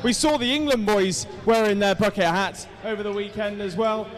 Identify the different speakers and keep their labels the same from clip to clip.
Speaker 1: We saw the England boys wearing their bucket hats over the weekend as well.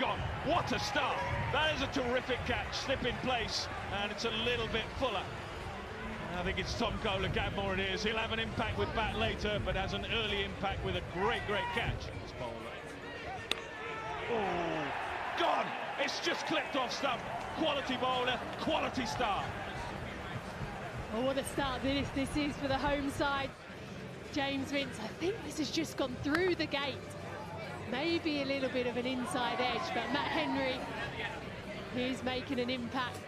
Speaker 2: gone. What a start. That is a terrific catch. Slip in place, and it's a little bit fuller. I think it's Tom Kohler, Gadmore it is. He'll have an impact with bat later, but has an early impact with a great catch. This bowler. Oh, gone! It's just clipped off stump. Quality bowler, quality start.
Speaker 3: Oh, what a start this is for the home side. James Vince, I think this has just gone through the gate. Maybe a little bit of an inside edge, but Matt Henry, he's making an impact.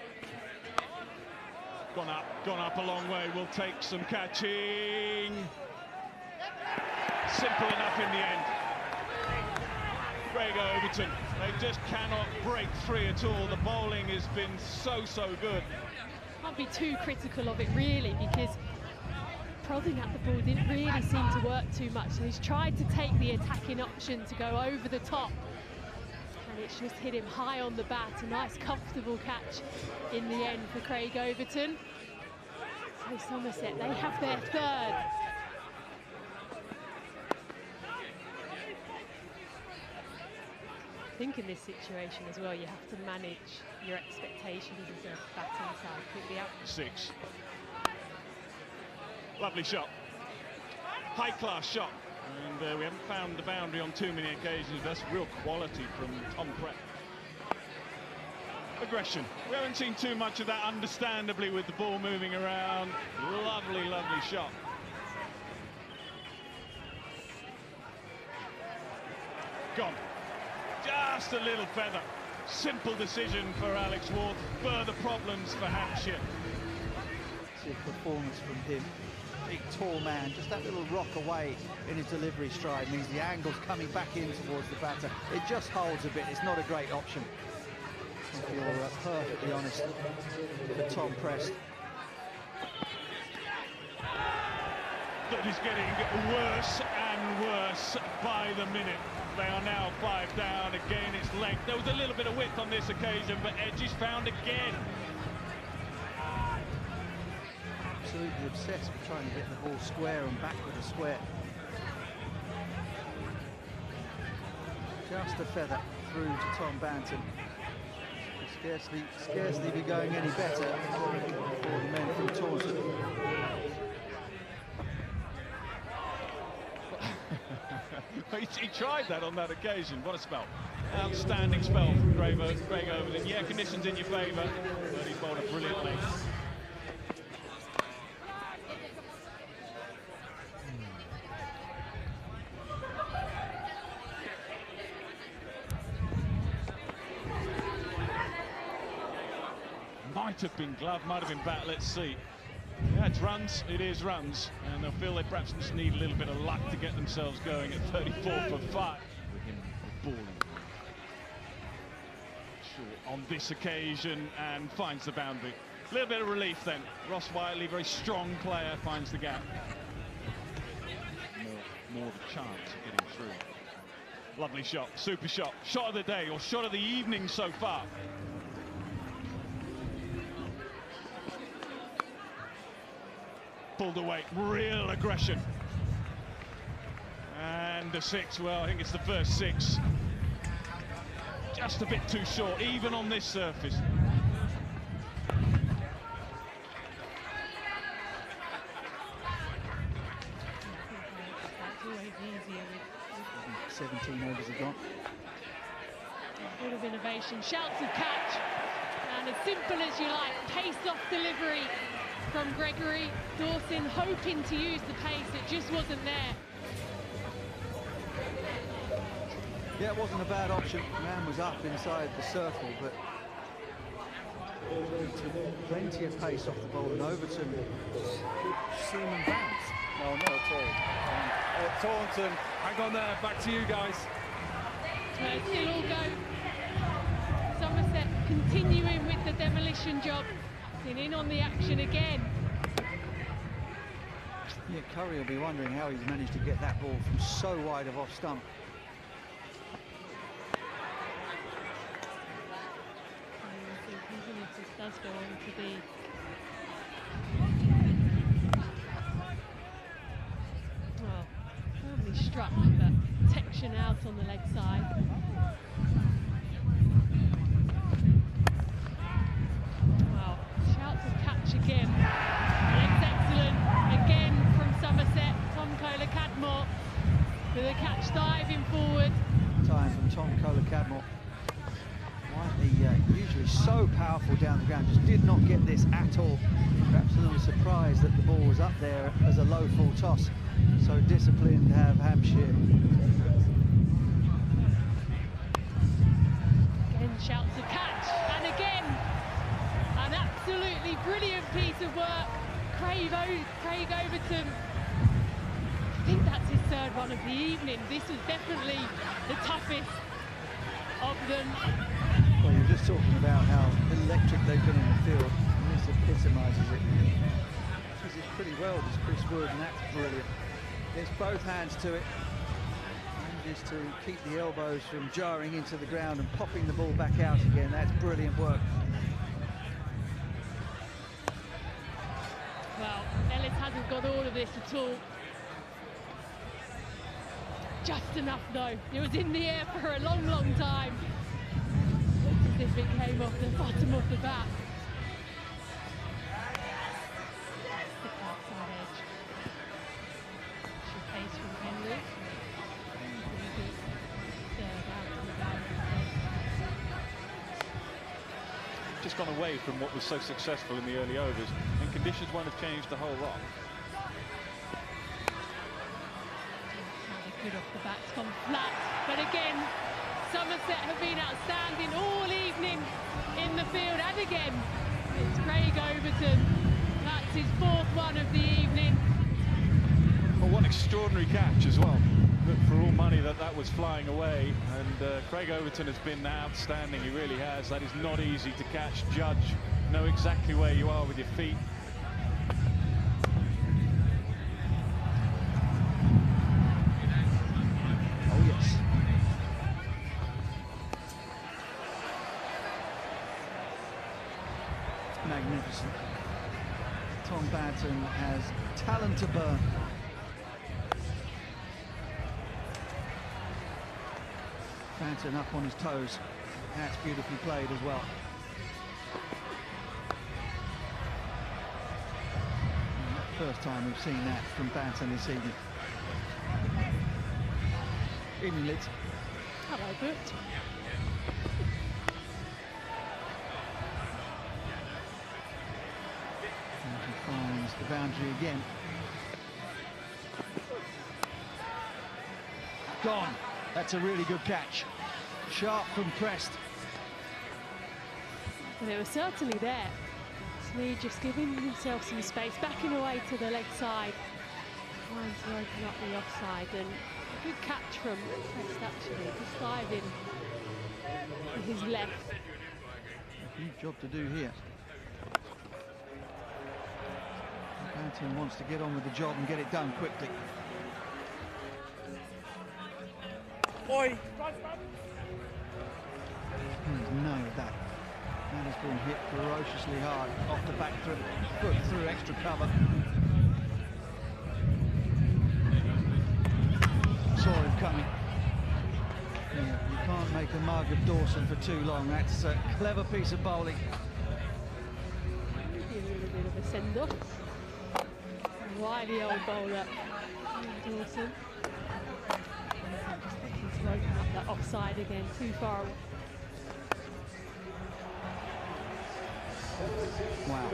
Speaker 2: Gone up a long way, will take some catching. Simple enough in the end. Craig Overton, they just cannot break free at all. The bowling has been so good.
Speaker 3: Can't be too critical of it really, because prodding at the ball didn't really seem to work too much. So he's tried to take the attacking option to go over the top, and it's just hit him high on the bat. A nice comfortable catch in the end for Craig Overton. So Somerset, they have their third. I think in this situation as well, you have to manage your expectations as a batting side. Could be out.
Speaker 2: 6. Lovely shot. High-class shot. And we haven't found the boundary on too many occasions. That's real quality from Tom Pratt. Aggression. We haven't seen too much of that, understandably, with the ball moving around. Lovely shot. Gone. Just a little feather. Simple decision for Alex Ward. Further problems for Hampshire.
Speaker 4: See a performance from him. Big, tall man, just that little rock away in his delivery stride means the angle's coming back in towards the batter. It just holds a bit. It's not a great option. If you're perfectly honest, for Tom Prest.
Speaker 2: That is getting worse and worse by the minute. They are now 5 down. Again, it's length. There was a little bit of width on this occasion, but edge is found again.
Speaker 4: Absolutely obsessed with trying to get the ball square and back with a square. Just a feather through to Tom Banton. Scarcely be going any better for the men from Taunton.
Speaker 2: He tried that on that occasion. What a spell. Outstanding spell from Craig Overton. Yeah, conditions in your favour, but he bowled it brilliantly. Might have been glove, might have been bat, let's see. Yeah, it's runs, it is runs, and they'll feel they perhaps just need a little bit of luck to get themselves going at 34 for 5. With him balling short on this occasion and finds the boundary. A little bit of relief then. Ross Whiteley, very strong player, finds the gap. More of a chance of getting through. Lovely shot, super shot. Shot of the day, or shot of the evening so far. Pulled away, real aggression. And the 6, well, I think it's the first 6. Just a bit too short, even on this surface.
Speaker 3: That's always easier with
Speaker 4: 17 overs have gone.
Speaker 3: a bit of innovation. Shouts of catch, and as simple as you like, pace off delivery from Gregory Dawson, hoping to use the pace, it just wasn't there.
Speaker 4: Yeah, it wasn't a bad option. Man was up inside the circle, but plenty of pace off the ball, and Overton could seam and bounce.
Speaker 5: No, not at all. Taunton, hang on there, back to you guys.
Speaker 3: So still all go. Somerset continuing with the demolition job. In on the action again.
Speaker 4: Yeah, Curry will be wondering how he's managed to get that ball from so wide of off stump.
Speaker 3: I think even if this does go on to be well, firmly struck, but protection out on the leg side.
Speaker 4: Cadmore. Whiteley, usually so powerful down the ground, just did not get this at all. Perhaps a little surprised that the ball was up there as a low full toss. So disciplined to have Hampshire.
Speaker 3: Again, shouts a catch, and again, an absolutely brilliant piece of work. Craig Overton. I think that's his third one of the evening. This was definitely the toughest of them.
Speaker 4: Well, you're just talking about how electric they've been in the field, and this epitomises it. Uses it pretty well, does Chris Wood, and that's brilliant. Gets both hands to it, manages to keep the elbows from jarring into the ground and popping the ball back out again. That's brilliant work.
Speaker 3: Well, Ellis hasn't got all of this at all. Just enough though. It was in the air for a long, long time. Looked as if it came off the bottom of the bat. Stick outside edge. She plays from Henry. Third out to the boundary.
Speaker 2: Just gone away from what was so successful in the early overs, and conditions won't have changed a whole lot.
Speaker 3: Good off the bat, it's gone flat, but again, Somerset have been outstanding all evening in the field, and again, it's Craig Overton. That's his fourth one of the evening.
Speaker 2: Well, what extraordinary catch as well. But for all money that was flying away, and Craig Overton has been outstanding, he really has. That is not easy to catch, judge, know exactly where you are with your feet.
Speaker 4: Oh yes. Magnificent. Tom Banton has talent to burn. Banton up on his toes. That's beautifully played as well. First time we've seen that from Banton this evening. Evening, Lids.
Speaker 3: Hello, Bert.
Speaker 4: And he finds the boundary again. Gone. That's a really good catch. Sharp from Crest.
Speaker 3: Well, it was certainly there. Slee just giving himself some space, backing away to the leg side, trying to open up the offside, and a good catch from Crest actually, just diving with his left.
Speaker 4: A huge job to do here. Banton wants to get on with the job and get it done quickly.
Speaker 5: Oi!
Speaker 4: No, that has been hit ferociously hard off the back foot through extra cover. Saw him coming. Yeah, you can't make a mug of Dawson for too long. That's a clever piece of bowling.
Speaker 3: Maybe a little bit of a send-off. Wily old bowler, Dawson. Just looking to open up that offside again, too far away.
Speaker 4: Wow.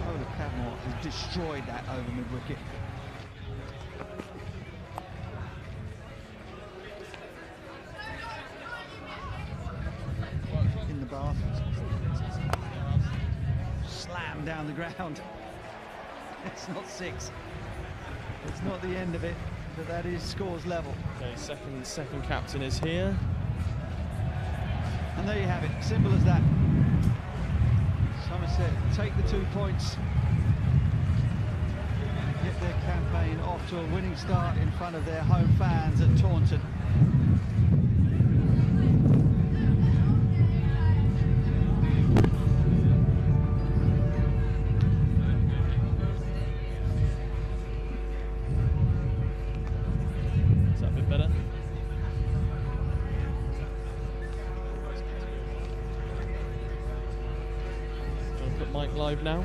Speaker 4: Ola Cadmore has destroyed that over mid-wicket. In the bath. Slam down the ground. It's not six. It's not the end of it, but that is scores level.
Speaker 1: Okay, second captain is here.
Speaker 4: And there you have it, simple as that. Somerset take the 2 points, get their campaign off to a winning start in front of their home fans at Taunton.
Speaker 1: Is that a bit better? Put Mike live now.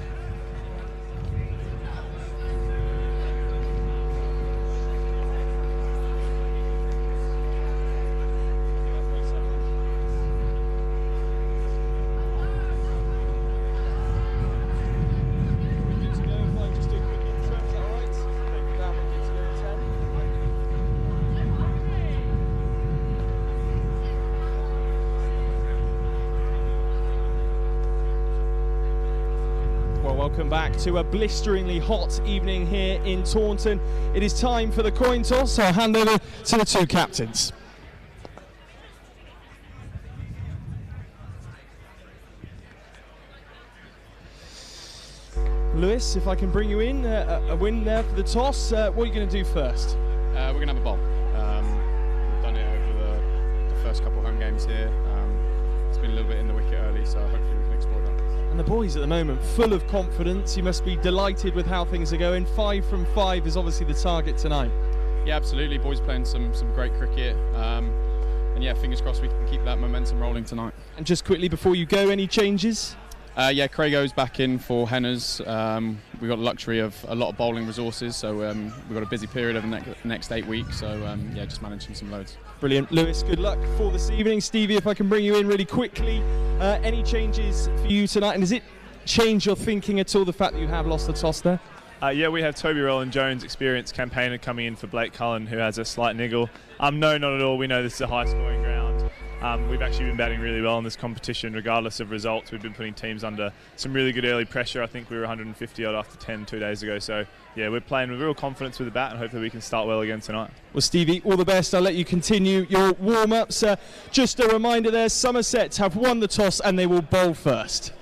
Speaker 1: welcome back to a blisteringly hot evening here in Taunton. It is time for the coin toss, so I'll hand over to the two captains. Lewis, if I can bring you in, a win there for the toss. What are you going to do first?
Speaker 6: We're going to have a bowl. We've done it over the first couple of home games here. It's been a little bit in the wicket early, so hopefully we can exploit that.
Speaker 1: And the boys at the moment, full of confidence. You must be delighted with how things are going. 5 from 5 is obviously the target tonight.
Speaker 6: Yeah, absolutely. Boys playing some great cricket. And yeah, fingers crossed we can keep that momentum rolling tonight.
Speaker 1: And just quickly before you go, any changes?
Speaker 6: Yeah, Craigos back in for Henners. We've got the luxury of a lot of bowling resources, so we've got a busy period over the next 8 weeks, so yeah, just managing some loads.
Speaker 1: Brilliant. Lewis, good luck for this evening. Stevie, if I can bring you in really quickly, any changes for you tonight, and does it change your thinking at all, the fact that you have lost the toss there?
Speaker 7: Yeah, we have Toby Rowland-Jones, experienced campaigner, coming in for Blake Cullen, who has a slight niggle. No, not at all. We know this is a high-scoring ground. We've actually been batting really well in this competition, regardless of results. We've been putting teams under some really good early pressure. I think we were 150 odd after 10 2 days ago. So, yeah, we're playing with real confidence with the bat, and hopefully we can start well again tonight.
Speaker 1: Well, Stevie, all the best. I'll let you continue your warm-ups. Just a reminder there, Somerset have won the toss and they will bowl first.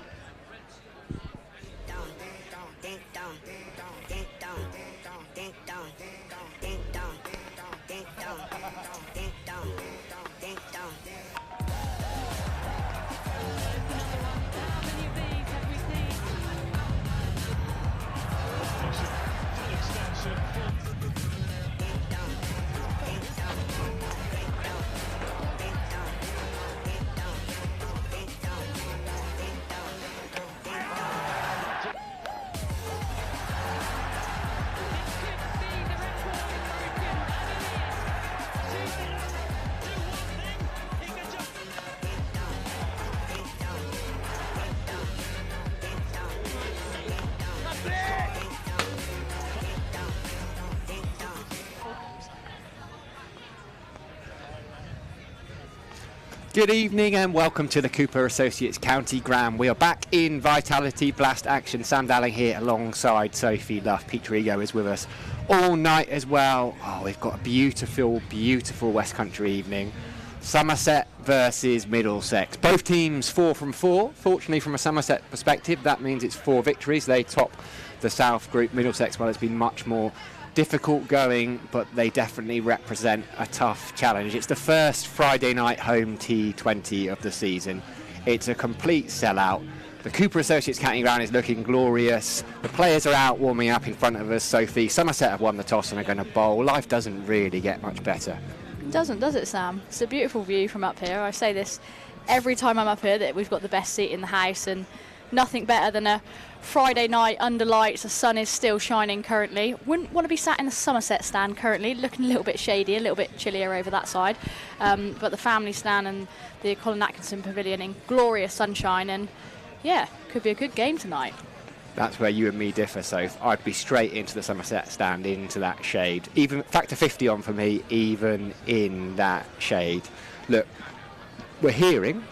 Speaker 8: Good evening and welcome to the Cooper Associates County Gram. We are back in Vitality Blast action. Sam Dalling here alongside Sophie Luff. Peter Ego is with us all night as well. Oh, we've got a beautiful, beautiful West Country evening. Somerset versus Middlesex. Both teams 4 from 4. Fortunately, from a Somerset perspective, that means it's 4 victories. They top the South Group. Middlesex, well, it's been much more difficult going, but they definitely represent a tough challenge. It's the first Friday night home T20 of the season. It's a complete sellout. The Cooper Associates County Ground is looking glorious. The players are out warming up in front of us. Sophie, Somerset have won the toss and are going to bowl. Life doesn't really get much better.
Speaker 9: It doesn't, does it, Sam? It's a beautiful view from up here. I say this every time I'm up here, that we've got the best seat in the house, and nothing better than a Friday night under lights. The sun is still shining currently. Wouldn't want to be sat in the Somerset stand currently, looking a little bit shady, a little bit chillier over that side. But the family stand and the Colin Atkinson Pavilion in glorious sunshine, and yeah, could be a good game tonight.
Speaker 8: That's where you and me differ, Soph. I'd be straight into the Somerset stand, into that shade. Even factor 50 on for me, even in that shade. Look, we're hearing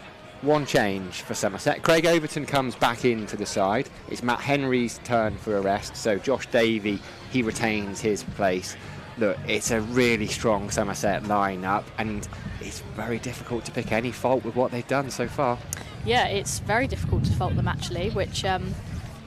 Speaker 8: one change for Somerset. Craig Overton comes back into the side. It's Matt Henry's turn for a rest, so Josh Davey, he retains his place. Look, it's a really strong Somerset lineup, and it's very difficult to pick any fault with what they've done so far. Yeah,
Speaker 9: it's very difficult to fault them actually, which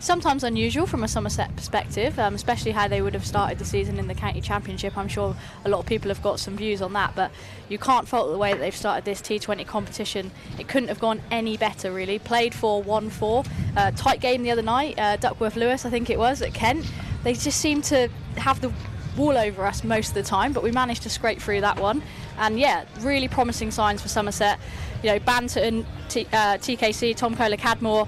Speaker 9: sometimes unusual from a Somerset perspective, especially how they would have started the season in the county championship. I'm sure a lot of people have got some views on that, but you can't fault the way that they've started this T20 competition. It couldn't have gone any better really. Played for 1-4, tight game the other night, Duckworth Lewis I think it was, at Kent. They just seem to have the wall over us most of the time, but we managed to scrape through that one. And yeah, really promising signs for Somerset. You know, Banton, TKC, Tom Kohler, Cadmore,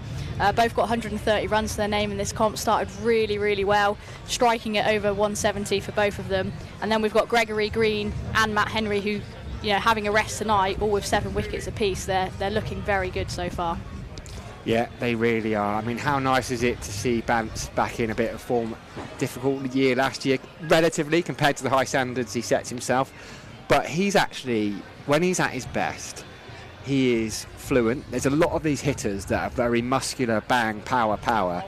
Speaker 9: both got 130 runs to their name in this comp. Started really, really well, striking it over 170 for both of them. And then we've got Gregory Green and Matt Henry, who, you know, having a rest tonight, all with 7 wickets apiece. They're looking very good so far.
Speaker 8: Yeah, they really are. I mean, how nice is it to see Bance back in a bit of form? Difficult year last year, relatively, compared to the high standards he sets himself. But he's actually, when he's at his best, he is fluent. There's a lot of these hitters that are very muscular, bang, power.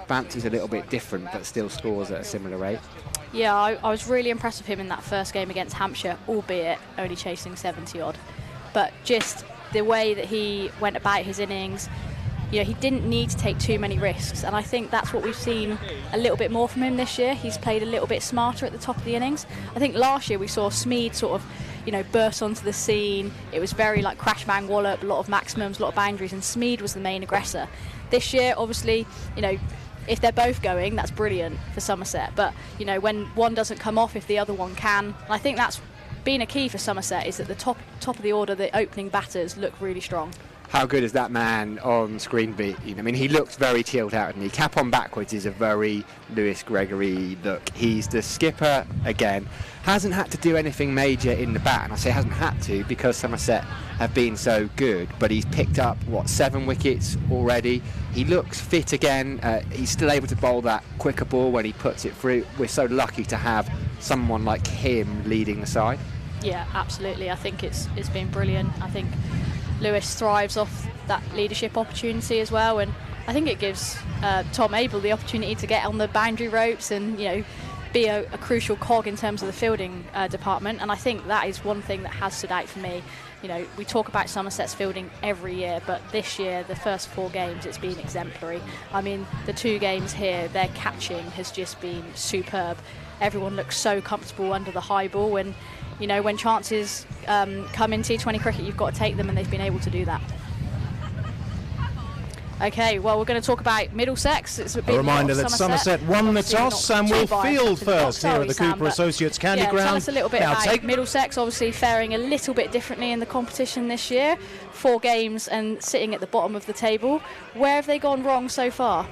Speaker 8: bounces a little bit different, but still scores at a similar rate.
Speaker 9: Yeah, I was really impressed with him in that first game against Hampshire, albeit only chasing 70 odd. But just the way that he went about his innings, you know, he didn't need to take too many risks, and I think that's what we've seen a little bit more from him this year. He's played a little bit smarter at the top of the innings. I think last year we saw Smead sort of, you know, burst onto the scene. It was very like crash bang wallop, a lot of maximums, a lot of boundaries, and Smead was the main aggressor. This year, obviously, you know, if they're both going, that's brilliant for Somerset. But, you know, when one doesn't come off, if the other one can, I think that's been a key for Somerset, is that the top of the order, the opening batters look really strong.
Speaker 8: How good is that man on screen beat? I mean, he looks very chilled out, and he cap on backwards is a very Lewis Gregory look. He's the skipper again. Hasn't had to do anything major in the bat, and I say hasn't had to because Somerset have been so good, but he's picked up, 7 wickets already. He looks fit again. He's still able to bowl that quicker ball when he puts it through. We're so lucky to have someone like him leading the side.
Speaker 9: Yeah, absolutely. I think it's been brilliant. I think Lewis thrives off that leadership opportunity as well, and I think it gives Tom Abel the opportunity to get on the boundary ropes and, you know, be a crucial cog in terms of the fielding department. And I think that is one thing that has stood out for me. You know, we talk about Somerset's fielding every year, but this year, the first 4 games, it's been exemplary. I mean, the 2 games here, their catching has just been superb. Everyone looks so comfortable under the high ball, and, you know, when chances come in T20 cricket, you've got to take them, and they've been able to do that. Okay, well, we're going to talk about Middlesex. It's
Speaker 10: a reminder that Somerset won the toss and will field first here at the Cooper Associates County Ground.
Speaker 9: Tell us a little bit about Middlesex, obviously faring a little bit differently in the competition this year. 4 games and sitting at the bottom of the table. Where have they gone wrong so far?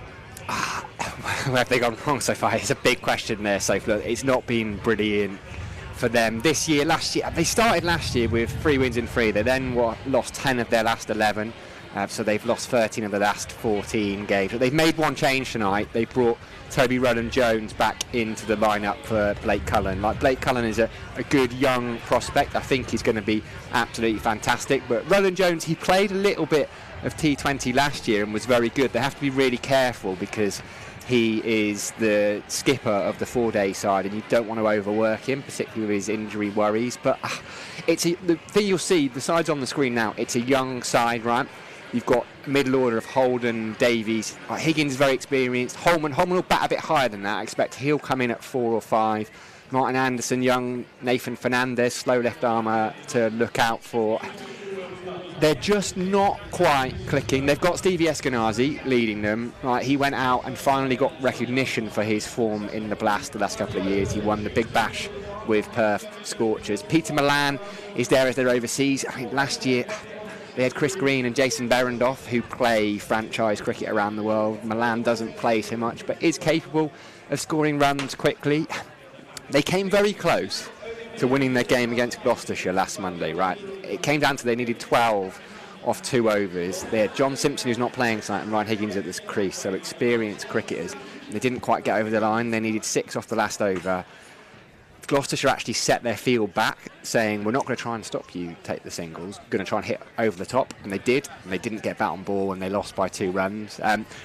Speaker 8: Where have they gone wrong so far? It's a big question there, Sophie. It's not been brilliant for them this year. Last year, they started last year with 3 wins in 3. They then lost 10 of their last 11. So they've lost 13 of the last 14 games. But they've made one change tonight. They brought Toby Rowland-Jones back into the lineup for Blake Cullen. Like, Blake Cullen is a good young prospect. I think he's going to be absolutely fantastic. But Rowland-Jones, he played a little bit of T20 last year and was very good. They have to be really careful because he is the skipper of the 4-day side, and you don't want to overwork him, particularly with his injury worries. But the thing you'll see, the side's on the screen now, it's a young side, right? You've got middle order of Holden, Davies. Higgins is very experienced. Holman will bat a bit higher than that. I expect he'll come in at 4 or 5. Martin Anderson, young Nathan Fernandez, slow left armour to look out for. They're just not quite clicking. They've got Stevie Eskenazi leading them. Right, he went out and finally got recognition for his form in the Blast the last couple of years. He won the Big Bash with Perth Scorchers. Peter Milan is there as their overseas. I mean, last year they had Chris Green and Jason Berendoff, who play franchise cricket around the world. Milan doesn't play so much, but is capable of scoring runs quickly. They came very close to winning their game against Gloucestershire last Monday, right? It came down to they needed 12 off 2 overs. They had John Simpson, who's not playing tonight, and Ryan Higgins at this crease, so experienced cricketers. They didn't quite get over the line. They needed 6 off the last over. Gloucestershire actually set their field back, saying, we're not going to try and stop you take the singles, we're going to try and hit over the top, and they did, and they didn't get bat on ball, and they lost by 2 runs.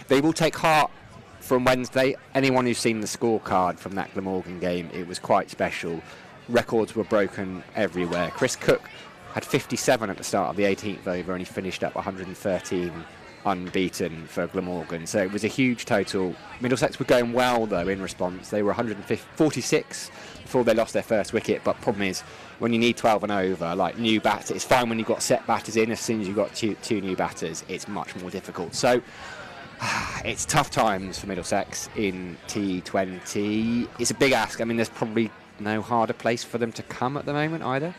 Speaker 8: They will take heart from Wednesday. Anyone who's seen the scorecard from that Glamorgan game, it was quite special. Records were broken everywhere. Chris Cook had 57 at the start of the 18th over, and he finished up 113 unbeaten for Glamorgan, so it was a huge total. Middlesex were going well though in response. They were 146 before they lost their first wicket, but problem is when you need 12 and over, like new batters, it's fine when you've got set batters in. As soon as you've got two new batters, it's much more difficult. So it's tough times for Middlesex in T20. It's a big ask. I mean, there's probably no harder place for them to come at the moment either.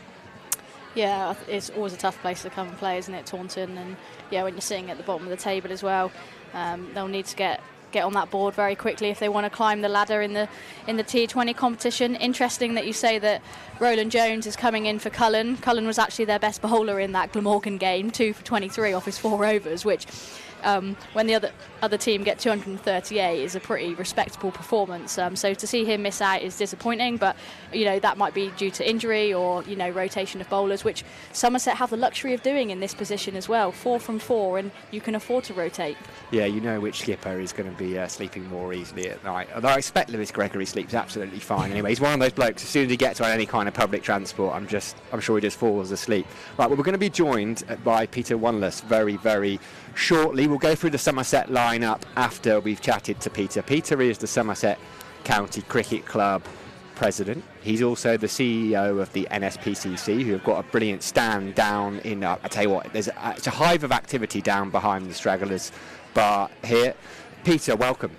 Speaker 9: Yeah, it's always a tough place to come and play, isn't it, Taunton? And yeah, when you're sitting at the bottom of the table as well, they'll need to get on that board very quickly if they want to climb the ladder in the T20 competition. Interesting that you say that Rowland-Jones is coming in for Cullen. Cullen was actually their best bowler in that Glamorgan game, 2 for 23 off his 4 overs, which when the other team get 238 is a pretty respectable performance. So to see him miss out is disappointing, but that might be due to injury or rotation of bowlers, which Somerset have the luxury of doing in this position as well. 4 from 4, and you can afford to rotate.
Speaker 8: Yeah, which skipper is going to be sleeping more easily at night. Although I expect Lewis Gregory sleeps absolutely fine anyway. He's one of those blokes, as soon as he gets on any kind of public transport, I'm sure he just falls asleep. Right, well, we're going to be joined by Peter Wanless very, very shortly. We'll go through the Somerset lineup after we've chatted to Peter. Peter is the Somerset County Cricket Club president. He's also the CEO of the NSPCC, who have got a brilliant stand down in, I tell you what, it's a hive of activity down behind the Stragglers bar here. Peter, welcome.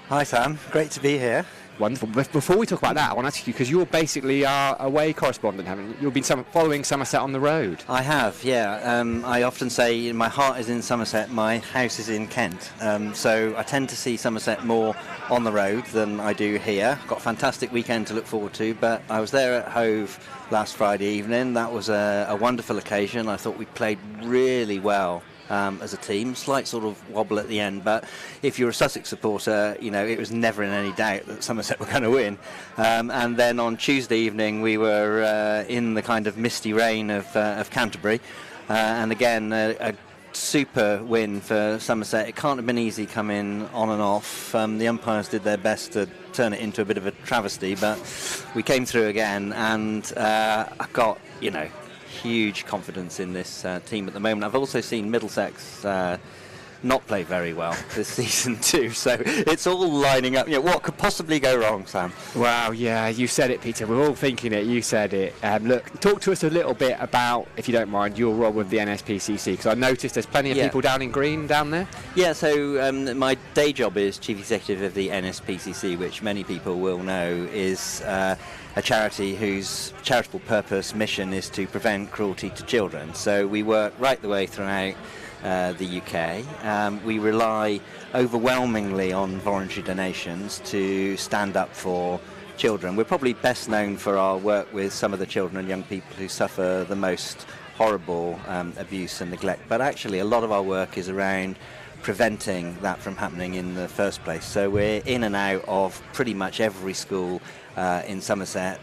Speaker 11: Hi Sam, great to be here.
Speaker 8: Wonderful. Before we talk about that, I want to ask you, because you're basically our away correspondent, haven't you? You've been following Somerset on the road.
Speaker 11: I have, yeah. I often say my heart is in Somerset, my house is in Kent. So I tend to see Somerset more on the road than I do here. Got a fantastic weekend to look forward to, but I was there at Hove last Friday evening. That was a wonderful occasion. I thought we played really well. As a team, slight sort of wobble at the end, but if you're a Sussex supporter, it was never in any doubt that Somerset were going to win. And then on Tuesday evening, we were in the kind of misty rain of Canterbury, and again a super win for Somerset. It can't have been easy coming on and off. The umpires did their best to turn it into a bit of a travesty, but we came through again, and I got huge confidence in this team at the moment. I've also seen Middlesex not play very well this season too, so it's all lining up. What could possibly go wrong, Sam?
Speaker 8: Wow, yeah, you said it, Peter. We're all thinking it. You said it. Look, talk to us a little bit about, if you don't mind, your role with the NSPCC, because I noticed there's plenty of people down in green down there. Yeah,
Speaker 11: so my day job is Chief Executive of the NSPCC, which many people will know is a charity whose charitable purpose mission is to prevent cruelty to children. So we work right the way throughout the UK. We rely overwhelmingly on voluntary donations to stand up for children. We're probably best known for our work with some of the children and young people who suffer the most horrible abuse and neglect, but actually a lot of our work is around preventing that from happening in the first place. So we're in and out of pretty much every school in Somerset,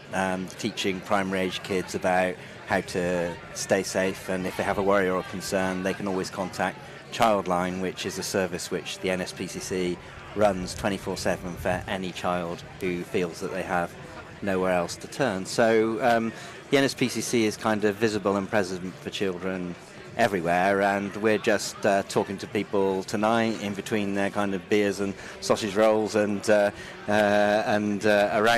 Speaker 11: teaching primary age kids about how to stay safe, and if they have a worry or a concern, they can always contact Childline, which is a service which the NSPCC runs 24/7 for any child who feels that they have nowhere else to turn. So the NSPCC is kind of visible and present for children everywhere, and we're just talking to people tonight in between their kind of beers and sausage rolls and around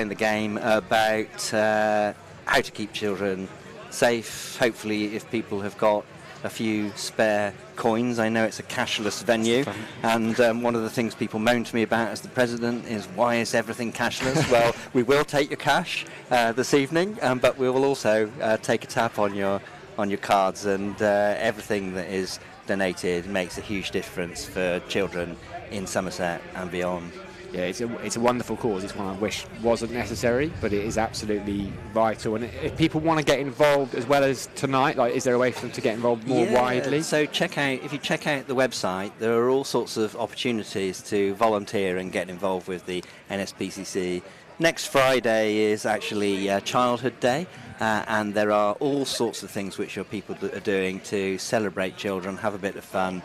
Speaker 11: the game about how to keep children safe. Hopefully, if people have got a few spare coins, I know it's a cashless venue, and one of the things people moan to me about as the president is, why is everything cashless? Well, we will take your cash this evening, but we will also take a tap on your cards, and everything that is donated makes a huge difference for children in Somerset and beyond.
Speaker 8: Yeah, it's a wonderful cause. It's one I wish wasn't necessary, but it is absolutely vital. And if people want to get involved as well as tonight, is there a way for them to get involved more widely?
Speaker 11: So if you check out the website, there are all sorts of opportunities to volunteer and get involved with the NSPCC. Next Friday is actually Childhood Day, and there are all sorts of things which your people are doing to celebrate children, have a bit of fun,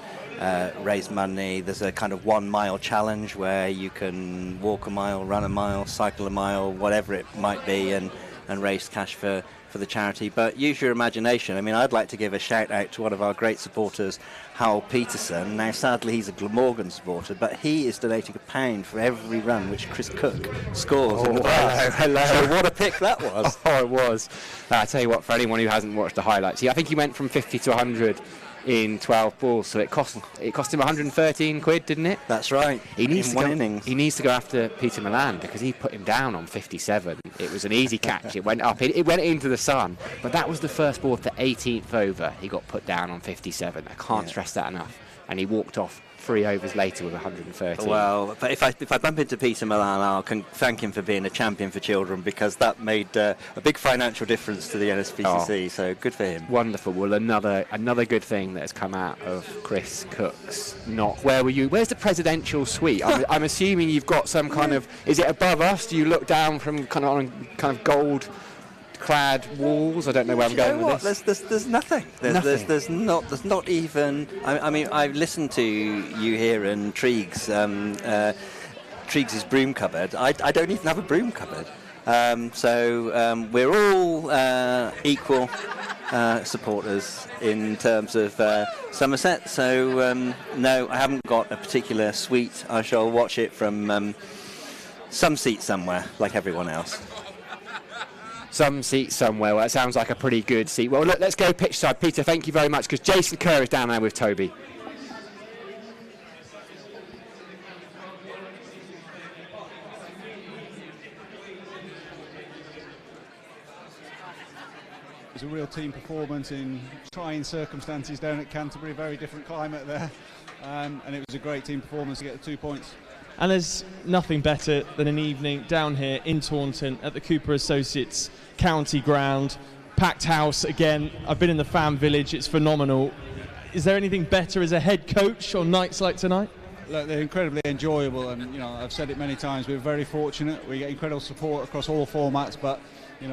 Speaker 11: raise money. There's a kind of 1 mile challenge where you can walk a mile, run a mile, cycle a mile, whatever it might be, and raise cash for the charity. But use your imagination. I mean, I'd like to give a shout out to one of our great supporters, Howell Peterson. Now, sadly, he's a Glamorgan supporter, but he is donating £1 for every run which Chris Cook scores in the race.
Speaker 8: Hello.
Speaker 11: So what a pick that was.
Speaker 8: Oh, it was. I tell you what, for anyone who hasn't watched the highlights, I think he went from 50 to 100 in 12 balls, so it cost him 113 quid, didn't it?
Speaker 11: That's right.
Speaker 8: He needs
Speaker 11: in
Speaker 8: to
Speaker 11: one
Speaker 8: go,
Speaker 11: innings.
Speaker 8: He needs to go after Peter Milan, because he put him down on 57. It was an easy catch. It went up. It went into the sun. But that was the first ball of the 18th over. He got put down on 57. I can't stress that enough. And he walked off 3 overs later with 130.
Speaker 11: Well, but if I bump into Peter Milan, I'll thank him for being a champion for children, because that made a big financial difference to the NSPCC. So good for him.
Speaker 8: Wonderful. Well, another good thing that has come out of Chris Cook's where were you? Where's the presidential suite? I'm assuming you've got some kind of. Is it above us? Do you look down from kind of gold clad walls? I don't know where I'm going with this.
Speaker 11: There's nothing. There's not even. I mean, I've listened to you here and Triggs' broom cupboard. I don't even have a broom cupboard. So we're all equal supporters in terms of Somerset. So no, I haven't got a particular suite. I shall watch it from some seat somewhere, like everyone else.
Speaker 8: Some seat somewhere. Well, that sounds like a pretty good seat. Well, look, let's go pitch side. Peter, thank you very much, because Jason Kerr is down there with Toby.
Speaker 12: It was a real team performance in trying circumstances down at Canterbury, very different climate there, and it was a great team performance to get the 2 points.
Speaker 1: And there's nothing better than an evening down here in Taunton at the Cooper Associates County Ground. Packed house again. I've been in the fan village. It's phenomenal. Is there anything better as a head coach on nights like tonight?
Speaker 12: Look, they're incredibly enjoyable, and I've said it many times. We're very fortunate. We get incredible support across all formats, but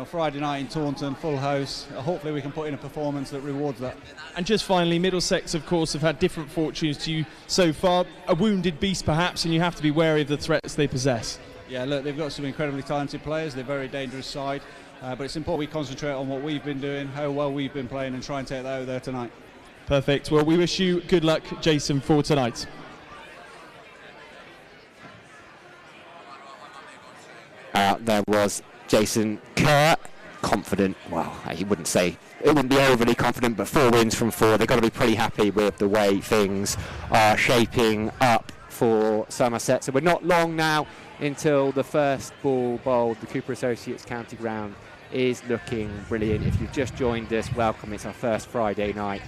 Speaker 12: Friday night in Taunton, full house. Hopefully we can put in a performance that rewards that.
Speaker 1: And just finally, Middlesex, of course, have had different fortunes to you so far. A wounded beast, perhaps, and you have to be wary of the threats they possess.
Speaker 12: Yeah, look, they've got some incredibly talented players. They're a very dangerous side, but it's important we concentrate on what we've been doing, how well we've been playing, and try and take that out there tonight.
Speaker 1: Perfect. Well, we wish you good luck, Jason, for tonight.
Speaker 8: There was Jason Kerr, confident. Well, he wouldn't say, it wouldn't be overly confident, but 4 wins from 4. They've got to be pretty happy with the way things are shaping up for Somerset. So we're not long now until the first ball bowled. The Cooper Associates County Ground is looking brilliant. If you've just joined us, welcome. It's our first Friday night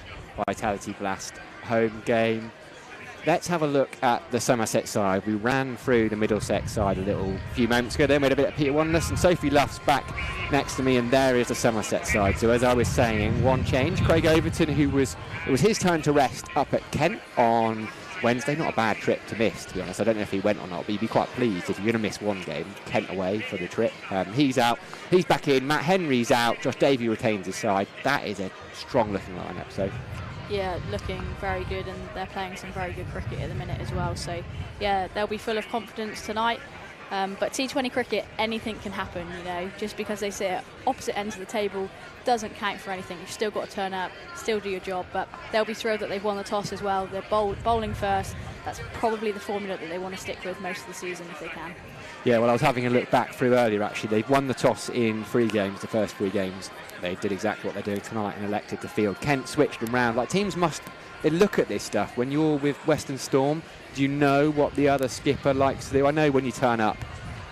Speaker 8: Vitality Blast home game. Let's have a look at the Somerset side. We ran through the Middlesex side a few moments ago. Then we had a bit of Peter Wanless, and Sophie Luff's back next to me, and there is the Somerset side. So as I was saying, one change. Craig Overton, it was his turn to rest up at Kent on Wednesday. Not a bad trip to miss, to be honest. I don't know if he went or not, but you'd be quite pleased if you're going to miss one game. Kent away for the trip. He's out. He's back in. Matt Henry's out. Josh Davey retains his side. That is a strong-looking lineup. So.
Speaker 9: Yeah, looking very good, and they're playing some very good cricket at the minute as well. So, yeah, they'll be full of confidence tonight. But T20 cricket, anything can happen, Just because they sit at opposite ends of the table doesn't count for anything. You've still got to turn up, still do your job, but they'll be thrilled that they've won the toss as well. They're bowling first. That's probably the formula that they want to stick with most of the season if they can.
Speaker 8: Yeah, well, I was having a look back through earlier, actually. They've won the toss in 3 games, the first 3 games. They did exactly what they're doing tonight and elected to field. Kent switched them round. Like, teams they look at this stuff. When you're with Western Storm, do you know what the other skipper likes to do? I know when you turn up,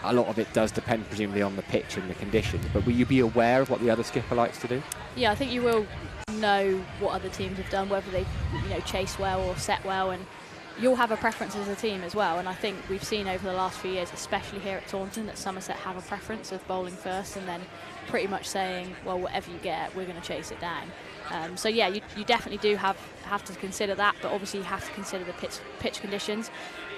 Speaker 8: a lot of it does depend presumably on the pitch and the conditions, but will you be aware of what the other skipper likes to do?
Speaker 9: Yeah, I think you will know what other teams have done, whether they chase well or set well, and you'll have a preference as a team as well. And I think we've seen over the last few years, especially here at Taunton, that Somerset have a preference of bowling first and then pretty much saying, well, whatever you get, we're going to chase it down. So yeah, you definitely do have to consider that, but obviously you have to consider the pitch conditions.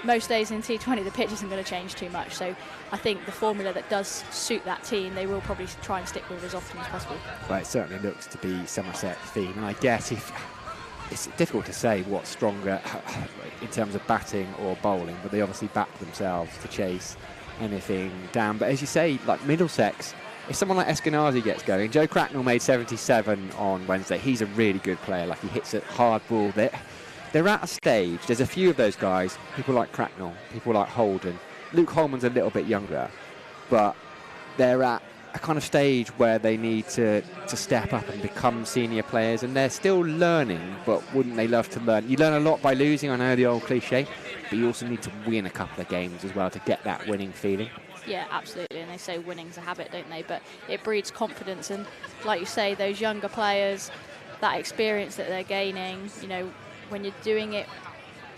Speaker 9: Most days in T20 the pitch isn't going to change too much, so I think the formula that does suit that team they will probably try and stick with as often as possible.
Speaker 8: Well, it certainly looks to be Somerset's theme, and I guess it's difficult to say what's stronger in terms of batting or bowling, but they obviously back themselves to chase anything down. But as you say, like Middlesex, if someone like Eskenazi gets going, Joe Cracknell made 77 on Wednesday. He's a really good player. Like, he hits a hard ball. They're at a stage. There's a few of those guys, people like Cracknell, people like Holden. Luke Holman's a little bit younger, but they're at a kind of stage where they need to step up and become senior players, and they're still learning, but wouldn't they love to learn? You learn a lot by losing, I know the old cliche, but you also need to win a couple of games as well to get that winning feeling.
Speaker 9: Yeah, absolutely, and they say winning's a habit, don't they? But it breeds confidence, and like you say, those younger players, that experience that they're gaining, when you're doing it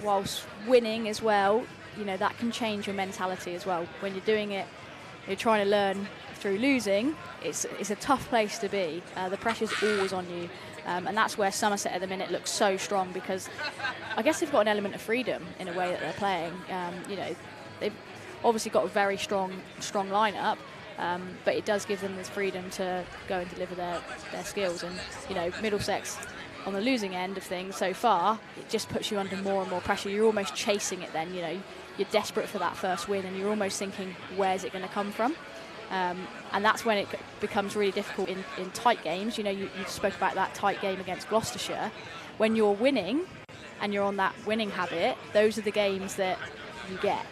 Speaker 9: whilst winning as well, you know, that can change your mentality as well. When you're doing it, you're trying to learn through losing, it's a tough place to be. The pressure's always on you. And that's where Somerset at the minute looks so strong, because I guess they've got an element of freedom in a way that they're playing. You know, they've obviously got a very strong lineup, but it does give them this freedom to go and deliver their skills. And, you know, Middlesex on the losing end of things so far, it just puts you under more and more pressure. You're almost chasing it then, you know. You're desperate for that first win, and you're almost thinking, where's it going to come from? And that's when it becomes really difficult in tight games. You know, you spoke about that tight game against Gloucestershire. When you're winning and you're on that winning habit, those are the games that you get.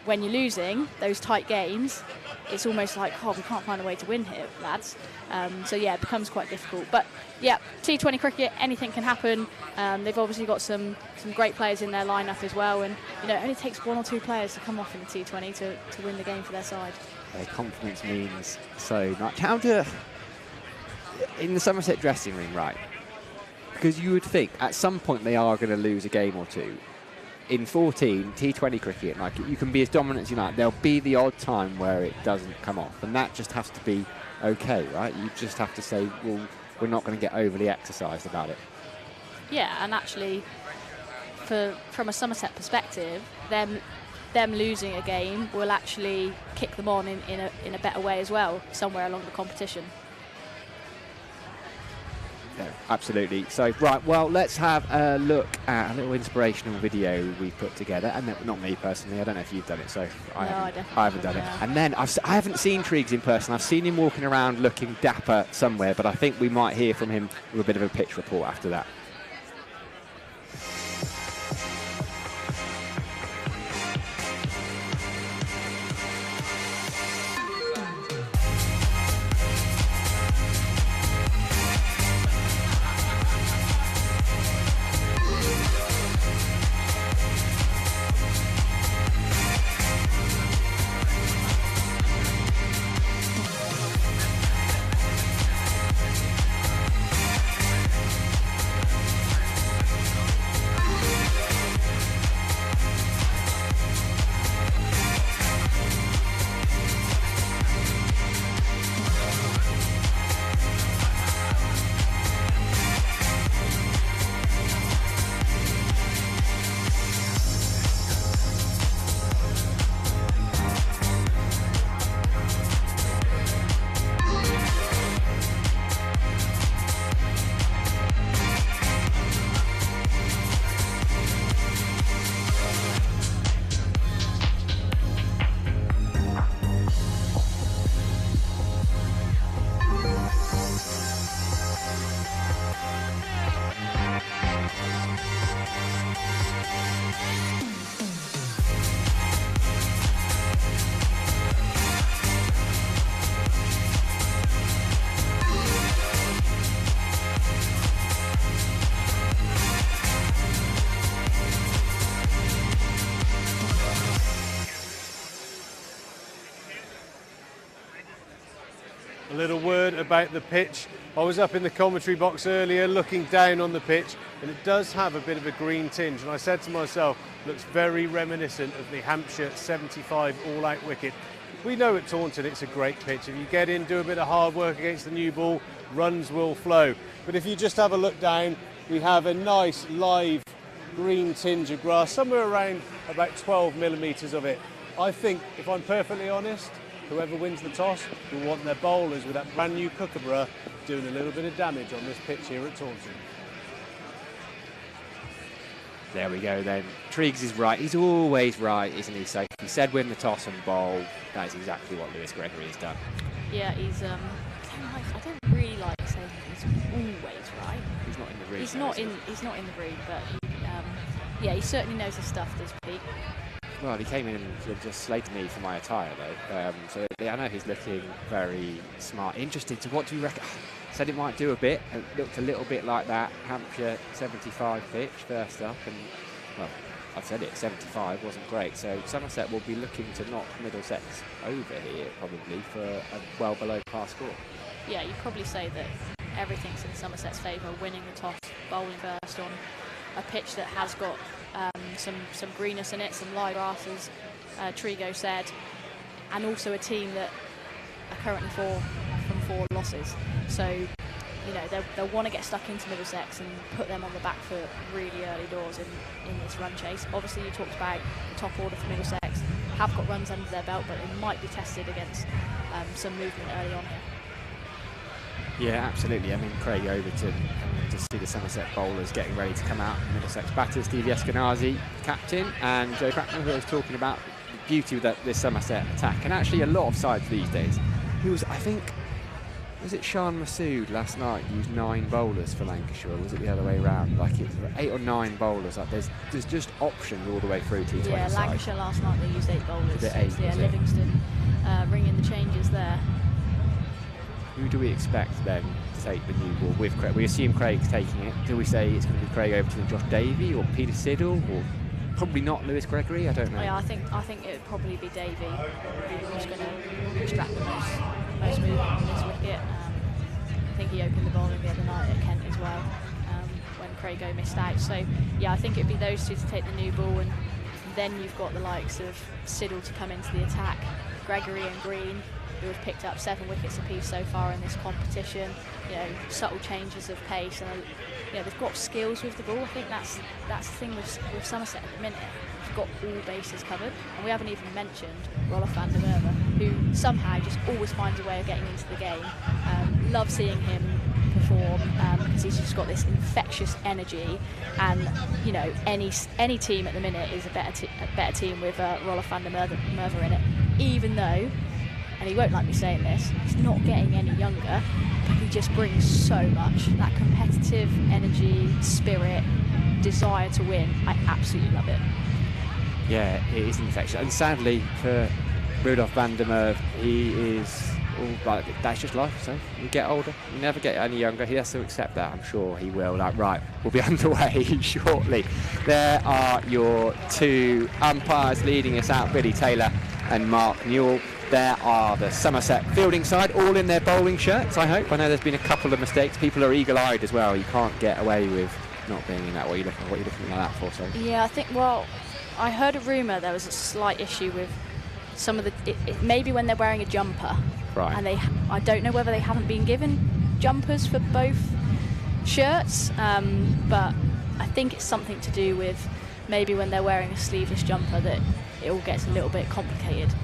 Speaker 9: When you're losing, those tight games, it's almost like, oh, we can't find a way to win here, lads. So, yeah, it becomes quite difficult. But, yeah, T20 cricket, anything can happen. They've obviously got some great players in their lineup as well. And, you know, it only takes 1 or 2 players to come off in the T20 to win the game for their side.
Speaker 8: Their confidence means so much. In the Somerset dressing room, right? Because you would think at some point they are going to lose a game or two. In 14, T20 cricket, like, you can be as dominant as you like. There'll be the odd time where it doesn't come off, and that just has to be okay, right? You just have to say, well, we're not going to get overly exercised about it.
Speaker 9: Yeah, and actually, from a Somerset perspective, them losing a game will actually kick them on in a better way as well, somewhere along the competition.
Speaker 8: Yeah, absolutely. So, right, well, let's have a look at a little inspirational video we put together. And not me personally, I don't know if you've done it, so I haven't done it. And then I haven't seen Triggs in person. I've seen him walking around looking dapper somewhere, but I think we might hear from him with a bit of a pitch report after that.
Speaker 5: A little word about the pitch. I was up in the commentary box earlier looking down on the pitch, and it does have a bit of a green tinge, and I said to myself, looks very reminiscent of the Hampshire 75 all-out wicket. We know at Taunton it's a great pitch. If you get in, do a bit of hard work against the new ball, runs will flow. But if you just have a look down, we have a nice live green tinge of grass, somewhere around about 12 millimetres of it. I think, if I'm perfectly honest, whoever wins the toss will want their bowlers with that brand new kookaburra doing a little bit of damage on this pitch here at Taunton.
Speaker 8: There we go then. Triggs is right. He's always right, isn't he? So if he said win the toss and bowl, that is exactly what Lewis Gregory has done.
Speaker 9: Yeah, he's I don't really like saying he's always right.
Speaker 8: He's not in the room.
Speaker 9: He's not in the room, but yeah, he certainly knows his stuff, does Pete.
Speaker 8: Well, he came in and just slated me for my attire, though. So I know he's looking very smart. Interesting. So what do you reckon? Said it might do a bit. It looked a little bit like that Hampshire 75 pitch first up. And, well, I've said it, 75 wasn't great. So Somerset will be looking to knock Middlesex over here, probably, for a well below par score.
Speaker 9: Yeah, you'd probably say that everything's in Somerset's favour, winning the toss, bowling first on a pitch that has got some greenness in it, some live grass, as Trigo said, and also a team that are currently from 4 losses. So, you know, they'll want to get stuck into Middlesex and put them on the back foot really early doors in this run chase. Obviously, you talked about the top order for Middlesex, have got runs under their belt, but they might be tested against some movement early on here.
Speaker 8: Yeah, absolutely. I mean, Craig Overton, to see the Somerset bowlers getting ready to come out. Middlesex batters, Stevie Eskenazi, captain, and Joe Cracknell, who I was talking about the beauty of this Somerset attack. And actually, a lot of sides these days. Was it Shan Masood last night used 9 bowlers for Lancashire, or was it the other way around? Like, it was 8 or 9 bowlers. Like, there's just options all the way through T20.
Speaker 9: Yeah, Lancashire
Speaker 8: side.
Speaker 9: Last night they used 8 bowlers.
Speaker 8: Was it 8,
Speaker 9: yeah, Livingston ringing the changes there.
Speaker 8: Who do we expect then to take the new ball with Craig? We assume Craig's taking it. Do we say it's going to be Craig Overton and Josh Davey, or Peter Siddle, or probably not Lewis Gregory? I don't know.
Speaker 9: Yeah, I think it would probably be Davey who's going to extract the most movement on this wicket. I think he opened the bowling the other night at Kent as well, when Craigo missed out. So yeah, I think it'd be those two to take the new ball, and then you've got the likes of Siddle to come into the attack, Gregory and Green, who have picked up 7 wickets apiece so far in this competition. You know, subtle changes of pace, and you know, they've got skills with the ball. I think that's the thing with Somerset at the minute. They've got all bases covered, and we haven't even mentioned Rolf van der Merwe, who somehow just always finds a way of getting into the game. Love seeing him perform, because he's just got this infectious energy, and you know, any team at the minute is a better team with Rolf van der Merwe in it, even though, and he won't like me saying this, he's not getting any younger, but he just brings so much. That competitive energy, spirit, desire to win, I absolutely love it.
Speaker 8: Yeah, it is infectious. And sadly for Rudolf van der Merwe, he is like, that's just life. So you get older, you never get any younger. He has to accept that. I'm sure he will. Like, right, we'll be underway shortly. There are your 2 umpires leading us out, Billy Taylor and Mark Newell. There are the Somerset fielding side, all in their bowling shirts, I hope. I know there's been a couple of mistakes. People are eagle-eyed as well. You can't get away with not being in that. What are you looking like that for, so?
Speaker 9: Yeah, I think, well, I heard a rumour there was a slight issue with some of the, maybe when they're wearing a jumper.
Speaker 8: Right.
Speaker 9: And I don't know whether they haven't been given jumpers for both shirts, but I think it's something to do with maybe when they're wearing a sleeveless jumper that it all gets a little bit complicated.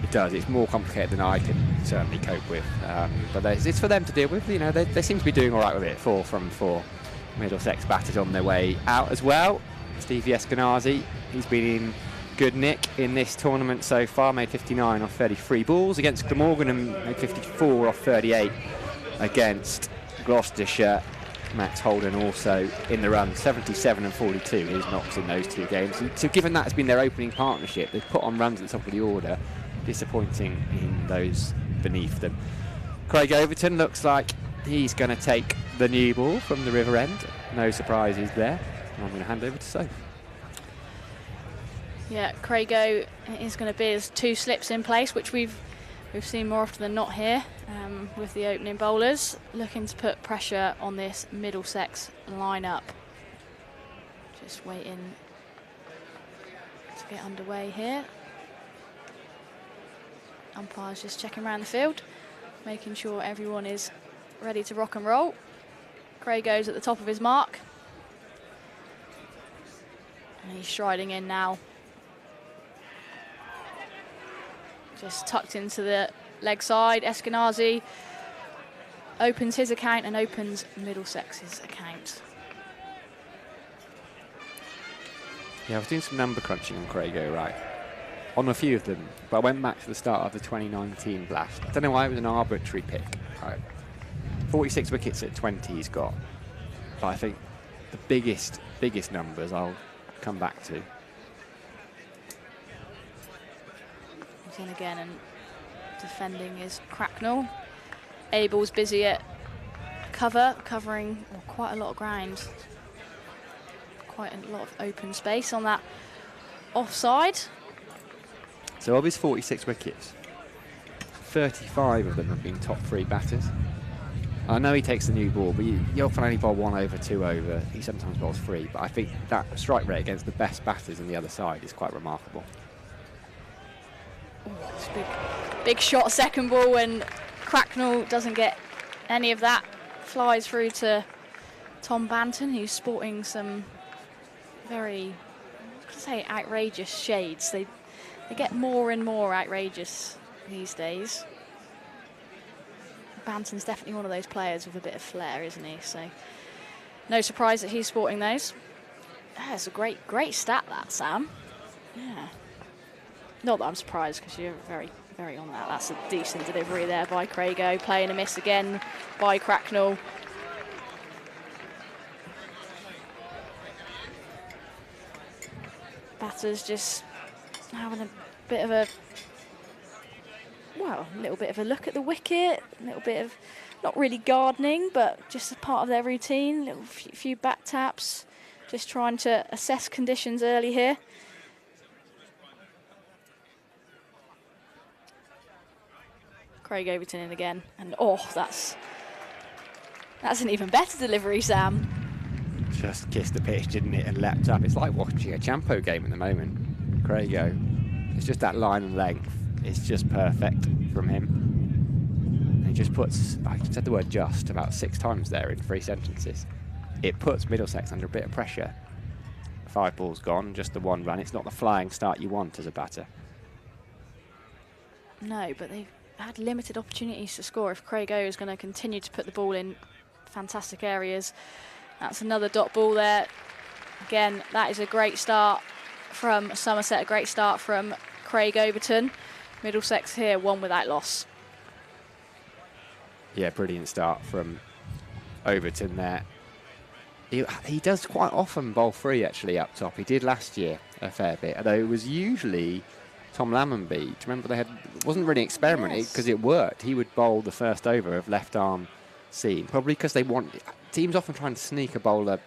Speaker 8: It does. It's more complicated than I can certainly cope with, but it's for them to deal with. You know, they seem to be doing all right with it. 4 from 4 Middlesex batters on their way out as well. Stevie Eskenazi, he's been in good nick in this tournament so far, made 59 off 33 balls against Glamorgan, and made 54 off 38 against Gloucestershire. Max Holden also in the run, 77 and 42 his knocks in those 2 games. So given that has been their opening partnership, they've put on runs at the top of the order, disappointing in those beneath them. Craig Overton looks like he's going to take the new ball from the River End. No surprises there. I'm going to hand over to Soph.
Speaker 9: Yeah, Craigo is going to be his 2 slips in place, which we've seen more often than not here, with the opening bowlers looking to put pressure on this Middlesex lineup. Just waiting to get underway here. Umpires just checking around the field, making sure everyone is ready to rock and roll. Craigo's at the top of his mark, and he's striding in now. Just tucked into the leg side. Eskenazi opens his account and opens Middlesex's account.
Speaker 8: Yeah, I was doing some number crunching on Craigo, right, on a few of them, but I went back to the start of the 2019 Blast. I don't know why it was an arbitrary pick. Right. 46 wickets at 20 he's got, but I think the biggest numbers I'll come back to.
Speaker 9: In again, and defending is Cracknell. Abel's busy at covering quite a lot of ground, quite a lot of open space on that offside.
Speaker 8: So of his 46 wickets, 35 of them have been top 3 batters. I know he takes the new ball, but you often only bowl 1 over, 2 over. He sometimes bowls 3, but I think that strike rate against the best batters on the other side is quite remarkable.
Speaker 9: Oh, it's big shot, second ball, and Cracknell doesn't get any of that. Flies through to Tom Banton, who's sporting some very, I say, outrageous shades. They get more and more outrageous these days. Banton's definitely one of those players with a bit of flair, isn't he? So no surprise that he's sporting those. That's a great stat, that, Sam. Yeah. Not that I'm surprised, because you're very, very on that. That's a decent delivery there by Craigo. Playing a miss again by Cracknell. Batters just having a bit of a, well, a little bit of a look at the wicket, a little bit of, not really gardening, but just a part of their routine, little few back taps, just trying to assess conditions early here. Craig Overton in again, and oh, that's an even better delivery, Sam.
Speaker 8: Just kissed the pitch, didn't it, and leapt up. It's like watching a Champo game at the moment. Craigo, it's just that line and length. It's just perfect from him. And he just puts, I said the word just about 6 times there in 3 sentences. It puts Middlesex under a bit of pressure. 5 balls gone, just the 1 run. It's not the flying start you want as a batter.
Speaker 9: No, but they've had limited opportunities to score. If Craigo is going to continue to put the ball in fantastic areas. That's another dot ball there. Again, that is a great start from Somerset, a great start from Craig Overton. Middlesex here, 1 without loss.
Speaker 8: Yeah, brilliant start from Overton there. He does quite often bowl 3 actually up top. He did last year a fair bit, although it was usually Tom Lammonby. Do you remember it wasn't really experimenting because it worked. He would bowl the first over of left arm seam, probably because teams often try and sneak a bowler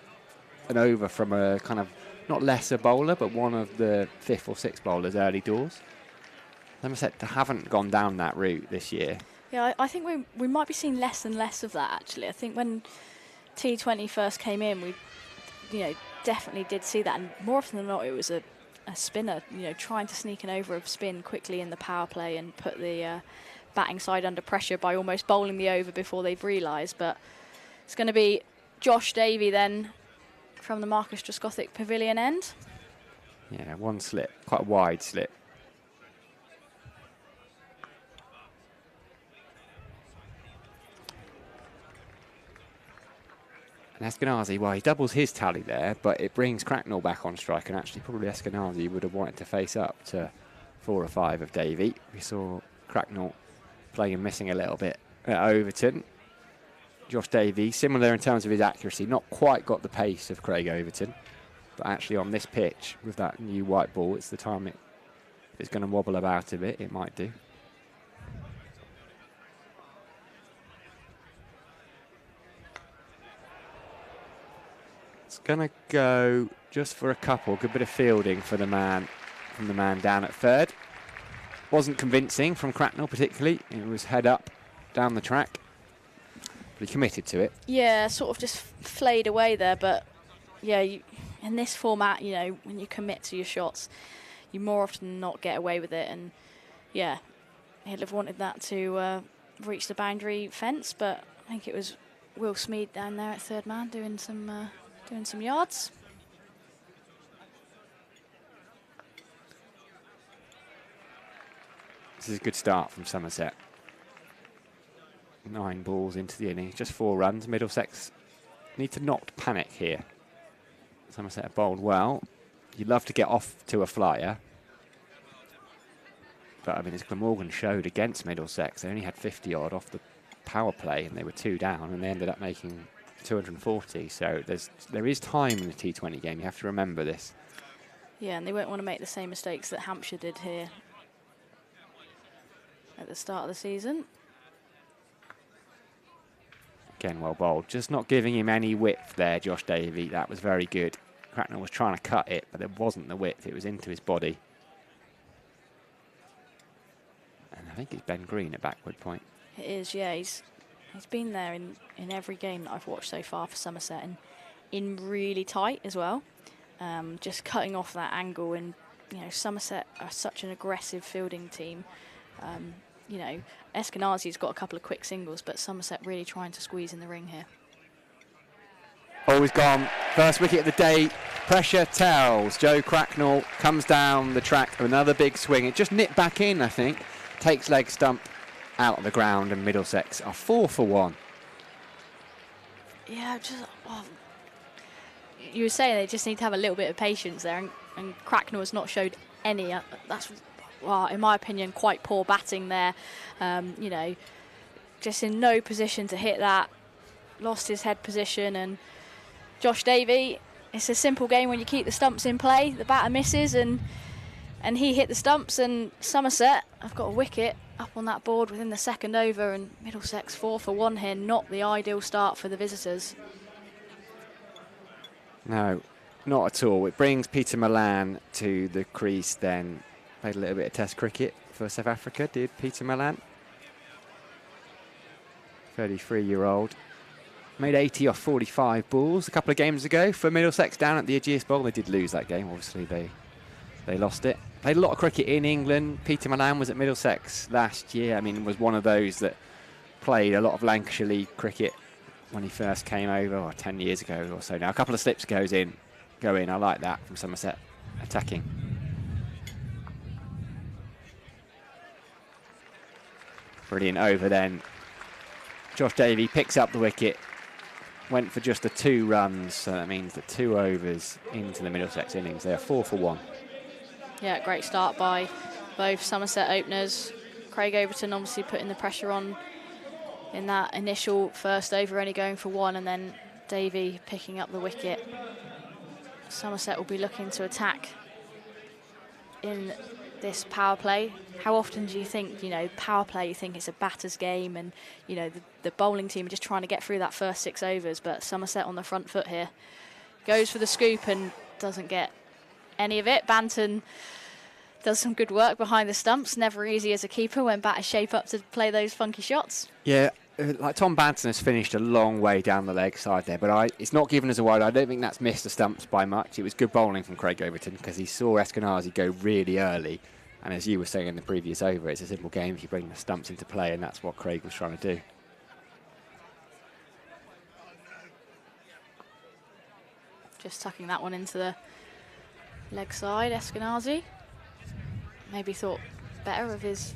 Speaker 8: an over from a kind of not lesser bowler, but one of the 5th or 6th bowlers early doors. Somerset haven't gone down that route this year.
Speaker 9: Yeah, I think we might be seeing less and less of that, actually. I think when T20 first came in, we definitely did see that, and more often than not it was a spinner, trying to sneak an over of spin quickly in the power play and put the batting side under pressure by almost bowling the over before they've realised. But it's going to be Josh Davey then from the Marcus Trescothick Pavilion end.
Speaker 8: Yeah, 1 slip, quite a wide slip. And Eskenazi, well, he doubles his tally there, but it brings Cracknell back on strike, and actually probably Eskenazi would have wanted to face up to 4 or 5 of Davey. We saw Cracknell playing and missing a little bit at Overton. Josh Davey, similar in terms of his accuracy, not quite got the pace of Craig Overton, but actually on this pitch with that new white ball, it's the time it's going to wobble about a bit, it might do. It's going to go just for a couple, good bit of fielding for the man, from the man down at 3rd. Wasn't convincing from Cracknell particularly, it was head up down the track. But he committed to it. Yeah,
Speaker 9: sort of just flayed away there, but yeah, in this format, when you commit to your shots, you more often than not get away with it. And yeah, he'd have wanted that to reach the boundary fence, but I think it was Will Smead down there at 3rd man doing some yards.
Speaker 8: This is a good start from Somerset. 9 balls into the innings, just 4 runs. Middlesex need to not panic here. Somerset have bowled well. You'd love to get off to a flyer. But I mean, as Glamorgan showed against Middlesex, they only had 50 odd off the power play and they were 2 down and they ended up making 240. So there is time in the T20 game. You have to remember this.
Speaker 9: Yeah, and they won't want to make the same mistakes that Hampshire did here at the start of the season.
Speaker 8: Again, well bowled. Just not giving him any width there, Josh Davey. That was very good. Cracknell was trying to cut it, but there wasn't the width. It was into his body. And I think it's Ben Green at backward point.
Speaker 9: It is, yeah. He's He's been there in every game that I've watched so far for Somerset, and in really tight as well. Just cutting off that angle, and Somerset are such an aggressive fielding team. Eskenazi's got a couple of quick singles, but Somerset really trying to squeeze in the ring here.
Speaker 8: Always gone. First wicket of the day. Pressure tells. Joe Cracknell comes down the track. Another big swing. It just nipped back in, I think. Takes leg stump out of the ground, and Middlesex are 4 for 1.
Speaker 9: Yeah, you were saying they just need to have a little bit of patience there, and Cracknell has not showed any. That's, in my opinion, quite poor batting there. Just in no position to hit that. Lost his head position, and Josh Davey, it's a simple game when you keep the stumps in play. The batter misses, and he hit the stumps, and Somerset have got a wicket up on that board within the second over, and Middlesex 4 for 1 here. Not the ideal start for the visitors.
Speaker 8: No, not at all. It brings Peter Malan to the crease then. Played a little bit of Test cricket for South Africa, did Peter Malan. 33-year-old. Made 80 off 45 balls a couple of games ago for Middlesex down at the Ageas Bowl. They did lose that game, obviously they lost it. Played a lot of cricket in England. Peter Malan was at Middlesex last year. I mean, was one of those that played a lot of Lancashire League cricket when he first came over, 10 years ago or so now. A couple of slips go in. I like that from Somerset attacking. Brilliant over then. Josh Davey picks up the wicket. Went for just the 2 runs, so that means that 2 overs into the Middlesex innings. They are 4 for 1.
Speaker 9: Yeah, great start by both Somerset openers. Craig Overton obviously putting the pressure on in that initial first over, only going for 1, and then Davey picking up the wicket. Somerset will be looking to attack in this power play. How often do you think, power play, you think it's a batter's game, and, the bowling team are just trying to get through that first 6 overs, but Somerset on the front foot here. Goes for the scoop and doesn't get any of it. Banton does some good work behind the stumps. Never easy as a keeper when batters shape up to play those funky shots.
Speaker 8: Yeah, like Tom Banton has finished a long way down the leg side there, but it's not given us a wide. I don't think that's missed the stumps by much. It was good bowling from Craig Overton because he saw Eskenazi go really early. And as you were saying in the previous over, it's a simple game if you bring the stumps into play, and that's what Craig was trying to do.
Speaker 9: Just tucking that one into the leg side, Eskenazi. Maybe thought better of his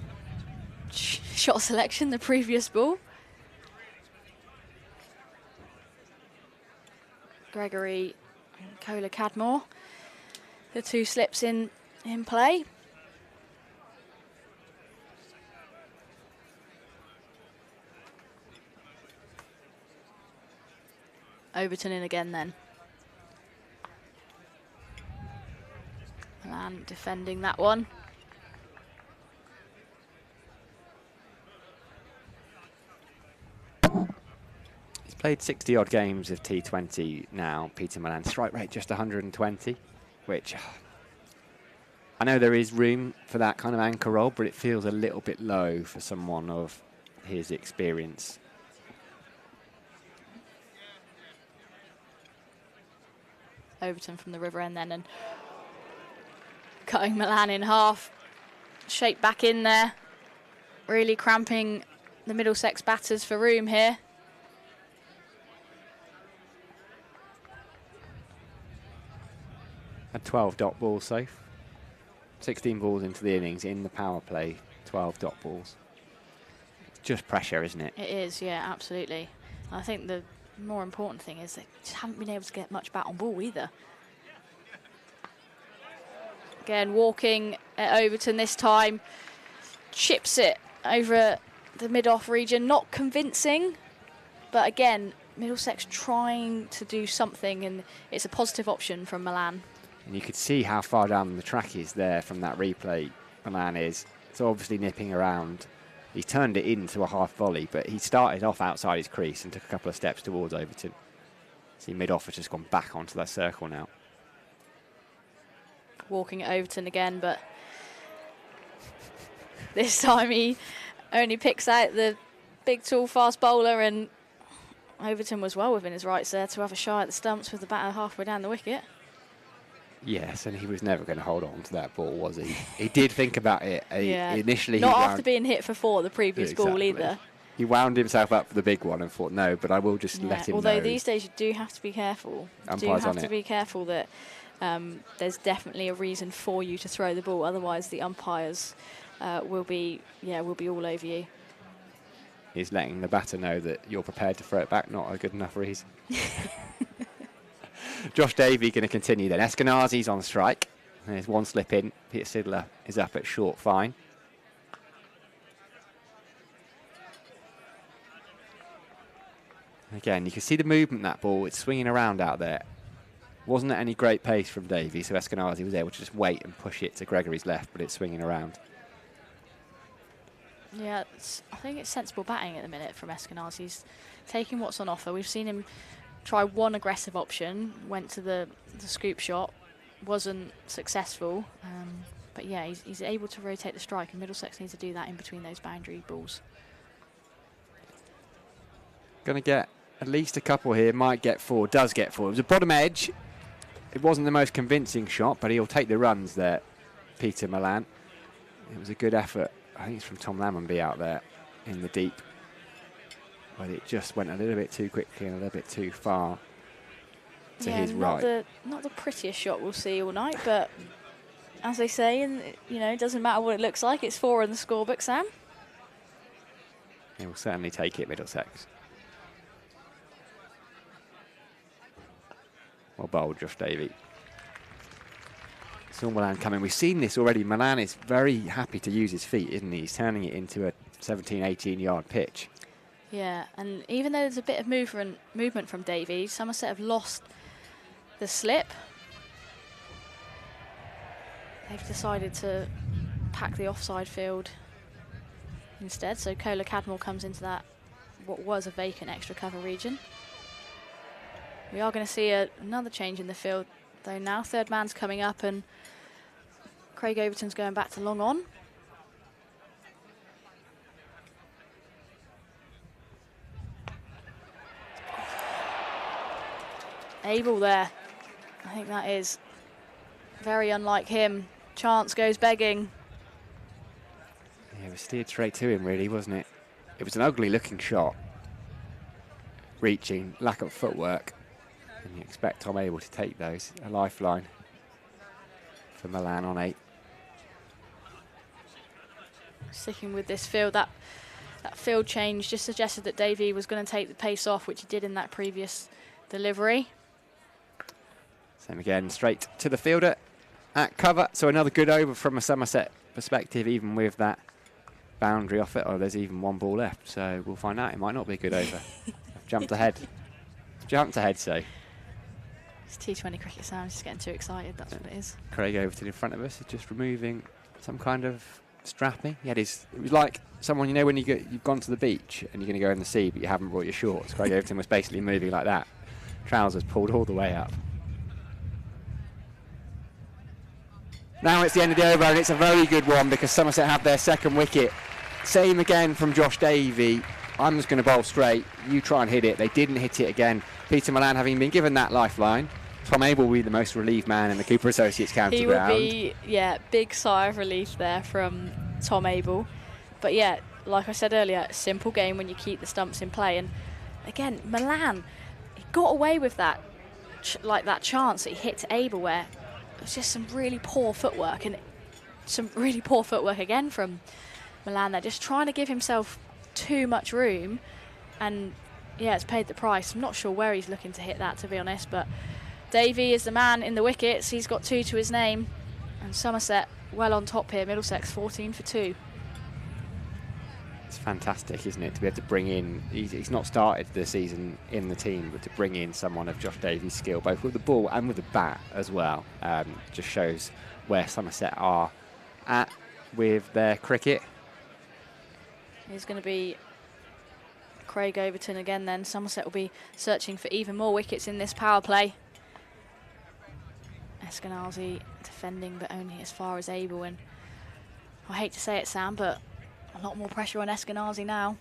Speaker 9: shot selection the previous ball. Gregory and Kola Cadmore, the 2 slips in play. Overton in again then. Malan defending that one.
Speaker 8: He's played 60-odd games of T20 now, Peter Malan. Strike rate just 120, which I know there is room for that kind of anchor role, but it feels a little bit low for someone of his experience.
Speaker 9: Overton from the river end then, and cutting Malan in half. Shape back in there. Really cramping the Middlesex batters for room here.
Speaker 8: A 12 dot ball safe. 16 balls into the innings in the power play, 12 dot balls. It's just pressure, isn't it?
Speaker 9: It is, yeah, absolutely. I think the more important thing is they just haven't been able to get much bat on ball either. Again, walking at Overton this time. Chips it over the mid-off region. Not convincing, but again, Middlesex trying to do something, and it's a positive option from Malan.
Speaker 8: And you could see how far down the track is there from that replay. Malan is. It's obviously nipping around. He turned it into a half volley, but he started off outside his crease and took a couple of steps towards Overton. See, mid-off has just gone back onto that circle now.
Speaker 9: Walking at Overton again, but this time he only picks out the big, tall, fast bowler, and Overton was well within his rights there to have a shy at the stumps with the batter halfway down the wicket.
Speaker 8: Yes, and he was never going to hold on to that ball, was he? He did think about it. Initially,
Speaker 9: not after being hit for 4 the previous ball either.
Speaker 8: He wound himself up for the big one and thought, no, but I will just let him
Speaker 9: Although
Speaker 8: know.
Speaker 9: these days you do have to be careful. Be careful that there's definitely a reason for you to throw the ball. Otherwise, the umpires will be all over you.
Speaker 8: He's letting the batter know that you're prepared to throw it back. Not a good enough reason. Josh Davey going to continue then. Eskenazi's on strike. There's one slip in. Peter Sidler is up at short fine. Again, you can see the movement that ball. It's swinging around out there. Wasn't at any great pace from Davey, so Eskenazi was able to just wait and push it to Gregory's left, but it's swinging around.
Speaker 9: Yeah, I think it's sensible batting at the minute from Eskenazi. He's taking what's on offer. We've seen him try one aggressive option, went to the scoop shot, wasn't successful. But yeah, he's able to rotate the strike, and Middlesex needs to do that in between those boundary balls.
Speaker 8: Going to get at least a couple here, might get 4, does get 4. It was a bottom edge. It wasn't the most convincing shot, but he'll take the runs there, Peter Milan. It was a good effort. I think it's from Tom Lammonby out there in the deep. But it just went a little bit too quickly and a little bit too far to his right.
Speaker 9: Not the prettiest shot we'll see all night, but as they say, and it doesn't matter what it looks like, it's 4 in the scorebook, Sam.
Speaker 8: He will certainly take it, Middlesex. Well bowled, Josh Davey. Saw Milan coming. We've seen this already. Milan is very happy to use his feet, isn't he? He's turning it into a 17, 18-yard pitch.
Speaker 9: Yeah, and even though there's a bit of movement from Davey, Somerset have lost the slip. They've decided to pack the offside field instead, so Kola Cadmore comes into that, what was a vacant extra cover region. We are going to see another change in the field, though now. Third man's coming up, and Craig Overton's going back to long on. Abel there. I think that is very unlike him. Chance goes begging.
Speaker 8: Yeah, it was steered straight to him, really, wasn't it? It was an ugly-looking shot. Reaching, lack of footwork. And you expect Tom Abel to take those. A lifeline for Milan on 8.
Speaker 9: Sticking with this field, that field change just suggested that Davey was going to take the pace off, which he did in that previous delivery.
Speaker 8: Same again, straight to the fielder at cover. So another good over from a Somerset perspective, even with that boundary off it. Oh, there's even one ball left, so we'll find out. It might not be a good over. Jumped ahead. Jumped ahead, so.
Speaker 9: It's T20 cricket, Sam. Just getting too excited. That's what it is.
Speaker 8: Craig Overton in front of us is just removing some kind of strapping. He had his. It was like someone, when you've gone to the beach and you're going to go in the sea, but you haven't brought your shorts. Craig Overton was basically moving like that. Trousers pulled all the way up. Now it's the end of the over, and it's a very good one because Somerset have their second wicket. Same again from Josh Davey. I'm just going to bowl straight. You try and hit it. They didn't hit it again. Peter Milan having been given that lifeline. Tom Abel will be the most relieved man in the Cooper Associates county ground.
Speaker 9: He would be, big sigh of relief there from Tom Abel. But yeah, like I said earlier, simple game when you keep the stumps in play. And again, Milan, he got away with that, that chance that he hit to Abel, where it was just some really poor footwork, and some really poor footwork again from Milan there, just trying to give himself too much room, and yeah, it's paid the price. I'm not sure where he's looking to hit that, to be honest, but Davey is the man in the wickets. He's got 2 to his name, and Somerset well on top here. Middlesex 14 for 2.
Speaker 8: It's fantastic, isn't it, to be able to bring in, he's not started the season in the team, but to bring in someone of Josh Davies' skill, both with the ball and with the bat as well, just shows where Somerset are at with their cricket.
Speaker 9: It's going to be Craig Overton again then. Somerset will be searching for even more wickets in this power play. Eskenazi defending, but only as far as Abel, and I hate to say it, Sam, but a lot more pressure on Eskenazi now.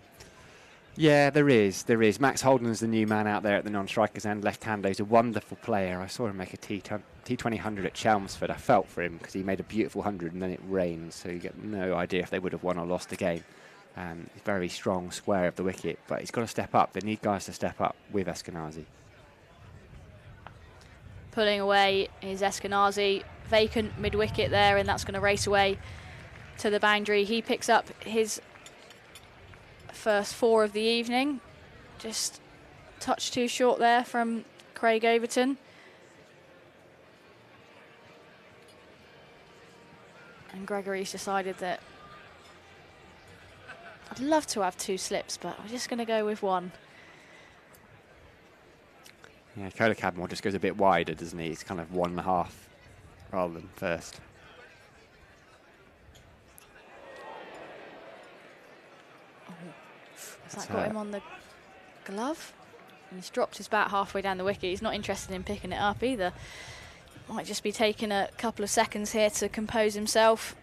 Speaker 8: Yeah, there is. Max Holden's the new man out there at the non-strikers end. Left-hander. He's a wonderful player. I saw him make a T20 100 at Chelmsford. I felt for him because he made a beautiful 100 and then it rained, so you get no idea if they would have won or lost the game. He's very strong, square of the wicket, but he's got to step up. They need guys to step up with Eskenazi.
Speaker 9: Pulling away is Eskenazi. Vacant mid-wicket there, and that's going to race away to the boundary. He picks up his first 4 of the evening. Just touch too short there from Craig Overton. And Gregory's decided that I'd love to have 2 slips, but I'm just going to go with 1.
Speaker 8: Yeah, Kola Cadmore just goes a bit wider, doesn't he? It's kind of 1.5 rather than first.
Speaker 9: Has that got him on the glove? And he's dropped his bat halfway down the wicket. He's not interested in picking it up either. Might just be taking a couple of seconds here to compose himself.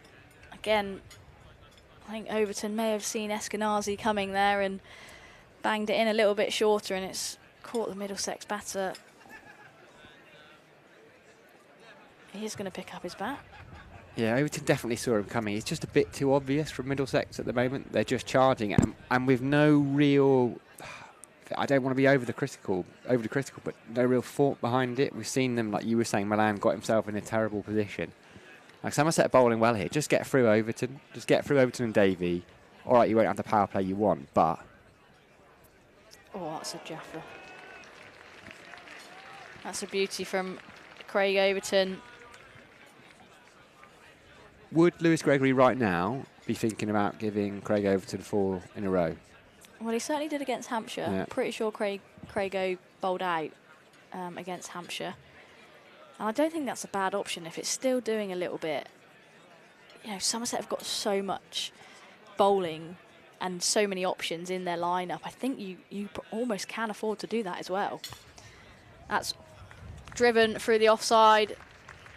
Speaker 9: Again, I think Overton may have seen Eskenazi coming there and banged it in a little bit shorter, and it's caught the Middlesex batter. He is going to pick up his bat.
Speaker 8: Yeah, Overton definitely saw him coming. It's just a bit too obvious from Middlesex at the moment. They're just charging it, and with no real, I don't want to be overly critical, but no real thought behind it. We've seen them, like you were saying, Milan got himself in a terrible position. Like Somerset are bowling well here. Just get through Overton. Just get through Overton and Davey. All right, you won't have the power play you want, but...
Speaker 9: Oh, that's a Jaffa. That's a beauty from Craig Overton.
Speaker 8: Would Lewis Gregory right now be thinking about giving Craig Overton 4 in a row?
Speaker 9: Well, he certainly did against Hampshire.
Speaker 8: Yeah.
Speaker 9: Pretty sure Craigo bowled out against Hampshire. And I don't think that's a bad option if it's still doing a little bit. You know, Somerset have got so much bowling and so many options in their lineup. I think you almost can afford to do that as well. That's driven through the offside.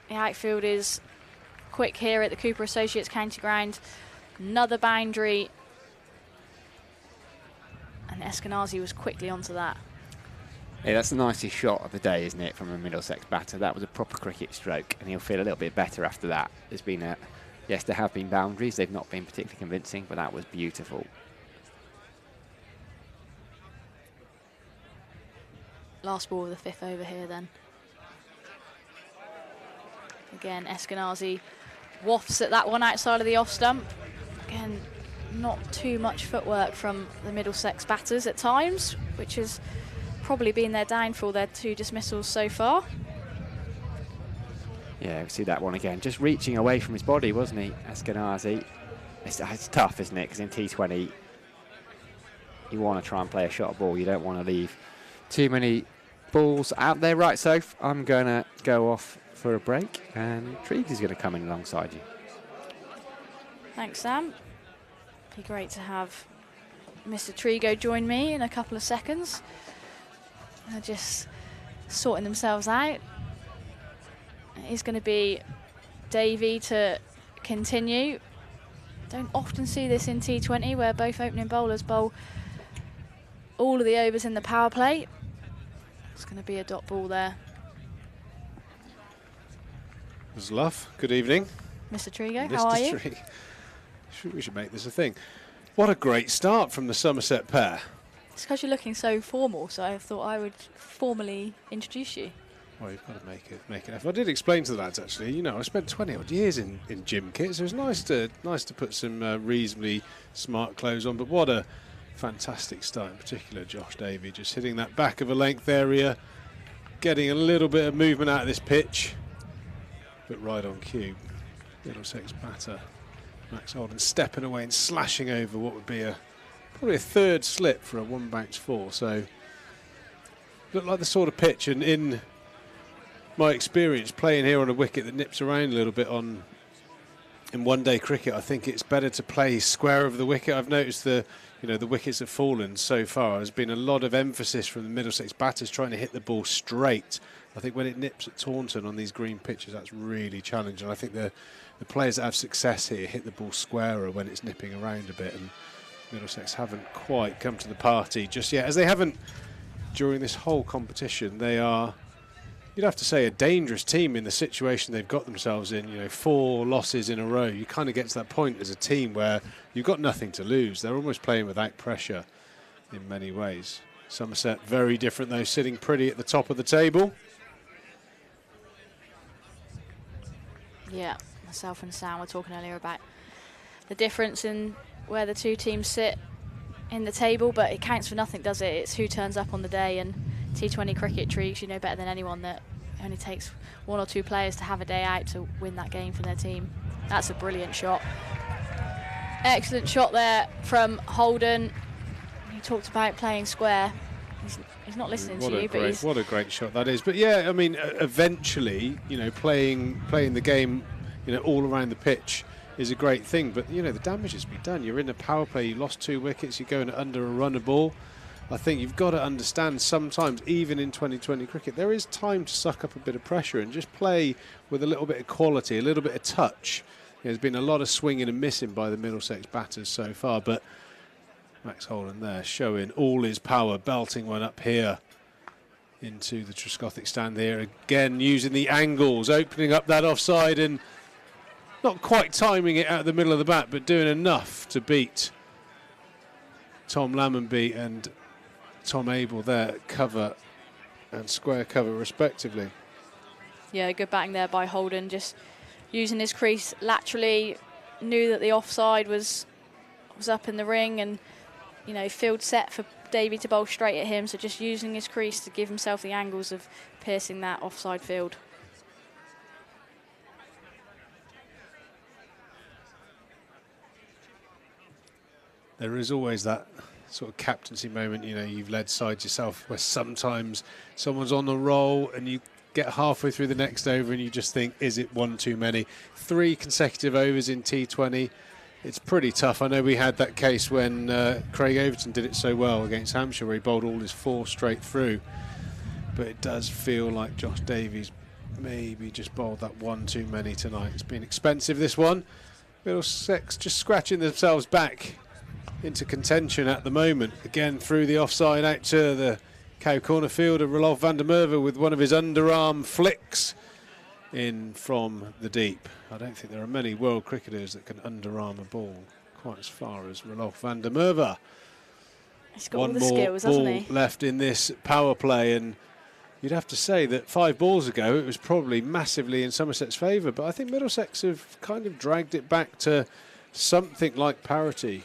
Speaker 9: The outfield is quick here at the Cooper Associates County Ground. Another boundary. And Eskenazi was quickly onto that.
Speaker 8: Yeah, that's the nicest shot of the day, isn't it, from a Middlesex batter? That was a proper cricket stroke, and he'll feel a little bit better after that. There's been yes, there have been boundaries. They've not been particularly convincing, but that was beautiful.
Speaker 9: Last ball of the 5th over here then. Again, Eskenazi wafts at that one outside of the off stump. Again, not too much footwork from the Middlesex batters at times, which has probably been their downfall, their 2 dismissals so far.
Speaker 8: Yeah, we see that one again. Just reaching away from his body, wasn't he, Eskenazi? It's tough, isn't it? Because in T20, you want to try and play a shot ball. You don't want to leave too many balls out there. Right, Soph, I'm going to go off for a break, and Triggs is going to come in alongside you.
Speaker 9: Thanks, Sam. Be great to have Mr. Trigo join me in a couple of seconds. They're just sorting themselves out. It's going to be Davey to continue. Don't often see this in T20 where both opening bowlers bowl all of the overs in the power play. It's going to be a dot ball there.
Speaker 5: Zluff, good evening.
Speaker 9: Mr. Trigo, how are you?
Speaker 5: We should make this a thing. What a great start from the Somerset pair.
Speaker 9: It's because you're looking so formal, so I thought I would formally introduce you.
Speaker 5: Well, you've got to make it effort. I did explain to the lads, actually, you know, I spent 20 odd years in gym kits, so it was nice to put some reasonably smart clothes on, but what a fantastic start, in particular Josh Davey, just hitting that back of a length area, getting a little bit of movement out of this pitch, but right on cue. Middlesex batter Max Holden stepping away and slashing over what would be probably a 3rd slip for a 1-bounce 4, so looked like the sort of pitch, and in my experience playing here on a wicket that nips around a little bit in one-day cricket, I think it's better to play square of the wicket. I've noticed the wickets have fallen so far. There's been a lot of emphasis from the Middlesex batters trying to hit the ball straight. I think when it nips at Taunton on these green pitches, that's really challenging. I think the players that have success here hit the ball squarer when it's nipping around a bit, and Middlesex haven't quite come to the party just yet, as they haven't during this whole competition. They are, you'd have to say, a dangerous team in the situation they've got themselves in. You know, 4 losses in a row. You kind of get to that point as a team where you've got nothing to lose. They're almost playing without pressure in many ways. Somerset very different though, sitting pretty at the top of the table.
Speaker 9: Yeah, myself and Sam were talking earlier about the difference in where the two teams sit in the table, but it counts for nothing, does it? It's who turns up on the day, and T20 cricket trees, you know better than anyone that it only takes 1 or 2 players to have a day out to win that game for their team. That's a brilliant shot. Excellent shot there from Holden. He talked about playing square. He's not listening to you, but
Speaker 5: what a great shot that is. But yeah, I mean, eventually, you know, playing the game, you know, all around the pitch is a great thing. But you know, the damage has been done. You're in a power play. You lost 2 wickets. You're going under a runner ball. I think you've got to understand sometimes, even in 2020 cricket, there is time to suck up a bit of pressure and just play with a little bit of quality, a little bit of touch. There's been a lot of swinging and missing by the Middlesex batters so far, but Max Holden there showing all his power, belting one up here into the Trescothic stand there. Again, using the angles, opening up that offside and not quite timing it out of the middle of the bat, but doing enough to beat Tom Lammonby and Tom Abel there, cover and square cover respectively.
Speaker 9: Yeah, good batting there by Holden, just using his crease laterally, knew that the offside was up in the ring, and you know, field set for Davey to bowl straight at him, so just using his crease to give himself the angles of piercing that offside field.
Speaker 5: There is always that sort of captaincy moment, you know, you've led sides yourself, where sometimes someone's on the roll and you get halfway through the next over and you just think, is it one too many? 3 consecutive overs in T20. It's pretty tough. I know we had that case when Craig Overton did it so well against Hampshire, where he bowled all his 4 straight through. But it does feel like Josh Davies maybe just bowled that 1 too many tonight. It's been expensive, this one. Middlesex just scratching themselves back into contention at the moment. Again, through the offside, out to the cow corner fielder, Rolf van der Merwe, with one of his underarm flicks in from the deep. I don't think there are many world cricketers that can underarm a ball quite as far as Rolf van der Merwe.
Speaker 9: He's got all the skills, hasn't he?
Speaker 5: 1 more ball left in this power play, and you'd have to say that 5 balls ago it was probably massively in Somerset's favour, but I think Middlesex have kind of dragged it back to something like parity.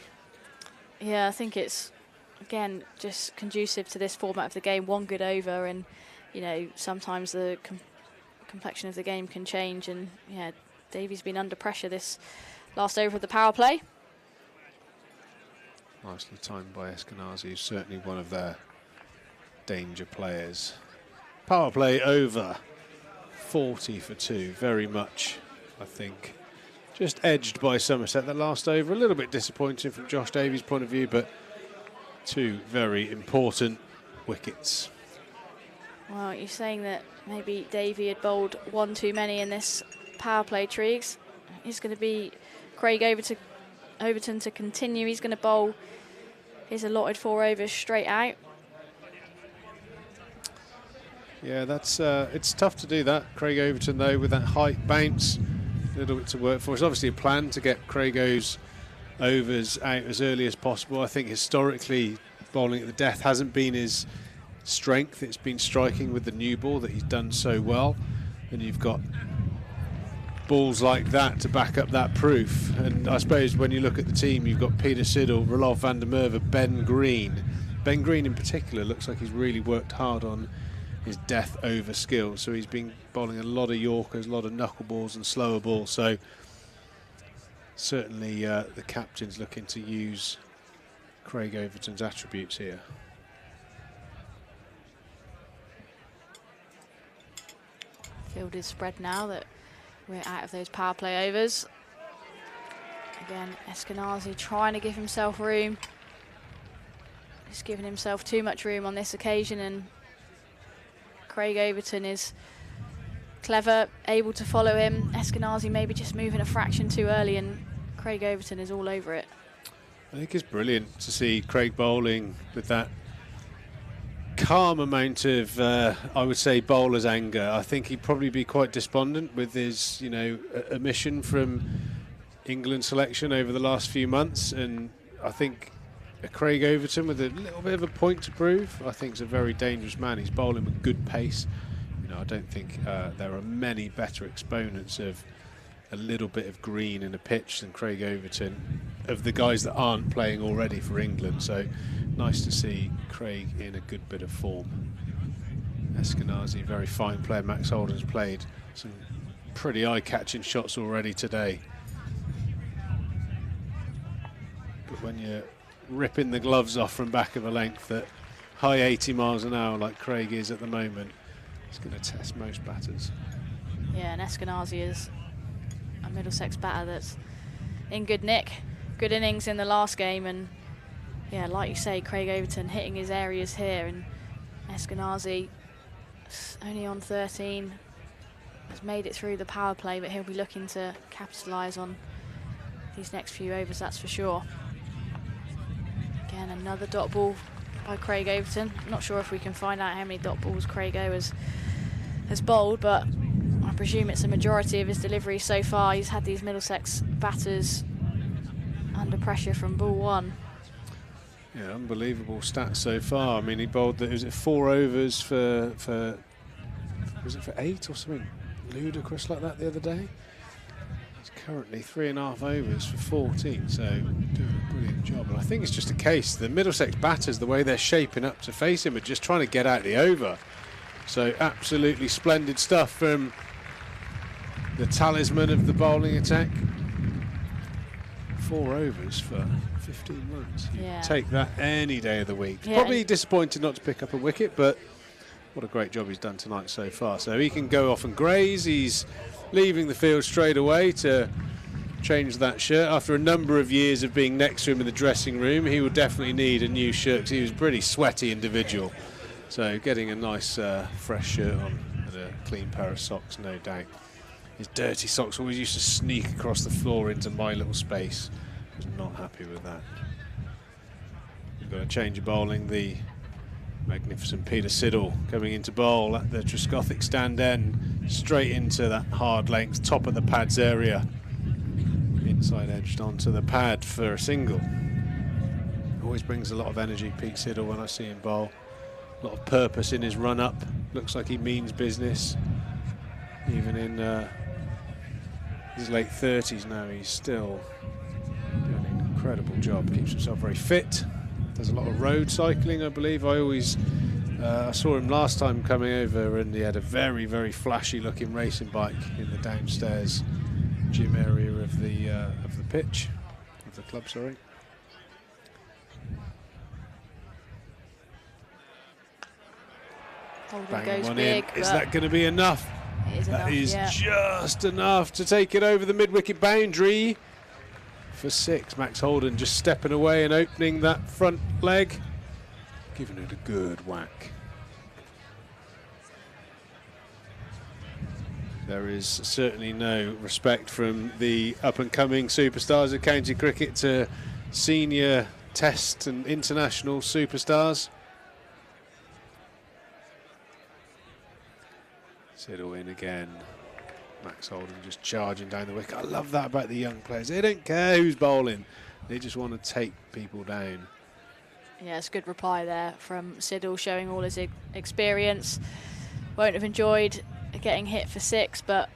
Speaker 9: Yeah, I think it's, again, just conducive to this format of the game. 1 good over, and you know, sometimes the complexion of the game can change, and yeah, Davies been under pressure this last over of the power play.
Speaker 5: Nicely timed by Eskenazi, who's certainly one of their danger players. Power play over, 40 for 2, very much, I think, just edged by Somerset that last over. A little bit disappointing from Josh Davies' point of view, but 2 very important wickets.
Speaker 9: Well, you're saying that maybe Davey had bowled 1 too many in this power play, Triggs. It's going to be Craig Overton to continue. He's going to bowl his allotted 4 overs straight out.
Speaker 5: Yeah, that's it's tough to do that. Craig Overton, though, with that height bounce, a little bit to work for. It's obviously a plan to get Craigo's overs out as early as possible. I think historically bowling at the death hasn't been his strength. It's been striking with the new ball that he's done so well, and you've got balls like that to back up that proof. And I suppose when you look at the team, you've got Peter Siddle, Rolf van der Merwe, Ben Green. Ben Green in particular looks like he's really worked hard on his death over skills, so he's been bowling a lot of Yorkers, a lot of knuckleballs and slower balls, so certainly the captain's looking to use Craig Overton's attributes here.
Speaker 9: Field is spread now that we're out of those power play overs. Again, Eskenazi trying to give himself room. Just giving himself too much room on this occasion, and Craig Overton is clever, able to follow him. Eskenazi maybe just moving a fraction too early, and Craig Overton is all over it.
Speaker 5: I think it's brilliant to see Craig bowling with that calm amount of, I would say, bowler's anger. I think he'd probably be quite despondent with his, you know, omission from England selection over the last few months, and I think Craig Overton with a little bit of a point to prove. I think he's a very dangerous man. He's bowling with good pace. You know, I don't think there are many better exponents of a little bit of green in a pitch than Craig Overton, of the guys that aren't playing already for England. So nice to see Craig in a good bit of form. Eskenazi, very fine player. Max Holden's played some pretty eye-catching shots already today. But when you're ripping the gloves off from back of a length at high 80 miles an hour like Craig is at the moment, it's going to test most batters.
Speaker 9: Yeah, and Eskenazi is a Middlesex batter that's in good nick. Good innings in the last game, and yeah, like you say, Craig Overton hitting his areas here, and Eskenazi only on 13, has made it through the power play, but he'll be looking to capitalise on these next few overs, that's for sure. Again, another dot ball by Craig Overton. Not sure if we can find out how many dot balls Craig O has bowled, but I presume it's a majority of his delivery so far. He's had these Middlesex batters under pressure from ball one.
Speaker 5: Yeah, unbelievable stats so far. I mean, he bowled, was it 4 overs for was it for 8 or something ludicrous like that the other day? He's currently 3.5 overs for 14, so doing a brilliant job. And I think it's just a case, the Middlesex batters, the way they're shaping up to face him, are just trying to get out the over. So absolutely splendid stuff from the talisman of the bowling attack. 4 overs for 15 runs.
Speaker 9: Yeah.
Speaker 5: Take that any day of the week.
Speaker 9: Yeah,
Speaker 5: Probably disappointed not to pick up a wicket, but what a great job he's done tonight so far. So he can go off and graze. He's leaving the field straight away to change that shirt. After a number of years of being next to him in the dressing room, he will definitely need a new shirt because he was a pretty sweaty individual. So getting a nice fresh shirt on and a clean pair of socks, no doubt. His dirty socks always used to sneak across the floor into my little space. I was not happy with that. We've got a change of bowling. The magnificent Peter Siddle coming into bowl at the Trescothick stand end, straight into that hard length, top of the pads area. Inside edged onto the pad for a single. Always brings a lot of energy, Pete Siddle, when I see him bowl. A lot of purpose in his run up. Looks like he means business. Even in his late 30s now, he's still doing an incredible job. Keeps himself very fit. Does a lot of road cycling, I believe. I saw him last time coming over, and he had a very, very flashy looking racing bike in the downstairs gym area of the pitch, of the club, sorry. Bang one in. Is that going to be enough? That is just enough to take it over the mid-wicket boundary for 6. Max Holden just stepping away and opening that front leg, giving it a good whack. There is certainly no respect from the up-and-coming superstars of county cricket to senior test and international superstars. Siddle in again. Max Holden just charging down the wicket. I love that about the young players. They don't care who's bowling. They just want to take people down.
Speaker 9: Yeah, it's a good reply there from Siddle, showing all his experience. Won't have enjoyed getting hit for 6, but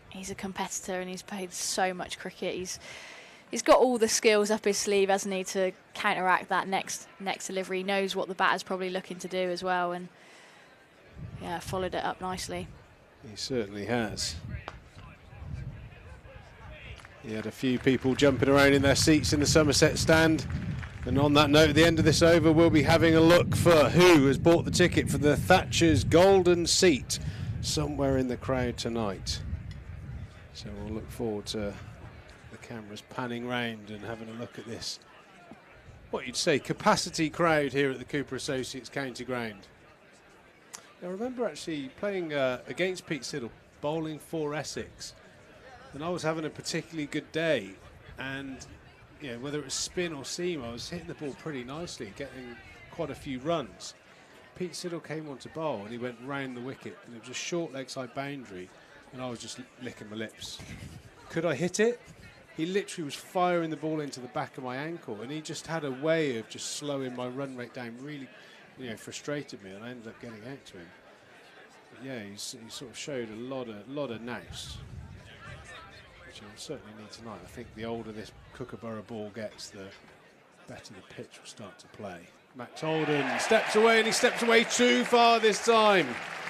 Speaker 9: he's a competitor and he's played so much cricket. He's got all the skills up his sleeve, hasn't he, to counteract that next delivery. He knows what the batter's probably looking to do as well, and yeah, followed it up nicely.
Speaker 5: He certainly has. He had a few people jumping around in their seats in the Somerset stand. And on that note, at the end of this over, we'll be having a look for who has bought the ticket for the Thatcher's Golden Seat somewhere in the crowd tonight. So we'll look forward to the cameras panning round and having a look at this, what you'd say, capacity crowd here at the Cooper Associates County Ground. I remember actually playing against Pete Siddle, bowling for Essex, and I was having a particularly good day, and whether it was spin or seam, I was hitting the ball pretty nicely, getting quite a few runs. Pete Siddle came on to bowl and he went round the wicket, and it was a short leg side boundary, and I was just licking my lips. Could I hit it? He literally was firing the ball into the back of my ankle, and he just had a way of just slowing my run rate down. Really, frustrated me, and I ended up getting out to him. But yeah, he sort of showed a lot of nous, which he'll certainly need tonight. I think the older this Kookaburra ball gets, the better the pitch will start to play. Max Holden steps away, and he steps away too far this time.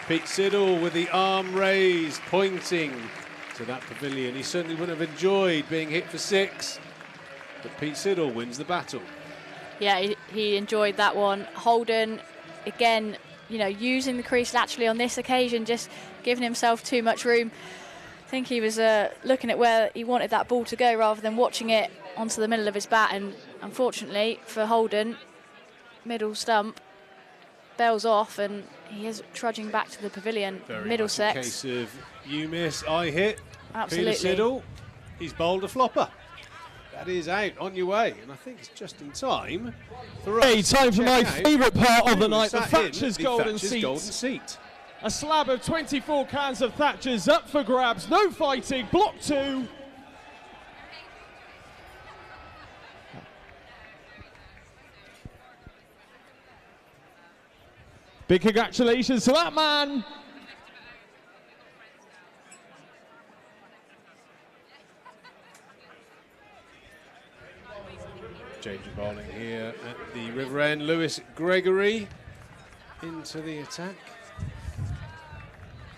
Speaker 5: Pete Siddle with the arm raised, pointing to that pavilion. He certainly wouldn't have enjoyed being hit for 6, but Pete Siddle wins the battle.
Speaker 9: Yeah, he enjoyed that one. Holden, again, using the crease laterally on this occasion, just giving himself too much room. I think he was looking at where he wanted that ball to go rather than watching it onto the middle of his bat, and unfortunately for Holden, middle stump bells off, and he is trudging back to the pavilion.
Speaker 5: Very
Speaker 9: Middlesex.
Speaker 5: much a case of you miss, I hit.
Speaker 9: Absolutely.
Speaker 5: Peter Siddle, he's bowled a flopper. That is out, on your way, and I think it's just in time for us.
Speaker 1: Hey, time for my favourite part of the night, the
Speaker 5: Thatcher's
Speaker 1: Golden Seat. A slab of 24 cans of Thatcher's up for grabs, no fighting, block 2. Big congratulations to that man.
Speaker 5: Change of bowling here at the River End. Lewis Gregory into the attack.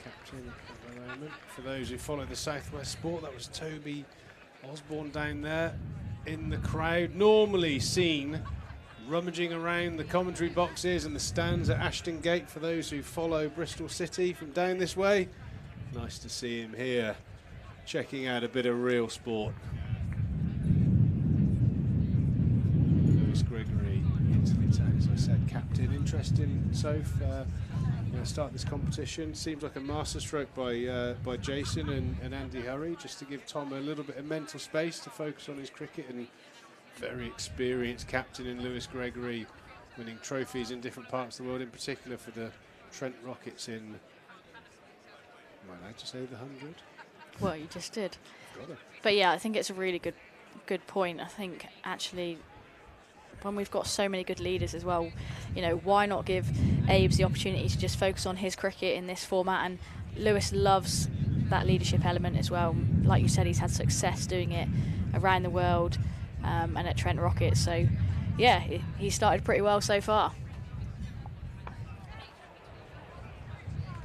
Speaker 5: Captain at the moment. For those who follow the Southwest Sport, that was Toby Osborne down there in the crowd. Normally seen rummaging around the commentary boxes and the stands at Ashton Gate for those who follow Bristol City from down this way. Nice to see him here checking out a bit of real sport. Lewis Gregory into the attack, as I said, captain. Interesting, Soph, start this competition. Seems like a masterstroke by Jason and Andy Hurry, just to give Tom a little bit of mental space to focus on his cricket, and very experienced captain in Lewis Gregory, winning trophies in different parts of the world, in particular for the Trent Rockets in, am I allowed to say the 100?
Speaker 9: Well, you just did.
Speaker 5: Got it.
Speaker 9: But yeah, I think it's a really good point. I think actually, when we've got so many good leaders as well, why not give Abe's the opportunity to just focus on his cricket in this format? And Lewis loves that leadership element as well. Like you said, he's had success doing it around the world. And at Trent Rockets, so yeah, he started pretty well so far.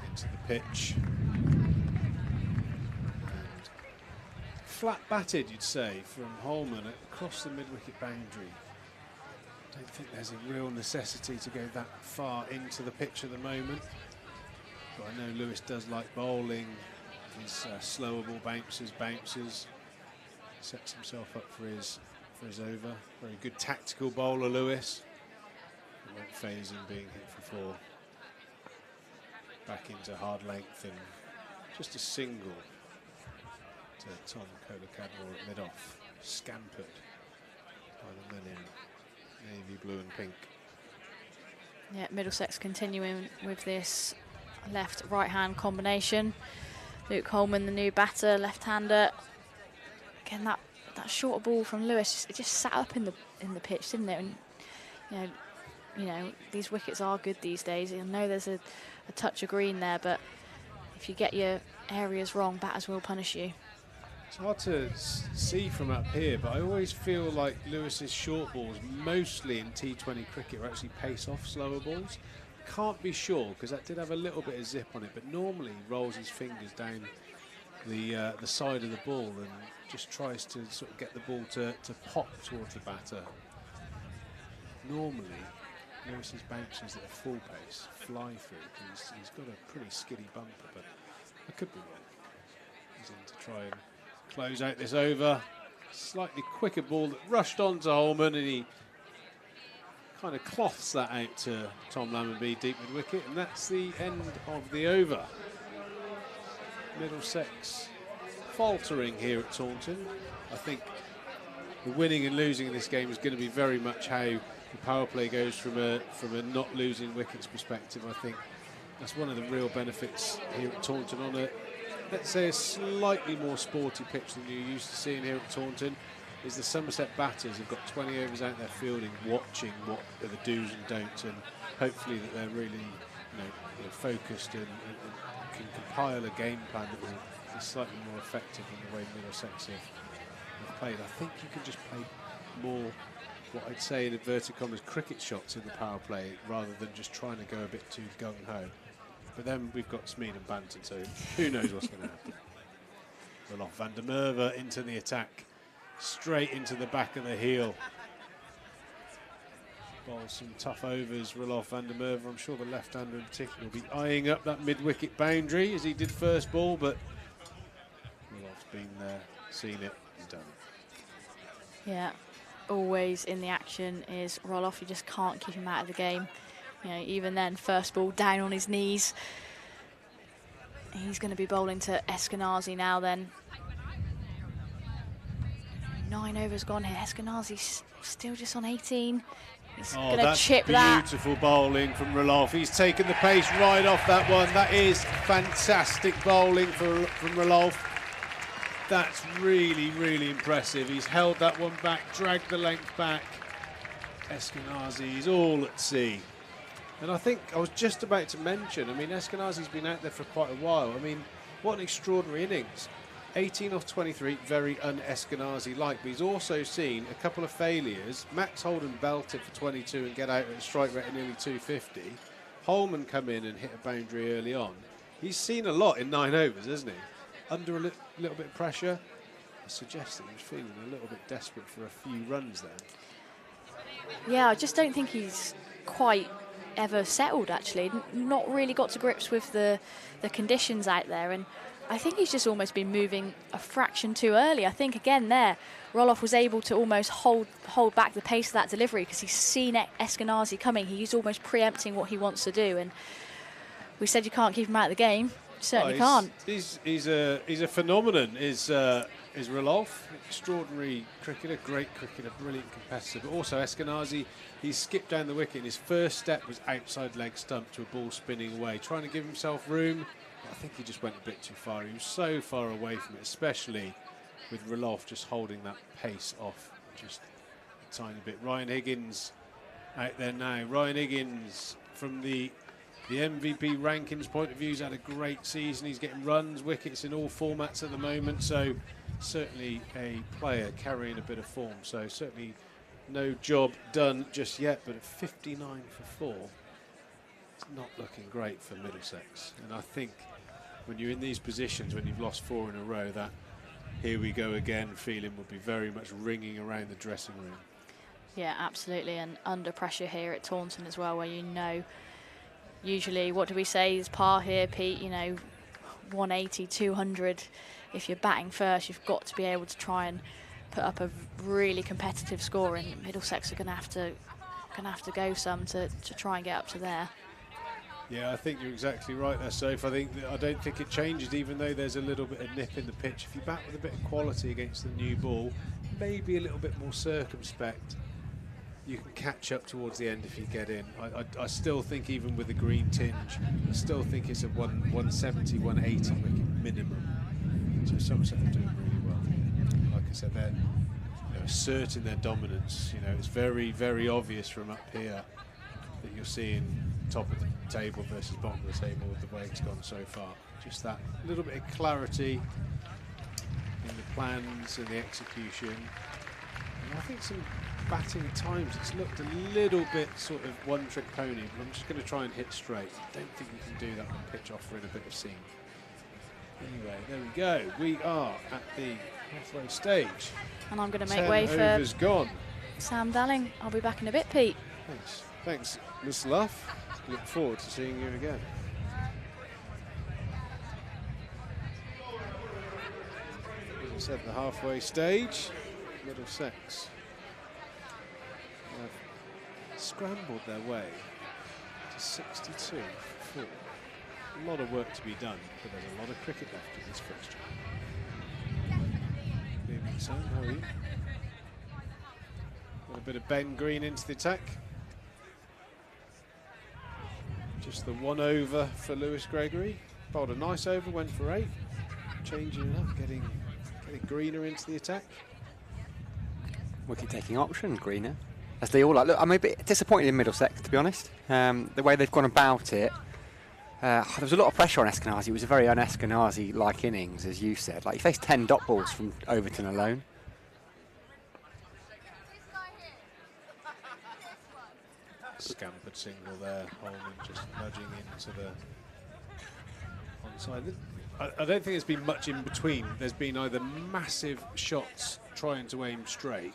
Speaker 5: Into the pitch. And flat batted, you'd say, from Holman across the mid-wicket boundary. Don't think there's a real necessity to go that far into the pitch at the moment. But I know Lewis does like bowling. His slower ball bounces. Sets himself up for his over. Very good tactical bowler, Lewis. It won't phase him being hit for 4. Back into hard length, and just a single to Tom Kohler-Cadmore at mid-off. Scampered by the men in navy blue and pink.
Speaker 9: Yeah, Middlesex continuing with this left-right-hand combination. Luke Holman, the new batter, left-hander. Again, that shorter ball from Lewis, it just sat up in the pitch, didn't it? And these wickets are good these days. I know there's a touch of green there, but if you get your areas wrong, batters will punish you.
Speaker 5: It's hard to see from up here, but I always feel like Lewis's short balls, mostly in T20 cricket, are actually pace-off slower balls. Can't be sure, because that did have a little bit of zip on it, but normally he rolls his fingers down the side of the ball and just tries to sort of get the ball to pop towards the batter. Normally, Lewis's bounces at a full pace fly through. He's got a pretty skiddy bumper, but I could be wrong. He's in to try and close out this over. Slightly quicker ball that rushed on to Holman, and he kind of cloths that out to Tom Lammonby deep mid wicket, and that's the end of the over. Middlesex faltering here at Taunton. I think the winning and losing in this game is going to be very much how the power play goes from a not losing wickets perspective. I think that's one of the real benefits here at Taunton on a, let's say, a slightly more sporty pitch than you're used to seeing here at Taunton. Is the Somerset batters have got 20 overs out there fielding, watching what are the do's and don'ts, and hopefully that they're really focused and can compile a game plan that will be slightly more effective in the way Middlesex have played. I think you can just play more, what I'd say in inverted commas, cricket shots in the power play rather than just trying to go a bit too gung-ho. But then we've got Smeed and Banton, so who knows what's going to happen. Well, off Van der Merwe into the attack, straight into the back of the heel. Bowls some tough overs, Roloff van der Merwe. I'm sure the left-hander in particular will be eyeing up that mid-wicket boundary as he did first ball, but Roloff's been there, seen it, and done it.
Speaker 9: Yeah, always in the action is Roloff. You just can't keep him out of the game. You know, even then, first ball down on his knees. He's going to be bowling to Eskenazi now then. 9 overs gone here. Eskenazi's still just on 18. He's going to chip that.
Speaker 5: Beautiful bowling from Roloff. He's taken the pace right off that one. That is fantastic bowling from Roloff. That's really, really impressive. He's held that one back, dragged the length back. Eskenazi is all at sea. And I think I was just about to mention, I mean, Eskenazi's been out there for quite a while. I mean, what an extraordinary innings. 18 off 23, very un-Eskenazi-like, but he's also seen a couple of failures. Max Holden belted for 22 and get out at a strike rate of nearly 250. Holman come in and hit a boundary early on. He's seen a lot in 9 overs, hasn't he? Under a little bit of pressure. I suggest that he was feeling a little bit desperate for a few runs there.
Speaker 9: Yeah, I just don't think he's quite ever settled, actually. Not really got to grips with the conditions out there, and I think he's just almost been moving a fraction too early. I think, again, there, Roloff was able to almost hold back the pace of that delivery because he's seen Eskenazi coming. He's almost preempting what he wants to do, and we said you can't keep him out of the game. You certainly can't.
Speaker 5: He's a phenomenon, is Roloff. Extraordinary cricketer, great cricketer, brilliant competitor. But also Eskenazi, he skipped down the wicket, and his first step was outside leg stump to a ball spinning away, trying to give himself room. I think he just went a bit too far. He was so far away from it, especially with Roloff just holding that pace off just a tiny bit. Ryan Higgins out there now. Ryan Higgins, from the MVP rankings point of view, he's had a great season. He's getting runs, wickets in all formats at the moment. So certainly a player carrying a bit of form. So certainly no job done just yet, but at 59 for 4, it's not looking great for Middlesex. And I think when you're in these positions, when you've lost 4 in a row, that here we go again feeling would be very much ringing around the dressing room.
Speaker 9: Yeah, absolutely, and under pressure here at Taunton as well, where you know, usually, what do we say is par here, Pete? You know, 180, 200. If you're batting first, you've got to be able to try and put up a really competitive score, and Middlesex are going to have to go some to try and get up to there.
Speaker 5: Yeah, I think you're exactly right there, Soph. I don't think it changes, even though there's a little bit of nip in the pitch. If you bat with a bit of quality against the new ball, maybe a little bit more circumspect, you can catch up towards the end if you get in. I still think, even with the green tinge, I still think it's a 170, 180 wicket minimum. So Somerset are doing really well. Like I said, they're asserting their dominance. You know, it's very, very obvious from up here that you're seeing top of the table versus bottom of the table with the way it's gone so far. Just that little bit of clarity in the plans and the execution. And I think some batting at times, it's looked a little bit sort of one-trick pony, but I'm just going to try and hit straight. I don't think you can do that on pitch offering a bit of seam. Anyway, there we go. We are at the halfway stage.
Speaker 9: And I'm going to make way for
Speaker 5: gone.
Speaker 9: Sam Dalling. I'll be back in a bit, Pete.
Speaker 5: Thanks, Miss Luff. Look forward to seeing you again. As I said, the halfway stage, Middlesex have scrambled their way to 62 for 4. A lot of work to be done, but there's a lot of cricket left in this fixture. Good evening, Sam. How are you? Got a bit of Ben Green into the attack. Just the 1 over for Lewis Gregory. Bowled a nice over, went for 8. Changing it up, getting Greener into the attack.
Speaker 8: Wicket-taking option, Greener. As they all like. Look, I'm a bit disappointed in Middlesex, to be honest. The way they've gone about it. There was a lot of pressure on Eskenazi. It was a very un-Eskenazi-like innings, as you said. Like, he faced 10 dot balls from Overton alone.
Speaker 5: Scampered single there, Holman just nudging into the onside. I don't think there's been much in between. There's been either massive shots trying to aim straight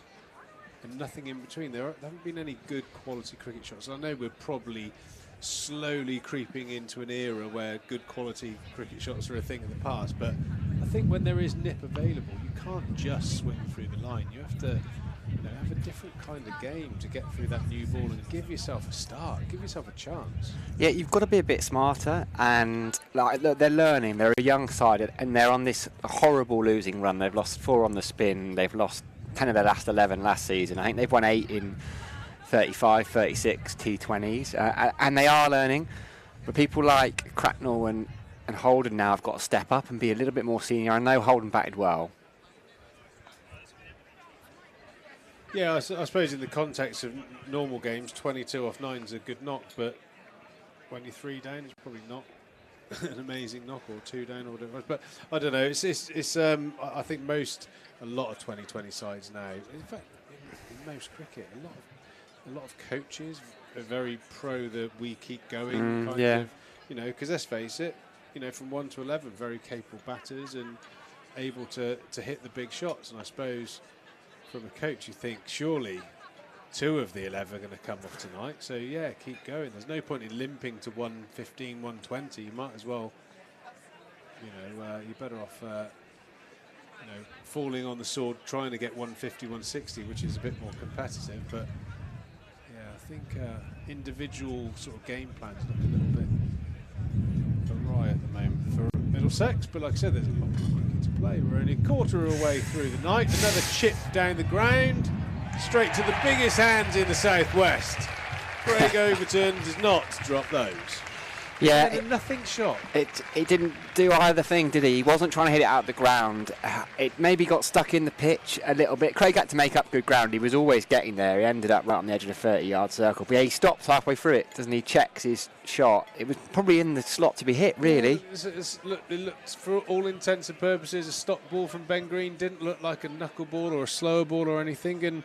Speaker 5: and nothing in between. There haven't been any good quality cricket shots. I know we're probably slowly creeping into an era where good quality cricket shots are a thing of the past, but I think when there is nip available, you can't just swing through the line. You have to have a different kind of game to get through that new ball and give yourself a start, give yourself a chance.
Speaker 8: Yeah, you've got to be a bit smarter, and like they're learning. They're a young side, and they're on this horrible losing run. They've lost 4 on the spin. They've lost 10 of their last 11 last season. I think they've won 8 in 35, 36 T20s, and they are learning. But people like Cracknell and Holden now have got to step up and be a little bit more senior. I know Holden batted well.
Speaker 5: Yeah, I suppose in the context of normal games, 22 off 9 is a good knock, but when you're 3 down, it's probably not an amazing knock, or 2 down, or whatever. But I don't know. It's I think a lot of 2020 sides now. In fact, in most cricket, a lot of coaches are very pro the we keep going kind of. Because let's face it, from 1 to 11, very capable batters and able to hit the big shots. And I suppose, from a coach, you think surely 2 of the 11 are going to come off tonight. So yeah, keep going. There's no point in limping to 115, 120. You might as well, you're better off, falling on the sword, trying to get 150, 160, which is a bit more competitive. But yeah, I think individual sort of game plans look a little bit awry at the moment for Middlesex. But like I said, there's a lot more cricket to play. We're only a quarter of a way through the night. Another chip down the ground, straight to the biggest hands in the southwest. Craig Overton does not drop those.
Speaker 8: Yeah,
Speaker 5: a nothing shot.
Speaker 8: It didn't do either thing, did he? He wasn't trying to hit it out the ground. It maybe got stuck in the pitch a little bit. Craig had to make up good ground. He was always getting there. He ended up right on the edge of the 30-yard circle. But yeah, he stops halfway through it, doesn't he? Checks his shot. It was probably in the slot to be hit, really.
Speaker 5: It looks, for all intents and purposes, a stop ball from Ben Green. Didn't look like a knuckleball or a slower ball or anything. And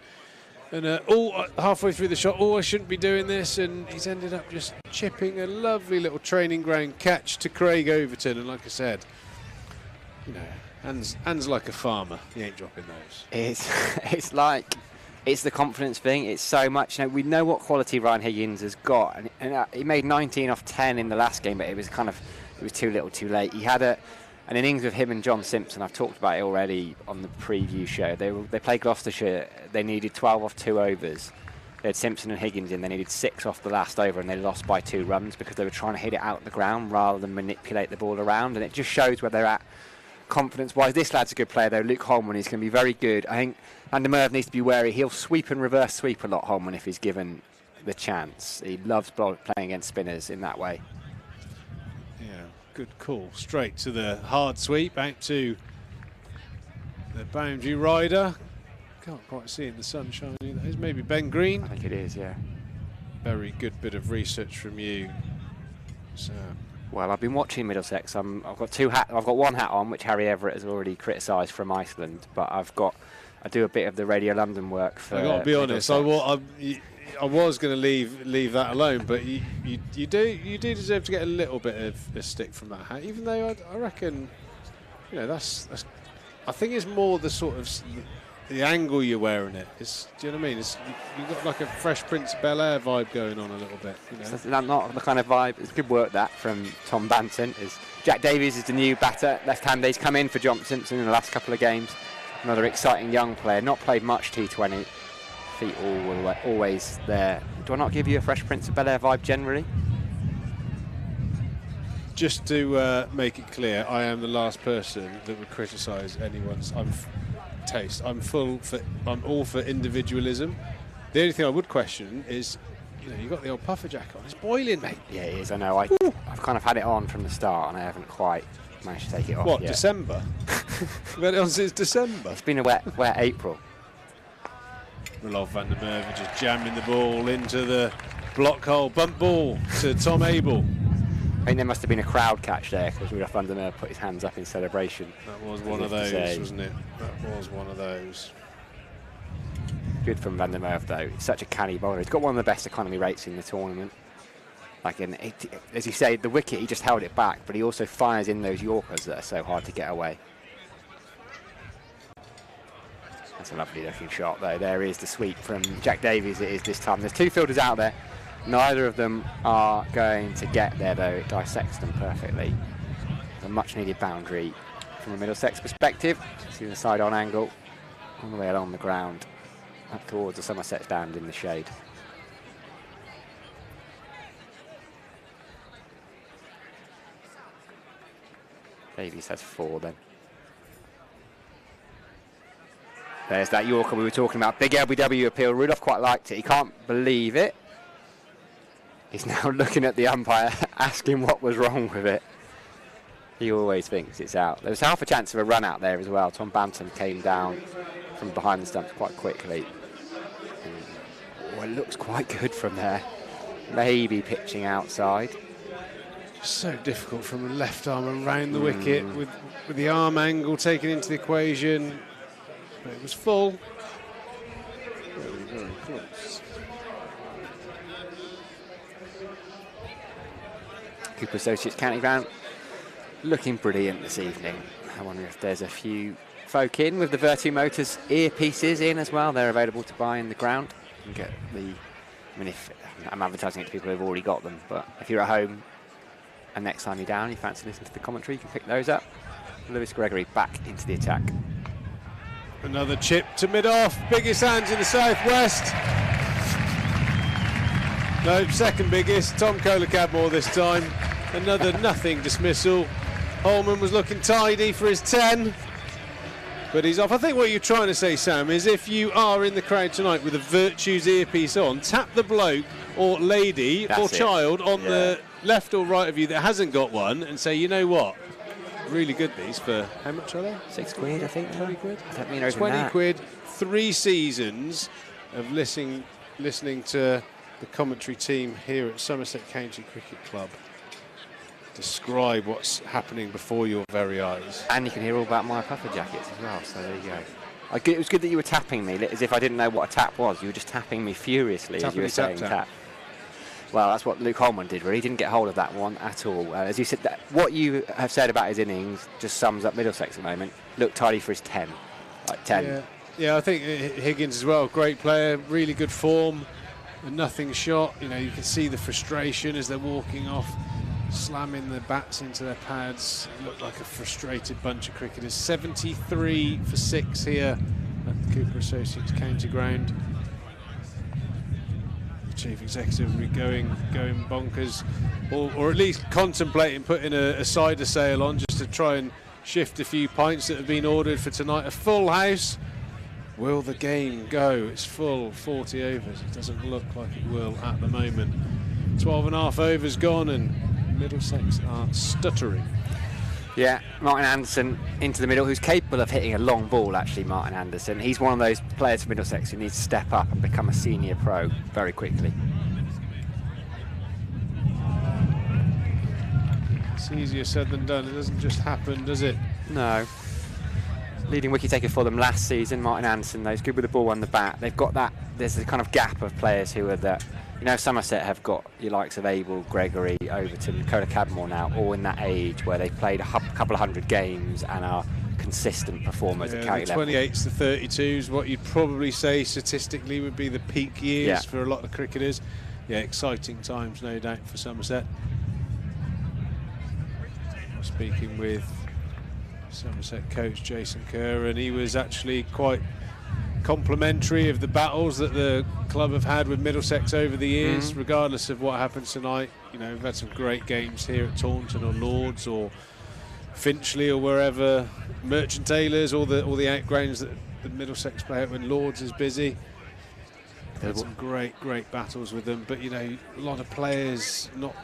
Speaker 5: halfway through the shot, I shouldn't be doing this, and he's ended up just chipping a lovely little training ground catch to Craig Overton. And like I said, hands like a farmer. He ain't dropping those.
Speaker 8: It's the confidence thing. It's so much. We know what quality Ryan Higgins has got, and he made 19 off 10 in the last game, but it was too little, too late. He had an innings with him and John Simpson. I've talked about it already on the preview show. They played Gloucestershire. They needed 12 off 2 overs. They had Simpson and Higgins in. They needed 6 off the last over, and they lost by 2 runs because they were trying to hit it out the ground rather than manipulate the ball around. And it just shows where they're at confidence-wise. This lad's a good player, though. Luke Holman is going to be very good. I think Andy Merv needs to be wary. He'll sweep and reverse sweep a lot, Holman, if he's given the chance. He loves playing against spinners in that way.
Speaker 5: Good call. Straight to the hard sweep, out to the boundary rider. Can't quite see in the sunshine. That is maybe Ben Green.
Speaker 8: I think it is, yeah.
Speaker 5: Very good bit of research from you, Sam.
Speaker 8: Well, I've been watching Middlesex. I've got one hat on, which Harry Everett has already criticised, from Iceland. But I do a bit of the Radio London work for.
Speaker 5: I got to be honest. I was going to leave that alone, but you do deserve to get a little bit of a stick from that hat, even though I reckon, that's I think it's more the sort of the angle you're wearing it. Do you know what I mean? You've got like a Fresh Prince of Bel-Air vibe going on a little bit.
Speaker 8: That's not the kind of vibe. It's good work that from Tom Banton. Jack Davies is the new batter, left-hander. He's come in for John Simpson in the last couple of games. Another exciting young player. Not played much T20. Feet always there. Do I not give you a Fresh Prince of Bel-Air vibe generally?
Speaker 5: Just to make it clear, I am the last person that would criticise anyone's taste. I'm all for individualism, The only thing I would question is, you've got the old puffer jacket on. It's boiling, mate.
Speaker 8: Yeah, it is. I know. I've kind of had it on from the start, and I haven't quite managed to take it off.
Speaker 5: What,
Speaker 8: yet.
Speaker 5: December? You've had it on since December.
Speaker 8: It's been a wet April.
Speaker 5: Rolf van der Merwe just jamming the ball into the block hole. Bump ball to Tom Abel.
Speaker 8: I think there must have been a crowd catch there because Rolf van der Merwe put his hands up in celebration.
Speaker 5: That was one of those, wasn't it? That was one of those.
Speaker 8: Good from Van der Merwe though. He's such a canny bowler. He's got one of the best economy rates in the tournament. Like, as you say, the wicket, he just held it back, but he also fires in those Yorkers that are so hard to get away. That's a lovely looking shot though. There is the sweep from Jack Davies. It is this time. There's two fielders out there. Neither of them are going to get there though. It dissects them perfectly. It's a much needed boundary from a Middlesex perspective. See the side on angle all the way along the ground up towards the Somerset stand in the shade. Davies has 4 then. There's that Yorker we were talking about. Big LBW appeal. Rudolph quite liked it. He can't believe it. He's now looking at the umpire, asking what was wrong with it. He always thinks it's out. There was half a chance of a run out there as well. Tom Banton came down from behind the stumps quite quickly. Oh, it looks quite good from there. Maybe pitching outside.
Speaker 5: So difficult from the left arm around the wicket with the arm angle taken into the equation. But it was full. Very, very close.
Speaker 8: Cooper Associates County Ground looking brilliant this evening. I wonder if there's a few folk in with the Virtu Motors earpieces in as well. They're available to buy in the ground. You can get the, if I'm advertising it to people who've already got them, but if you're at home and next time you're down, you fancy listening to the commentary, you can pick those up. Lewis Gregory back into the attack.
Speaker 5: Another chip to mid-off, biggest hands in the southwest. No, second biggest, Tom Kohler-Cadmore this time. Another nothing dismissal. Holman was looking tidy for his 10, but he's off. I think what you're trying to say, Sam, is if you are in the crowd tonight with a Virtues earpiece on, tap the bloke or lady or child on the left or right of you that hasn't got one and say, you know what? Really good these for, how much are they?
Speaker 8: £6, I think.
Speaker 5: 20 quid?
Speaker 8: I don't mean over
Speaker 5: 20
Speaker 8: that.
Speaker 5: quid, 3 seasons of listening to the commentary team here at Somerset County Cricket Club describe what's happening before your very eyes.
Speaker 8: And you can hear all about my puffer jackets as well, so there you go. It was good that you were tapping me, as if I didn't know what a tap was. You were just tapping me furiously as you were saying tap. Well, that's what Luke Holman did, really. He didn't get hold of that one at all. As you said, what you have said about his innings just sums up Middlesex at the moment. Looked tidy for his 10, like 10.
Speaker 5: Yeah, I think Higgins as well, great player, really good form, a nothing shot. You can see the frustration as they're walking off, slamming their bats into their pads. Looked like a frustrated bunch of cricketers. 73 for 6 here at the Cooper Associates County Ground. Chief Executive will be going bonkers, or at least contemplating putting a cider sale on just to try and shift a few pints that have been ordered for tonight. A full house. Will the game go? It's full, 40 overs. It doesn't look like it will at the moment. 12.5 overs gone and Middlesex are stuttering.
Speaker 8: Yeah, Martin Anderson into the middle, who's capable of hitting a long ball, actually, Martin Anderson. He's one of those players for Middlesex who needs to step up and become a senior pro very quickly.
Speaker 5: It's easier said than done. It doesn't just happen, does it?
Speaker 8: No. Leading wicket taker for them last season, Martin Anderson, though, he's good with the ball on the bat. They've got that, there's a kind of gap of players who are that. Somerset have got your likes of Abel, Gregory, Overton, Kohler-Cadmore now, all in that age where they've played a couple of hundred games and are consistent performers at county level.
Speaker 5: The 28s, the 32s, what you'd probably say statistically would be the peak years for a lot of cricketers. Yeah, exciting times, no doubt, for Somerset. Speaking with Somerset coach Jason Kerr, and he was actually quite complimentary of the battles that the club have had with Middlesex over the years, regardless of what happens tonight. We've had some great games here at Taunton or Lords or Finchley or wherever, Merchant Taylors, all the outgrounds that the Middlesex play out when Lords is busy. Had some great battles with them, but you know, a lot of players not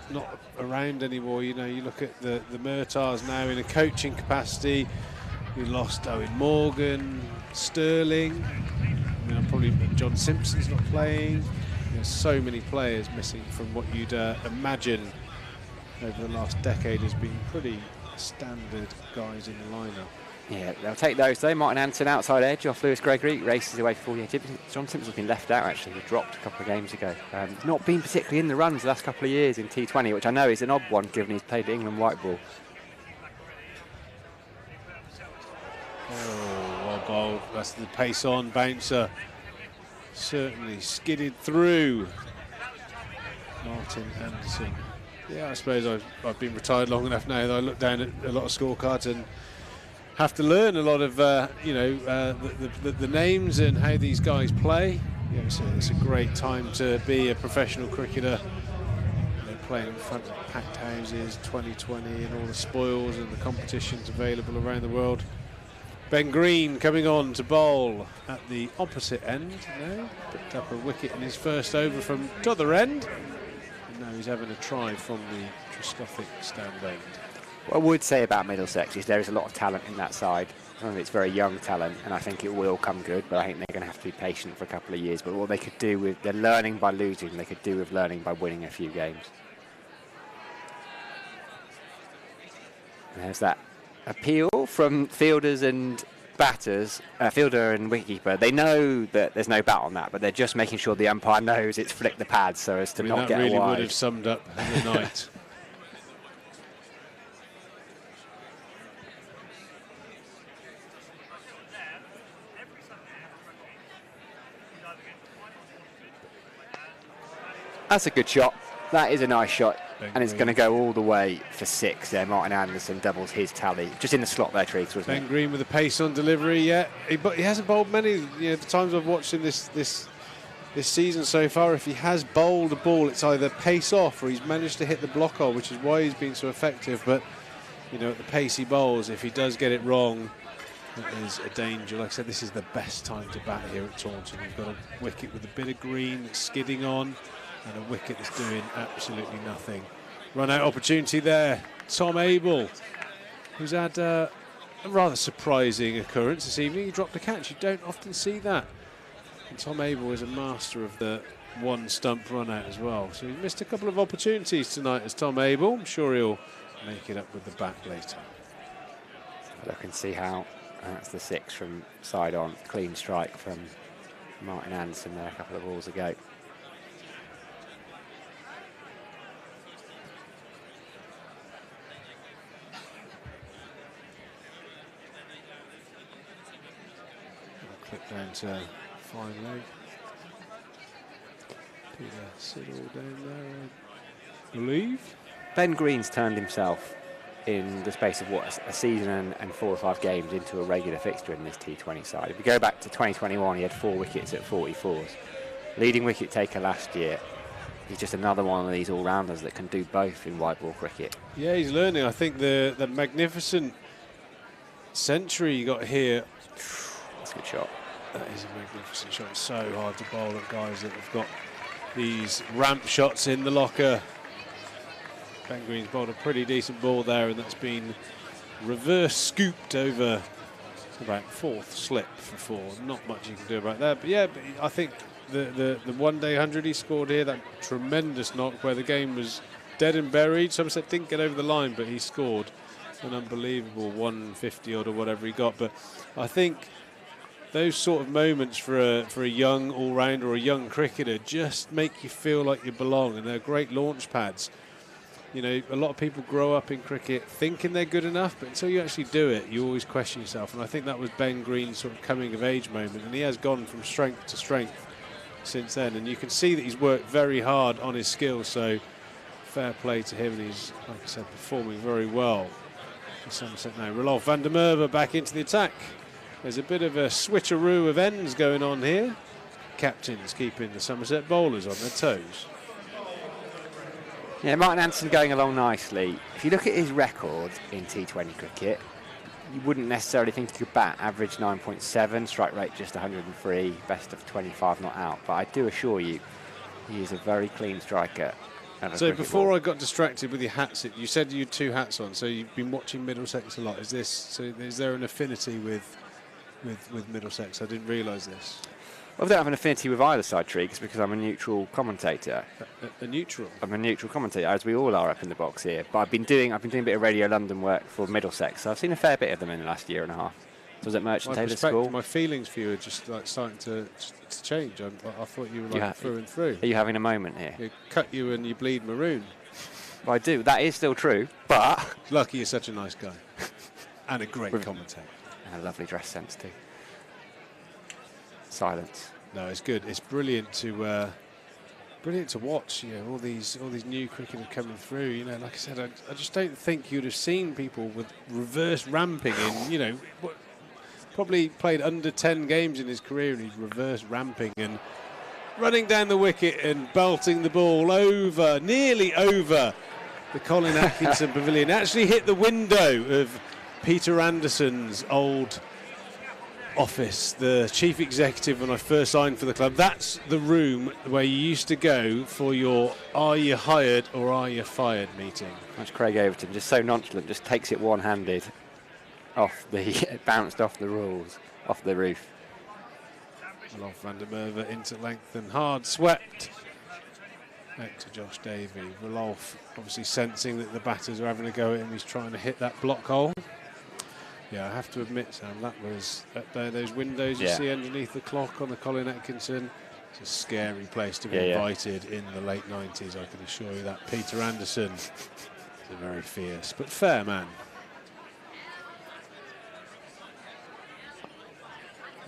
Speaker 5: around anymore. You know, you look at the Murtars now in a coaching capacity. We lost Owen Morgan, Sterling. I mean, probably John Simpson's not playing. There's so many players missing from what you'd imagine over the last decade has been pretty standard guys in the lineup.
Speaker 8: Yeah, they'll take those though. Martin Anderson outside edge off Lewis Gregory, races away for 48. John Simpson's been left out actually, he dropped a couple of games ago. Not been particularly in the runs the last couple of years in T20, which I know is an odd one given he's played England white ball.
Speaker 5: Oh, well bowled. That's the pace on bouncer. Certainly skidded through Martin Anderson. Yeah, I suppose I've been retired long enough now that I look down at a lot of scorecards and have to learn a lot of the names and how these guys play. Yeah, it's a great time to be a professional cricketer. You know, playing in front of packed houses, 2020 and all the spoils and the competitions available around the world. Ben Green coming on to bowl at the opposite end now. Picked up a wicket in his first over from the other end. And now he's having a try from the Trescothick stand end.
Speaker 8: What I would say about Middlesex is there is a lot of talent in that side. It's very young talent, and I think it will come good, but I think they're going to have to be patient for a couple of years. But what they could do with, they're learning by losing, they could do with learning by winning a few games. And there's that appeal from fielders and batters, fielder and wicketkeeper. They know that there's no bat on that, but they're just making sure the umpire knows it's flick the pads so as to not get a wide.
Speaker 5: That really would have summed up the night.
Speaker 8: That's a good shot. That is a nice shot.
Speaker 5: Ben
Speaker 8: It's going to go all the way for 6 there. Martin Anderson doubles his tally. Just in the slot there, Triggs, wasn't it?
Speaker 5: Ben Green with a pace on delivery, yeah. But he hasn't bowled many. You know, the times I've watched him this season so far, if he has bowled a ball, it's either pace off or he's managed to hit the block hole, which is why he's been so effective. But, you know, at the pace he bowls, if he does get it wrong, it is a danger. Like I said, this is the best time to bat here at Taunton. You've got a wicket with a bit of green that's skidding on, and a wicket that's doing absolutely nothing. Run out opportunity there. Tom Abel, who's had a rather surprising occurrence this evening. He dropped a catch. You don't often see that. And Tom Abel is a master of the one stump run out as well. So he missed a couple of opportunities tonight as Tom Abel. I'm sure he'll make it up with the bat later.
Speaker 8: Look and see how that's the 6 from side on. Clean strike from Martin Anderson there a couple of balls ago.
Speaker 5: Clip down to fine leg. Peter Siddle down there, I believe.
Speaker 8: Ben Green's turned himself in the space of what, a season and 4 or 5 games into a regular fixture in this T20 side. If you go back to 2021, he had 4 wickets at 44s. Leading wicket taker last year. He's just another one of these all-rounders that can do both in white ball cricket.
Speaker 5: Yeah, he's learning. I think the magnificent century he got here.
Speaker 8: That's a good shot.
Speaker 5: That is a magnificent shot. It's so hard to bowl at guys that have got these ramp shots in the locker. Ben Green's bowled a pretty decent ball there, and that's been reverse scooped over about 4th slip for 4. Not much you can do about that. But yeah, I think the one-day 100 he scored here, that tremendous knock where the game was dead and buried. Somerset didn't get over the line, but he scored an unbelievable 150 odd or whatever he got. But I think those sort of moments for a young all-rounder or a young cricketer just make you feel like you belong, and they're great launch pads. You know, a lot of people grow up in cricket thinking they're good enough, but until you actually do it, you always question yourself. And I think that was Ben Green's sort of coming-of-age moment, and he has gone from strength to strength since then. And you can see that he's worked very hard on his skills, so fair play to him, and he's, like I said, performing very well for Somerset now. Rolf van der Merwe back into the attack. There's a bit of a switcheroo of ends going on here. Captains keeping the Somerset bowlers on their toes.
Speaker 8: Yeah, Martin Anderson going along nicely. If you look at his record in T20 cricket, you wouldn't necessarily think he could bat. Average 9.7, strike rate just 103, best of 25 not out. But I do assure you, he is a very clean striker.
Speaker 5: So before I got distracted with your hats, you said you had 2 hats on, so you've been watching Middlesex a lot. Is there an affinity with Middlesex? I didn't realise this.
Speaker 8: Well, I don't have an affinity with either side, Triggs, because I'm a neutral commentator.
Speaker 5: A neutral?
Speaker 8: I'm a neutral commentator, as we all are up in the box here. But I've been doing a bit of Radio London work for Middlesex, so I've seen a fair bit of them in the last year and a half. So I was at Merchant Taylor School.
Speaker 5: My feelings for you are just like starting to change. I thought you were like through and through.
Speaker 8: Are you having a moment here?
Speaker 5: You cut you and you bleed maroon.
Speaker 8: Well, I do. That is still true, but...
Speaker 5: Lucky you're such a nice guy. And a great commentator.
Speaker 8: And a lovely dress sense too. Silence.
Speaker 5: No, it's good. It's brilliant to watch. You know, all these new cricketers coming through. You know, like I said, I just don't think you'd have seen people with reverse ramping in. You know, probably played under 10 games in his career, and he's reverse ramping and running down the wicket and belting the ball nearly over the Colin Atkinson Pavilion. Actually hit the window of Peter Anderson's old office, the chief executive, when I first signed for the club. That's the room where you used to go for your "Are you hired or are you fired" meeting.
Speaker 8: That's Craig Overton, just so nonchalant, just takes it one-handed bounced off the rules, off the roof.
Speaker 5: Rolf van der Merwe into length and hard swept. Back to Josh Davey. Rolf obviously sensing that the batters are having a go at him. He's trying to hit that block hole. Yeah, I have to admit, Sam, that was those windows you see underneath the clock on the Colin Atkinson. It's a scary place to be invited in the late 90s, I can assure you that. Peter Anderson is a very fierce but fair man.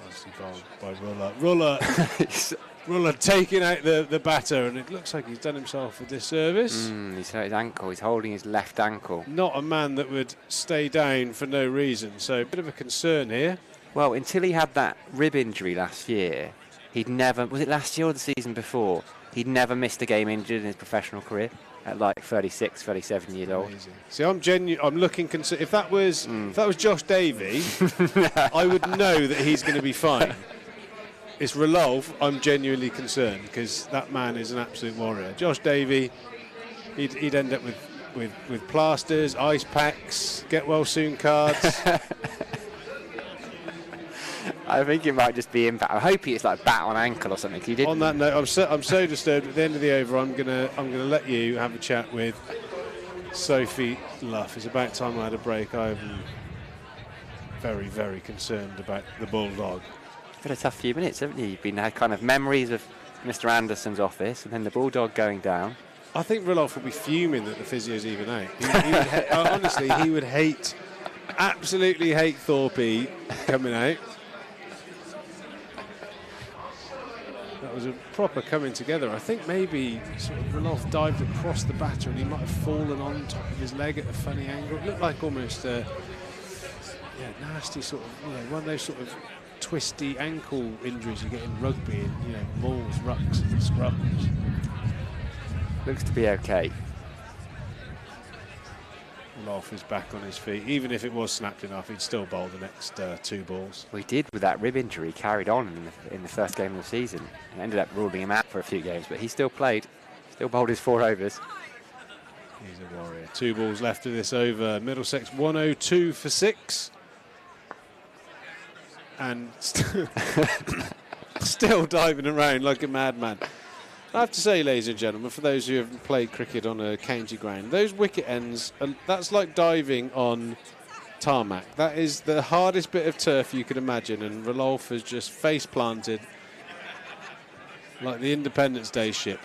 Speaker 5: Nicely bowled by Ruller. Ruller taking out the batter, and it looks like he's done himself a disservice.
Speaker 8: He's hurt his ankle. He's holding his left ankle.
Speaker 5: Not a man that would stay down for no reason, so a bit of a concern here.
Speaker 8: Well, until he had that rib injury last year, he'd never... Was it last year or the season before? He'd never missed a game injured in his professional career at like 36, 37 years old.
Speaker 5: Amazing. See, I'm looking concerned. If that was Josh Davey, I would know that he's going to be fine. It's Rolf, I'm genuinely concerned, because that man is an absolute warrior. Josh Davey, he'd end up with plasters, ice packs, get well soon cards.
Speaker 8: I think it might just be impact. I hope it's like bat on ankle or something. He didn't.
Speaker 5: On that note, I'm so disturbed. At the end of the over, I'm gonna let you have a chat with Sophie Luff. It's about time I had a break. I'm very, very concerned about the Bulldog.
Speaker 8: You've had a tough few minutes, haven't you? You've had kind of memories of Mr. Anderson's office and then the Bulldog going down.
Speaker 5: I think Rolf will be fuming that the physio's even out. Honestly, he would absolutely hate Thorpe coming out. That was a proper coming together. I think maybe sort of Rolf dived across the batter and he might have fallen on top of his leg at a funny angle. It looked like almost nasty sort of, one of those sort of twisty ankle injuries you get in rugby and, balls, rucks and scrums.
Speaker 8: Looks to be okay.
Speaker 5: Rolf is back on his feet. Even if it was snapped enough, he'd still bowl the next 2 balls.
Speaker 8: We did with that rib injury, carried on in the first game of the season. And ended up ruling him out for a few games, but he still played, still bowled his 4 overs.
Speaker 5: He's a warrior. 2 balls left of this over. Middlesex 102 for 6. And still diving around like a madman. I have to say, ladies and gentlemen, for those who haven't played cricket on a county ground, those wicket ends, that's like diving on tarmac. That is the hardest bit of turf you can imagine, and Rolf has just face planted like the Independence Day ship.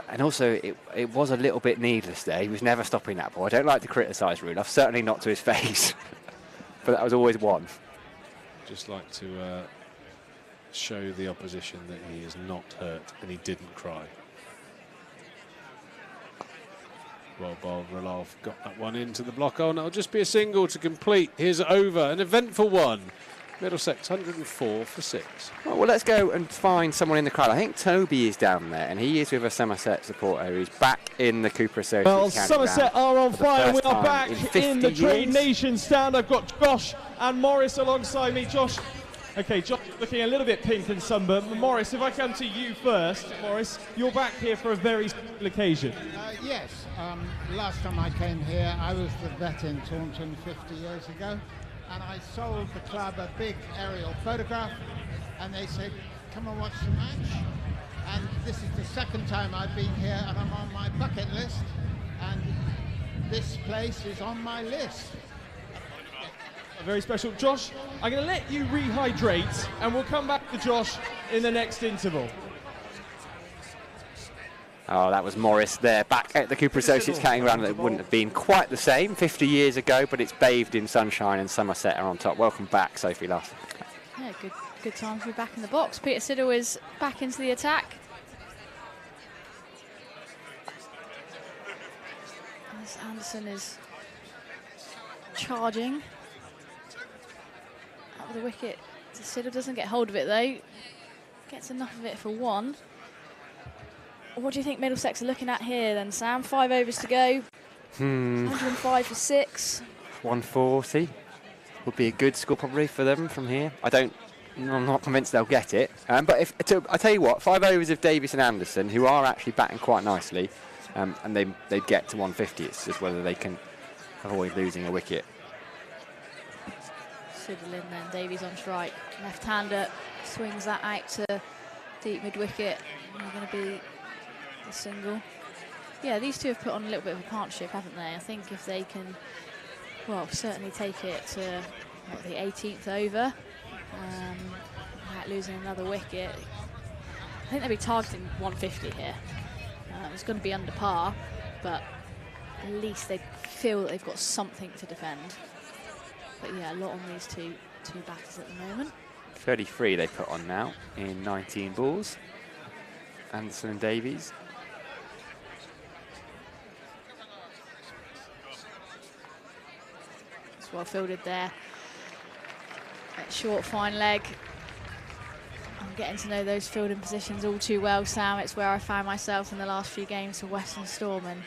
Speaker 8: And also, it was a little bit needless there. He was never stopping that ball. I don't like to criticise Rudolph, certainly not to his face. But that was always one.
Speaker 5: Just like to show the opposition that he is not hurt and he didn't cry. Well bowled, Rolf got that one into the block. Oh, and it'll just be a single to complete his over. An eventful one. Middlesex 104 for 6.
Speaker 8: Well, let's go and find someone in the crowd. I think Toby is down there, and he is with a Somerset supporter who's back in the Cooper Associates.
Speaker 1: Well, Somerset are on fire. We are back in the Trade Nation stand. I've got Josh and Morris alongside me. Josh, okay, Josh looking a little bit pink and sunburned. Morris, if I come to you first, Morris, you're back here for a very special occasion.
Speaker 13: Yes, last time I came here, I was the vet in Taunton 50 years ago, and I sold the club a big aerial photograph, and they said, come and watch the match. And this is the second time I've been here, and I'm on my bucket list, and this place is on my list.
Speaker 1: Very special. Josh, I'm going to let you rehydrate, and we'll come back to Josh in the next interval.
Speaker 8: Oh, that was Morris there, back at the Cooper Associates counting ground. It wouldn't have been quite the same 50 years ago, but it's bathed in sunshine, and Somerset are on top. Welcome back, Sophie Luff.
Speaker 9: Yeah, good time to be back in the box. Peter Siddle is back into the attack. As Anderson is charging up with the wicket. Siddle doesn't get hold of it though. Gets enough of it for one. What do you think Middlesex are looking at here then, Sam? 5 overs to go. 105 for 6.
Speaker 8: 140 would be a good score probably for them from here. I'm not convinced they'll get it. But I tell you what, 5 overs of Davies and Anderson, who are actually batting quite nicely, and they'd get to 150. It's just whether they can avoid losing a wicket.
Speaker 9: Siddle in then, Davies on strike. Left-hander swings that out to deep mid-wicket. They're going to be the single. Yeah, these two have put on a little bit of a partnership, haven't they? I think if they can, well, certainly take it to the 18th over without losing another wicket, I think they'll be targeting 150 here. It's going to be under par, but at least they feel that they've got something to defend. But yeah, a lot on these two batters at the moment.
Speaker 8: 33 they put on now in 19 balls. Anderson and Davies.
Speaker 9: It's well fielded there. That short, fine leg. I'm getting to know those fielding positions all too well, Sam. It's where I found myself in the last few games for Western Storm, and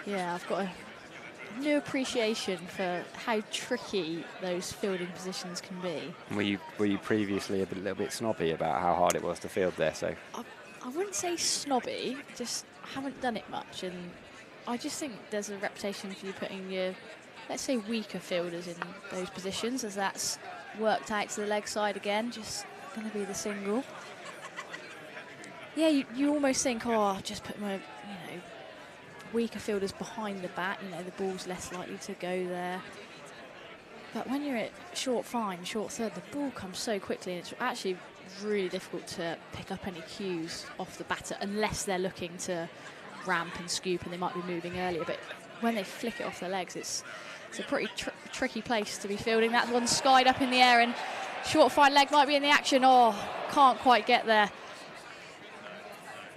Speaker 9: yeah, I've got a new appreciation for how tricky those fielding positions can be.
Speaker 8: Were you previously a little bit snobby about how hard it was to field there? So
Speaker 9: I wouldn't say snobby, just haven't done it much, and I just think there's a reputation for you putting your, let's say, weaker fielders in those positions, as that's worked out to the leg side again. Just going to be the single. Yeah, you almost think, oh, I'll just put my, weaker fielders behind the bat, the ball's less likely to go there. But when you're at short fine, short third, the ball comes so quickly, and it's actually really difficult to pick up any cues off the batter unless they're looking to ramp and scoop, and they might be moving earlier. But when they flick it off their legs, it's a pretty tricky place to be fielding. That one's skied up in the air, and short fine leg might be in the action. Oh, can't quite get there.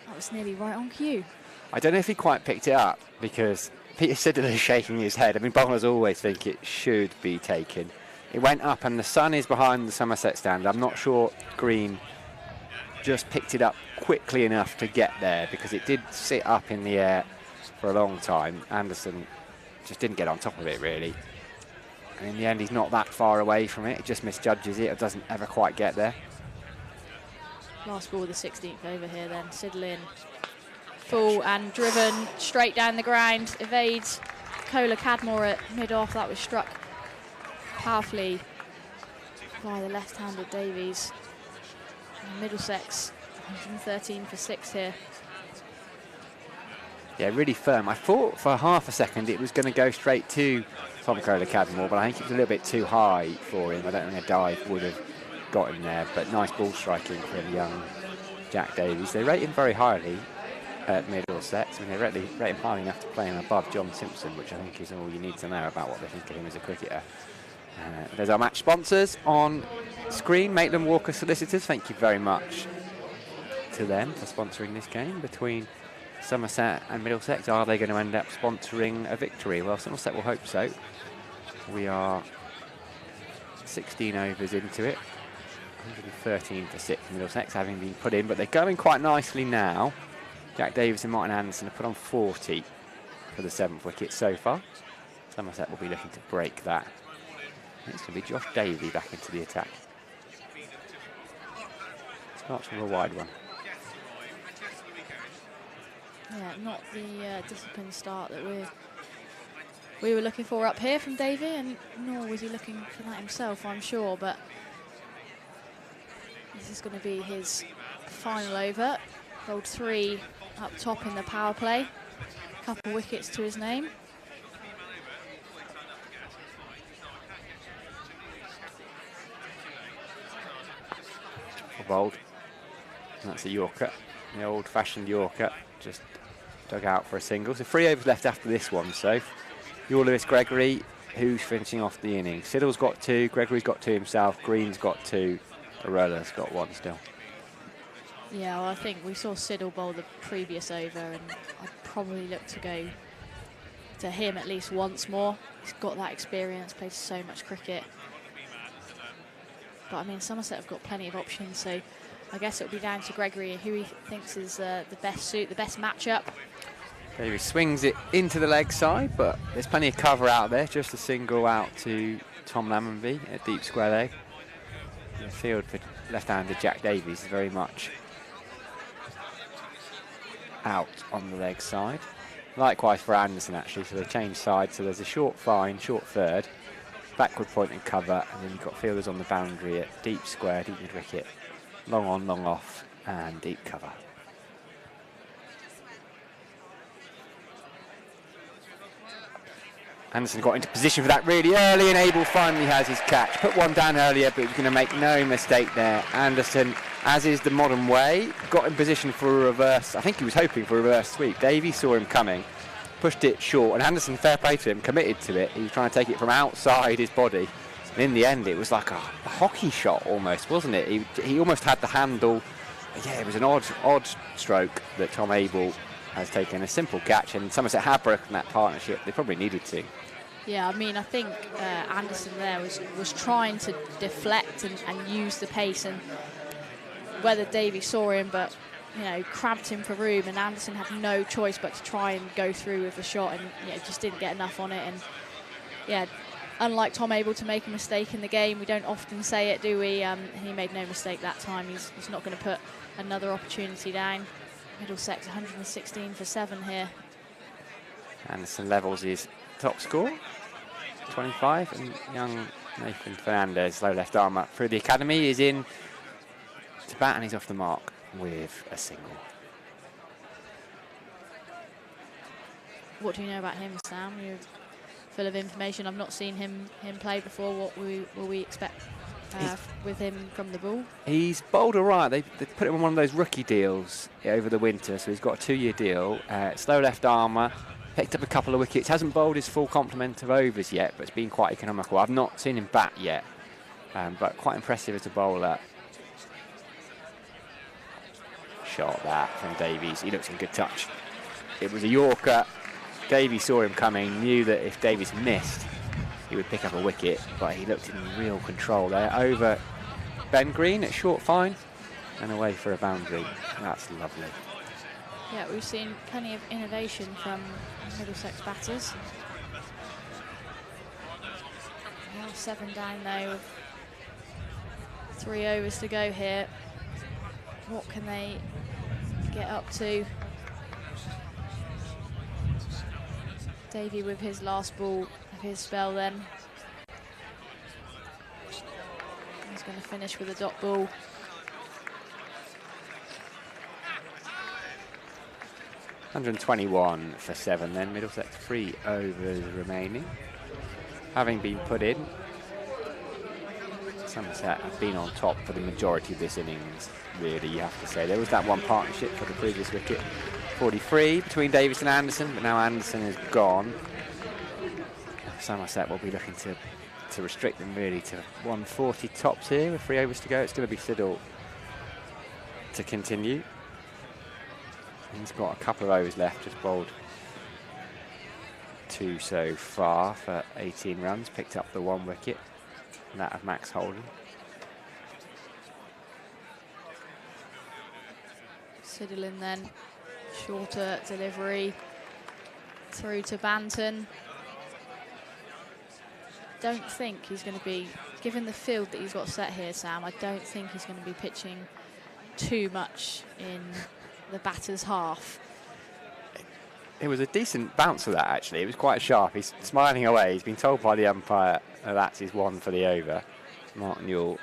Speaker 9: That was nearly right on cue.
Speaker 8: I don't know if he quite picked it up, because Peter Siddle is shaking his head. I mean, bowlers always think it should be taken. It went up, and the sun is behind the Somerset stand. I'm not sure Green just picked it up quickly enough to get there, because it did sit up in the air for a long time. Anderson just didn't get on top of it, really. And in the end, he's not that far away from it. He just misjudges it. It doesn't ever quite get there.
Speaker 9: Last ball of the 16th over here then. Siddle in. Full and driven straight down the ground. Evades Kohler Cadmore at mid-off. That was struck powerfully by the left-handed Davies. And Middlesex 113 for 6 here.
Speaker 8: Yeah, really firm. I thought for half a second it was going to go straight to Tom Kohler Cadmore, but I think it was a little bit too high for him. I don't think a dive would have got him there, but nice ball striking from young Jack Davies. They rate him very highly at Middlesex. I mean, they rate him highly enough to play him above John Simpson, which I think is all you need to know about what they think of him as a cricketer. There's our match sponsors on screen, Maitland Walker Solicitors. Thank you very much to them for sponsoring this game between Somerset and Middlesex. Are they going to end up sponsoring a victory? Well, Somerset will hope so. We are 16 overs into it. 113 for 6 Middlesex having been put in, but they're going quite nicely now. Jack Davis and Martin Anderson have put on 40 for the 7th wicket so far. Somerset will be looking to break that. It's going to be Josh Davey back into the attack. Starts with a wide one.
Speaker 9: Yeah, not the disciplined start that we were looking for up here from Davey, and nor was he looking for that himself, I'm sure, but this is going to be his final over. Bowled 3 up top in the power play. A couple wickets to his name.
Speaker 8: Bowled. That's a Yorker, the old-fashioned Yorker, just dug out for a single. So 3 overs left after this one. So you're Lewis Gregory, who's finishing off the innings. Siddle's got 2, Gregory's got 2 himself, Green's got 2, Arella's got 1 still.
Speaker 9: Yeah, well, I think we saw Siddle bowl the previous over, and I'd probably look to go to him at least once more. He's got that experience, played so much cricket. But I mean, Somerset have got plenty of options, so I guess it'll be down to Gregory who he thinks is the best suit, the best matchup.
Speaker 8: Davey swings it into the leg side, but there's plenty of cover out there. Just a single out to Tom Lammonby at deep square leg. The field for left-handed Jack Davies is very much out on the leg side. Likewise for Anderson, actually, so they change sides. So there's a short fine, short third, backward point and cover, and then you've got fielders on the boundary at deep square, deep mid wicket, long on, long off, and deep cover. Anderson got into position for that really early, and Abel finally has his catch. Put one down earlier, but he was going to make no mistake there. Anderson, as is the modern way, got in position for a reverse. I think he was hoping for a reverse sweep. Davey saw him coming, pushed it short, and Anderson, fair play to him, committed to it. He was trying to take it from outside his body. And in the end, it was like a hockey shot almost, wasn't it? He almost had the handle. Yeah, it was an odd stroke that Tom Abel has taken. A simple catch, and Somerset have broken that partnership. They probably needed to.
Speaker 9: Yeah, I mean, I think Anderson there was trying to deflect and use the pace, and whether Davey saw him, but you know, cramped him for room, and Anderson had no choice but to try and go through with the shot, and yeah, just didn't get enough on it. And yeah, unlike Tom Abel to make a mistake in the game, we don't often say it, do we? He made no mistake that time. He's not going to put another opportunity down. Middlesex 116 for 7 here.
Speaker 8: Anderson levels his top score, 25, and young Nathan Fernandez, low left arm up through the academy, is in to bat, and he's off the mark with a single.
Speaker 9: What do you know about him, Sam? You're full of information. I've not seen him play before. What will we expect with him from the ball?
Speaker 8: He's bowled all right. They put him on one of those rookie deals over the winter, so he's got a 2-year deal. Slow left armour, picked up a couple of wickets, hasn't bowled his full complement of overs yet, but it's been quite economical. I've not seen him bat yet, but quite impressive as a bowler. Shot that from Davies. He looks in good touch. It was a Yorker. Davies saw him coming, knew that if Davies missed, he would pick up a wicket, but he looked in real control there. Over Ben Green at short fine and away for a boundary. That's lovely.
Speaker 9: Yeah, we've seen plenty of innovation from Middlesex batters. Now 7 down though, with 3 overs to go here. What can they get up to? Davey with his last ball of his spell then. He's going to finish with a dot ball.
Speaker 8: $121 for 7 then. Middlesex 3 overs remaining. Having been put in, Somerset have been on top for the majority of this innings, really, you have to say. There was that one partnership for the previous wicket, 43 between Davis and Anderson, but now Anderson is gone. Somerset will be looking to restrict them really to 140 tops here with 3 overs to go. It's going to be Siddle to continue. He's got a couple of overs left, just bowled 2 so far for 18 runs, picked up the 1 wicket. than that of Max Holden.
Speaker 9: Siddle in then, shorter delivery through to Banton. Don't think he's going to be, given the field that he's got set here, Sam, I don't think he's going to be pitching too much in the batter's half.
Speaker 8: It was a decent bounce for that, actually. It was quite sharp. He's smiling away. He's been told by the umpire that that's his one for the over. Martin Yule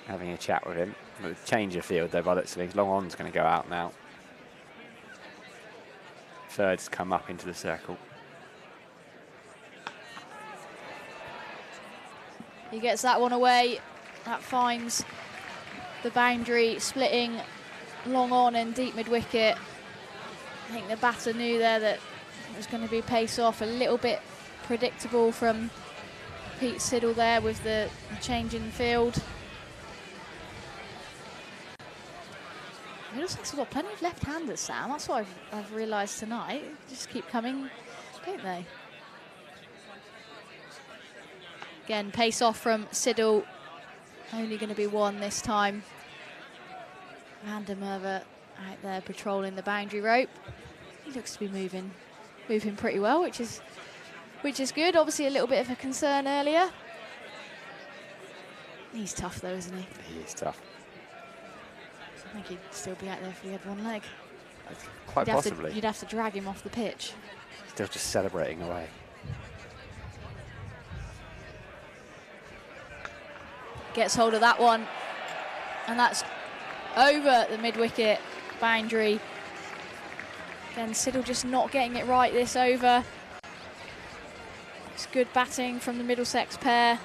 Speaker 8: having a chat with him. Change of field, though, by the looks of things. Long on's going to go out now. Third's come up into the circle.
Speaker 9: He gets that one away. That finds the boundary, splitting long on and deep mid-wicket. I think the batter knew there that it was going to be pace off. A little bit predictable from Pete Siddle there with the change in field. Middlesex have got plenty of left-handers, Sam. That's what I've realised tonight. Just keep coming, don't they? Again, pace off from Siddle. Only going to be one this time. Van der Merwe out there patrolling the boundary rope. He looks to be moving pretty well, which is good. Obviously a little bit of a concern earlier. He's tough though, isn't he?
Speaker 8: He is tough.
Speaker 9: I think he'd still be out there if he had one leg.
Speaker 8: Quite possibly.
Speaker 9: You'd have to drag him off the pitch.
Speaker 8: Still just celebrating away.
Speaker 9: Gets hold of that one, and that's over the mid-wicket boundary. Again, Siddle just not getting it right this over. It's good batting from the Middlesex pair.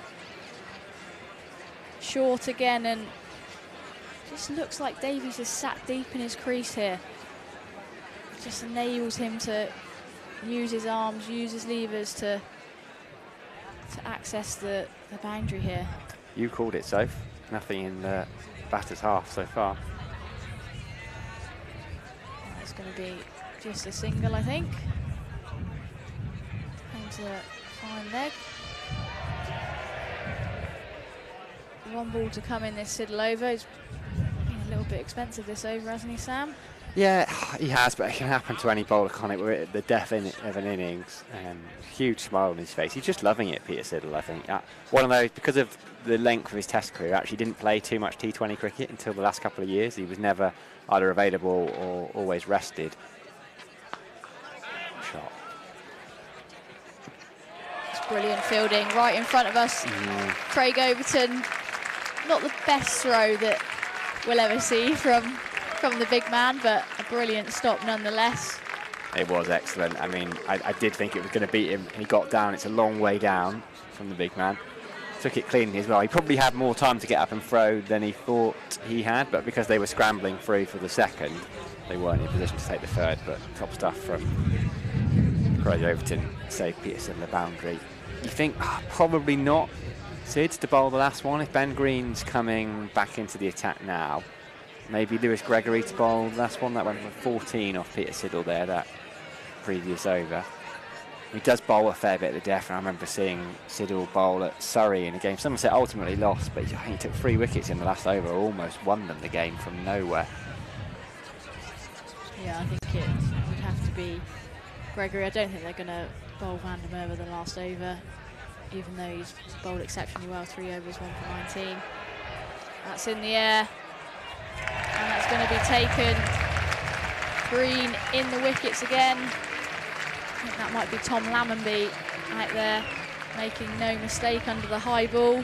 Speaker 9: Short again, and just looks like Davies is sat deep in his crease here. Just enables him to use his arms, use his levers to access the boundary here.
Speaker 8: You called it, Soph. Nothing in the batter's half so far.
Speaker 9: It's going to be just a single, I think. Finds a fine leg. One ball to come in this Siddle over. It's been a little bit expensive this over, hasn't he, Sam?
Speaker 8: Yeah, he has, but it can happen to any bowler, can't it? We're at the death of an innings. Huge smile on his face. He's just loving it, Peter Siddle, I think. One of those, because of the length of his test career, actually didn't play too much T20 cricket until the last couple of years. He was never either available or always rested. Shot.
Speaker 9: It's brilliant fielding right in front of us. Craig Overton, not the best throw that we'll ever see from the big man, but a brilliant stop nonetheless.
Speaker 8: It was excellent. I mean, I did think it was going to beat him. He got down. It's a long way down from the big man. Took it cleanly as well. He probably had more time to get up and throw than he thought he had, but because they were scrambling through for the second, they weren't in position to take the third. But top stuff from Craig Overton, saved Peter Siddle the boundary. You think, probably not Sid to bowl the last one. If Ben Green's coming back into the attack now, maybe Lewis Gregory to bowl the last one. That went for 14 off Peter Siddle there, that previous over. He does bowl a fair bit at the death, and I remember seeing Siddle bowl at Surrey in a game Somerset ultimately lost, but he took 3 wickets in the last over, almost won them the game from nowhere.
Speaker 9: Yeah, I think it would have to be Gregory. I don't think they're going to bowl Van der Merwe the last over, even though he's bowled exceptionally well. 3 overs, 1 for 19. That's in the air, and that's going to be taken. Green in the wickets again. I think that might be Tom Lammonby out there, making no mistake under the high ball.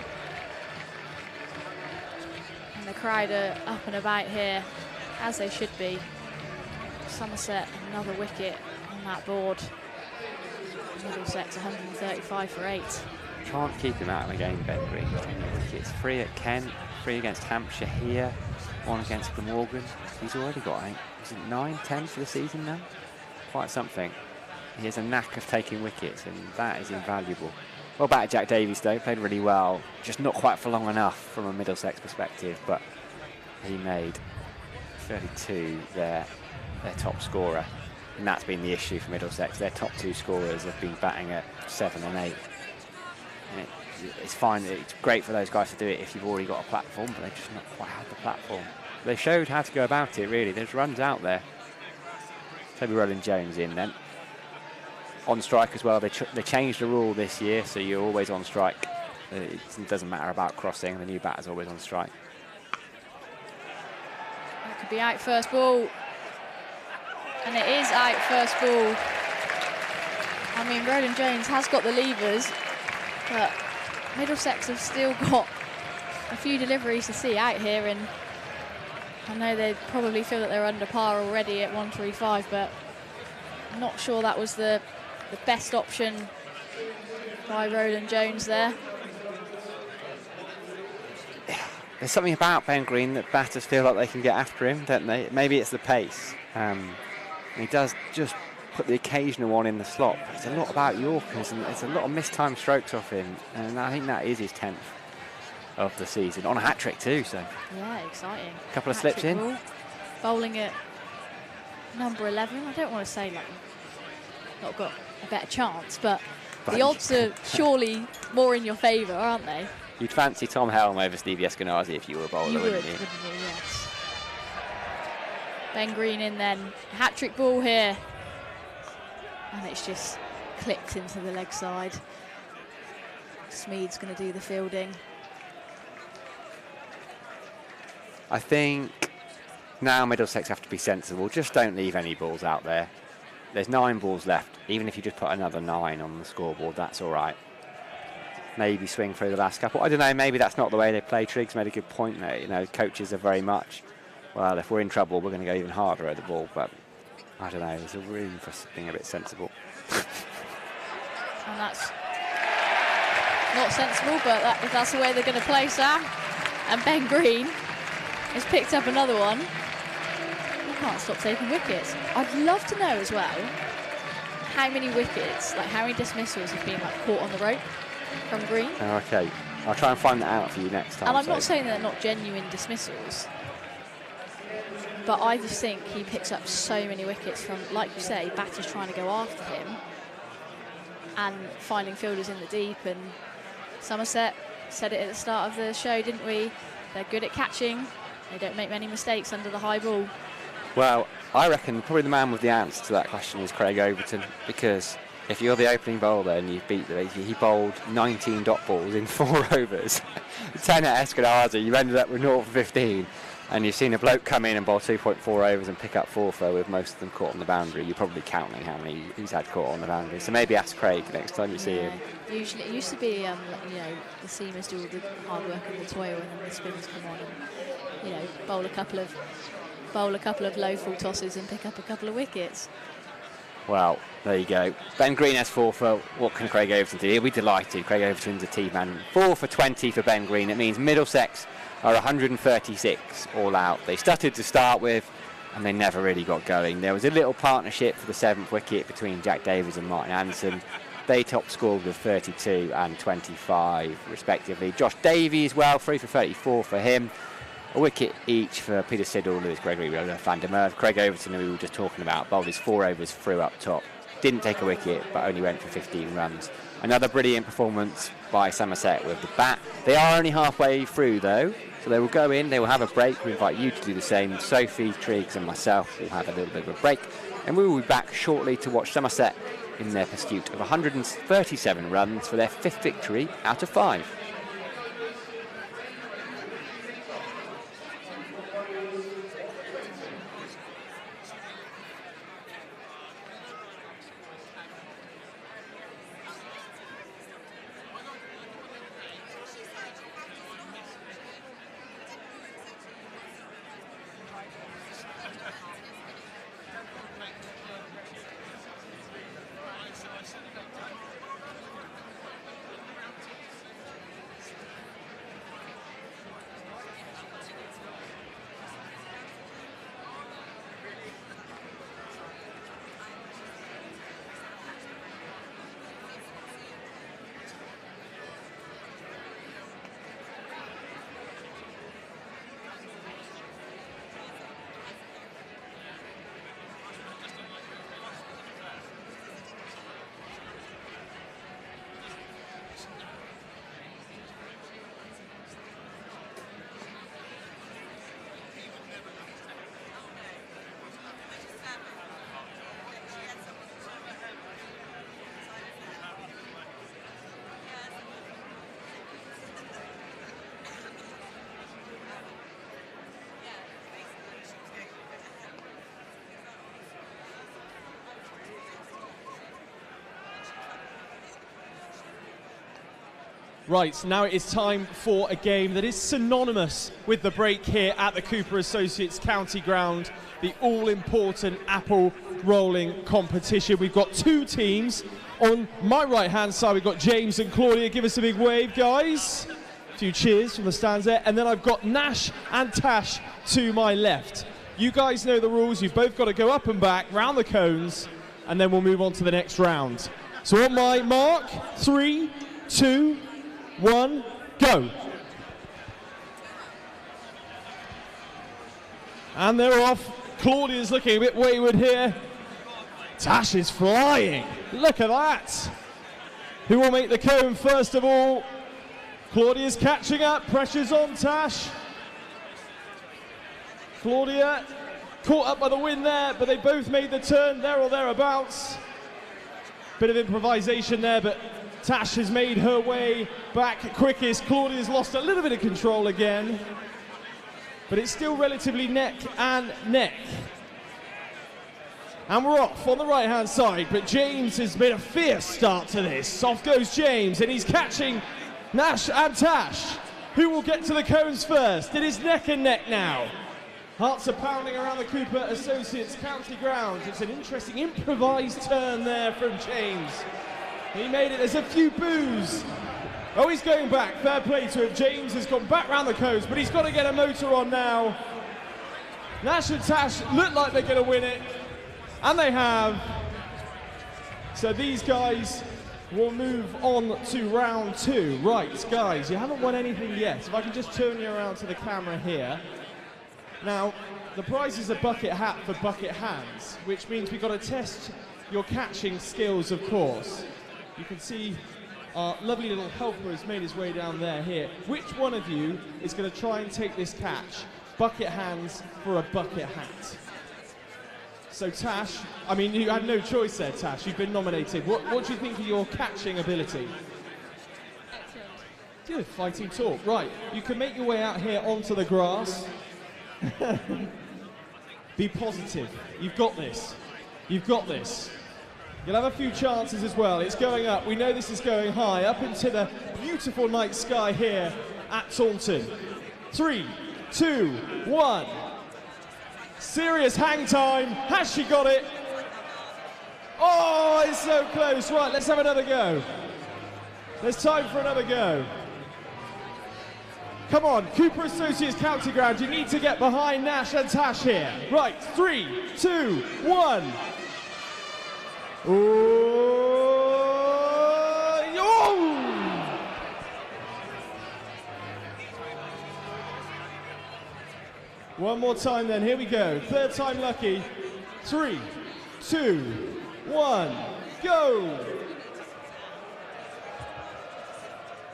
Speaker 9: And the crowd are up and about here, as they should be. Somerset, another wicket on that board. Middlesex, 135 for 8.
Speaker 8: Can't keep him out of the game, Ben Green. 10 wickets. 3 at Kent, 3 against Hampshire here, 1 against Glamorgan. He's already got, I think, is it 9, 10 for the season now? Quite something. He has a knack of taking wickets, and that is invaluable. Well, back to Jack Davies, though. Played really well. Just not quite for long enough from a Middlesex perspective, but he made 32 their top scorer. And that's been the issue for Middlesex. Their top 2 scorers have been batting at 7 and 8. And it's fine. It's great for those guys to do it if you've already got a platform, but they've just not quite had the platform. They showed how to go about it, really. There's runs out there. Toby Rowland-Jones in then. On strike as well. They changed the rule this year, so you're always on strike. It doesn't matter about crossing. The new batter's always on strike.
Speaker 9: That could be out first ball. And it is out first ball. I mean, Rowland-Jones has got the levers, but Middlesex have still got a few deliveries to see out here, and I know they probably feel that they're under par already at 135, but I'm not sure that was the best option by Rowland-Jones there.
Speaker 8: There's something about Ben Green that batters feel like they can get after him, don't they? Maybe it's the pace. He does just put the occasional one in the slot. It's a lot about Yorkers, and it's a lot of mistimed strokes off him, and I think that is his 10th of the season, on a hat-trick too, so.
Speaker 9: Yeah, exciting.
Speaker 8: A couple of slips in.
Speaker 9: Ball. Bowling at number 11. I don't want to say like not got a better chance, but the odds are surely more in your favour, aren't they?
Speaker 8: You'd fancy Tom Helm over Steve Eskenazi if you were a bowler, wouldn't you?
Speaker 9: Yes. Ben Green in then. Hat-trick ball here. And it's just clipped into the leg side. Smede's going to do the fielding.
Speaker 8: I think now Middlesex have to be sensible. Just don't leave any balls out there. There's 9 balls left. Even if you just put another 9 on the scoreboard, that's all right. Maybe swing through the last couple. I don't know, maybe that's not the way they play. Triggs made a good point there. You know, coaches are very much, well, if we're in trouble, we're going to go even harder at the ball. But I don't know, there's a room for being a bit sensible.
Speaker 9: And that's not sensible, but if that's the way they're going to play, Sam. And Ben Green has picked up another one. He can't stop taking wickets. I'd love to know as well how many wickets, like how many dismissals have been like caught on the rope from Green.
Speaker 8: Okay, I'll try and find that out for you next time.
Speaker 9: And I'm not saying they're not genuine dismissals, but I just think he picks up so many wickets from, like you say, batters trying to go after him and finding fielders in the deep. And Somerset said it at the start of the show, didn't we? They're good at catching. They don't make many mistakes under the high ball.
Speaker 8: Well, I reckon probably the man with the answer to that question is Craig Overton, because if you're the opening bowler and you beat the he bowled 19 dot balls in 4 overs, 10 at Eskenazi, you ended up with 0 for 15, and you've seen a bloke come in and bowl 2.4 overs and pick up 4 for, with most of them caught on the boundary. You're probably counting how many he's had caught on the boundary. So maybe ask Craig next time you see him.
Speaker 9: Usually, it used to be, you know, the seamers do all the hard work and the toil, and then the spinners come on and, you know, bowl a couple of low full tosses and pick up a couple of wickets.
Speaker 8: Well, there you go. Ben Green has 4 for. What can Craig Overton do? He'll be delighted. Craig Overton's a team man. 4 for 20 for Ben Green. It means Middlesex are 136 all out. They stuttered to start with, and they never really got going. There was a little partnership for the 7th wicket between Jack Davies and Martin Anderson. They top scored with 32 and 25 respectively. Josh Davies, well, 3 for 34 for him. A wicket each for Peter Siddle, Lewis Gregory, Van der Merwe. Craig Overton, who we were just talking about, bowled his 4 overs through up top. Didn't take a wicket, but only went for 15 runs. Another brilliant performance by Somerset with the bat. They are only halfway through, though, so they will go in, they will have a break. We invite you to do the same. Sophie, Triggs and myself will have a little bit of a break, and we will be back shortly to watch Somerset in their pursuit of 137 runs for their 5th victory out of 5.
Speaker 1: Right, now it is time for a game that is synonymous with the break here at the Cooper Associates County Ground, the all-important apple rolling competition. We've got two teams. On my right-hand side, we've got James and Claudia. Give us a big wave, guys. A few cheers from the stands there. And then I've got Nash and Tash to my left. You guys know the rules. You've both got to go up and back, round the cones, and then we'll move on to the next round. So on my mark, 3, 2, 1, go. And they're off. Claudia's looking a bit wayward here. Tash is flying. Look at that. Who will make the cone first of all? Claudia's catching up. Pressure's on Tash. Claudia caught up by the wind there, but they both made the turn there or thereabouts. Bit of improvisation there, but Tash has made her way back quickest. Claudia's lost a little bit of control again, but it's still relatively neck and neck. And we're off on the right-hand side, but James has made a fierce start to this. Off goes James, and he's catching Nash and Tash. Who will get to the cones first? It is neck and neck now. Hearts are pounding around the Cooper Associates County Ground. It's an interesting improvised turn there from James. He made it. There's a few boos. Oh, he's going back. Fair play to him. James has gone back round the coast, but he's got to get a motor on now. Nash and Tash look like they're going to win it. And they have. So these guys will move on to round 2. Right, guys, you haven't won anything yet. If I can just turn you around to the camera here. Now, the prize is a bucket hat for bucket hands, which means we've got to test your catching skills, of course. You can see our lovely little helper has made his way down there here. Which one of you is going to try and take this catch? Bucket hands for a bucket hat. So Tash, I mean, you had no choice there, Tash. You've been nominated. What do you think of your catching ability?
Speaker 3: Excellent.
Speaker 1: Good, fighting talk. Right, you can make your way out here onto the grass. Be positive. You've got this. You've got this. You'll have a few chances as well. It's going up. We know this is going high, up into the beautiful night sky here at Taunton. 3, 2, 1. Serious hang time. Has she got it? Oh, it's so close. Right, let's have another go. There's time for another go. Come on, Cooper Associates County Ground. You need to get behind Nash and Tash here. Right, 3, 2, 1. Oh! One more time then, here we go. Third time lucky. 3, 2, 1, go!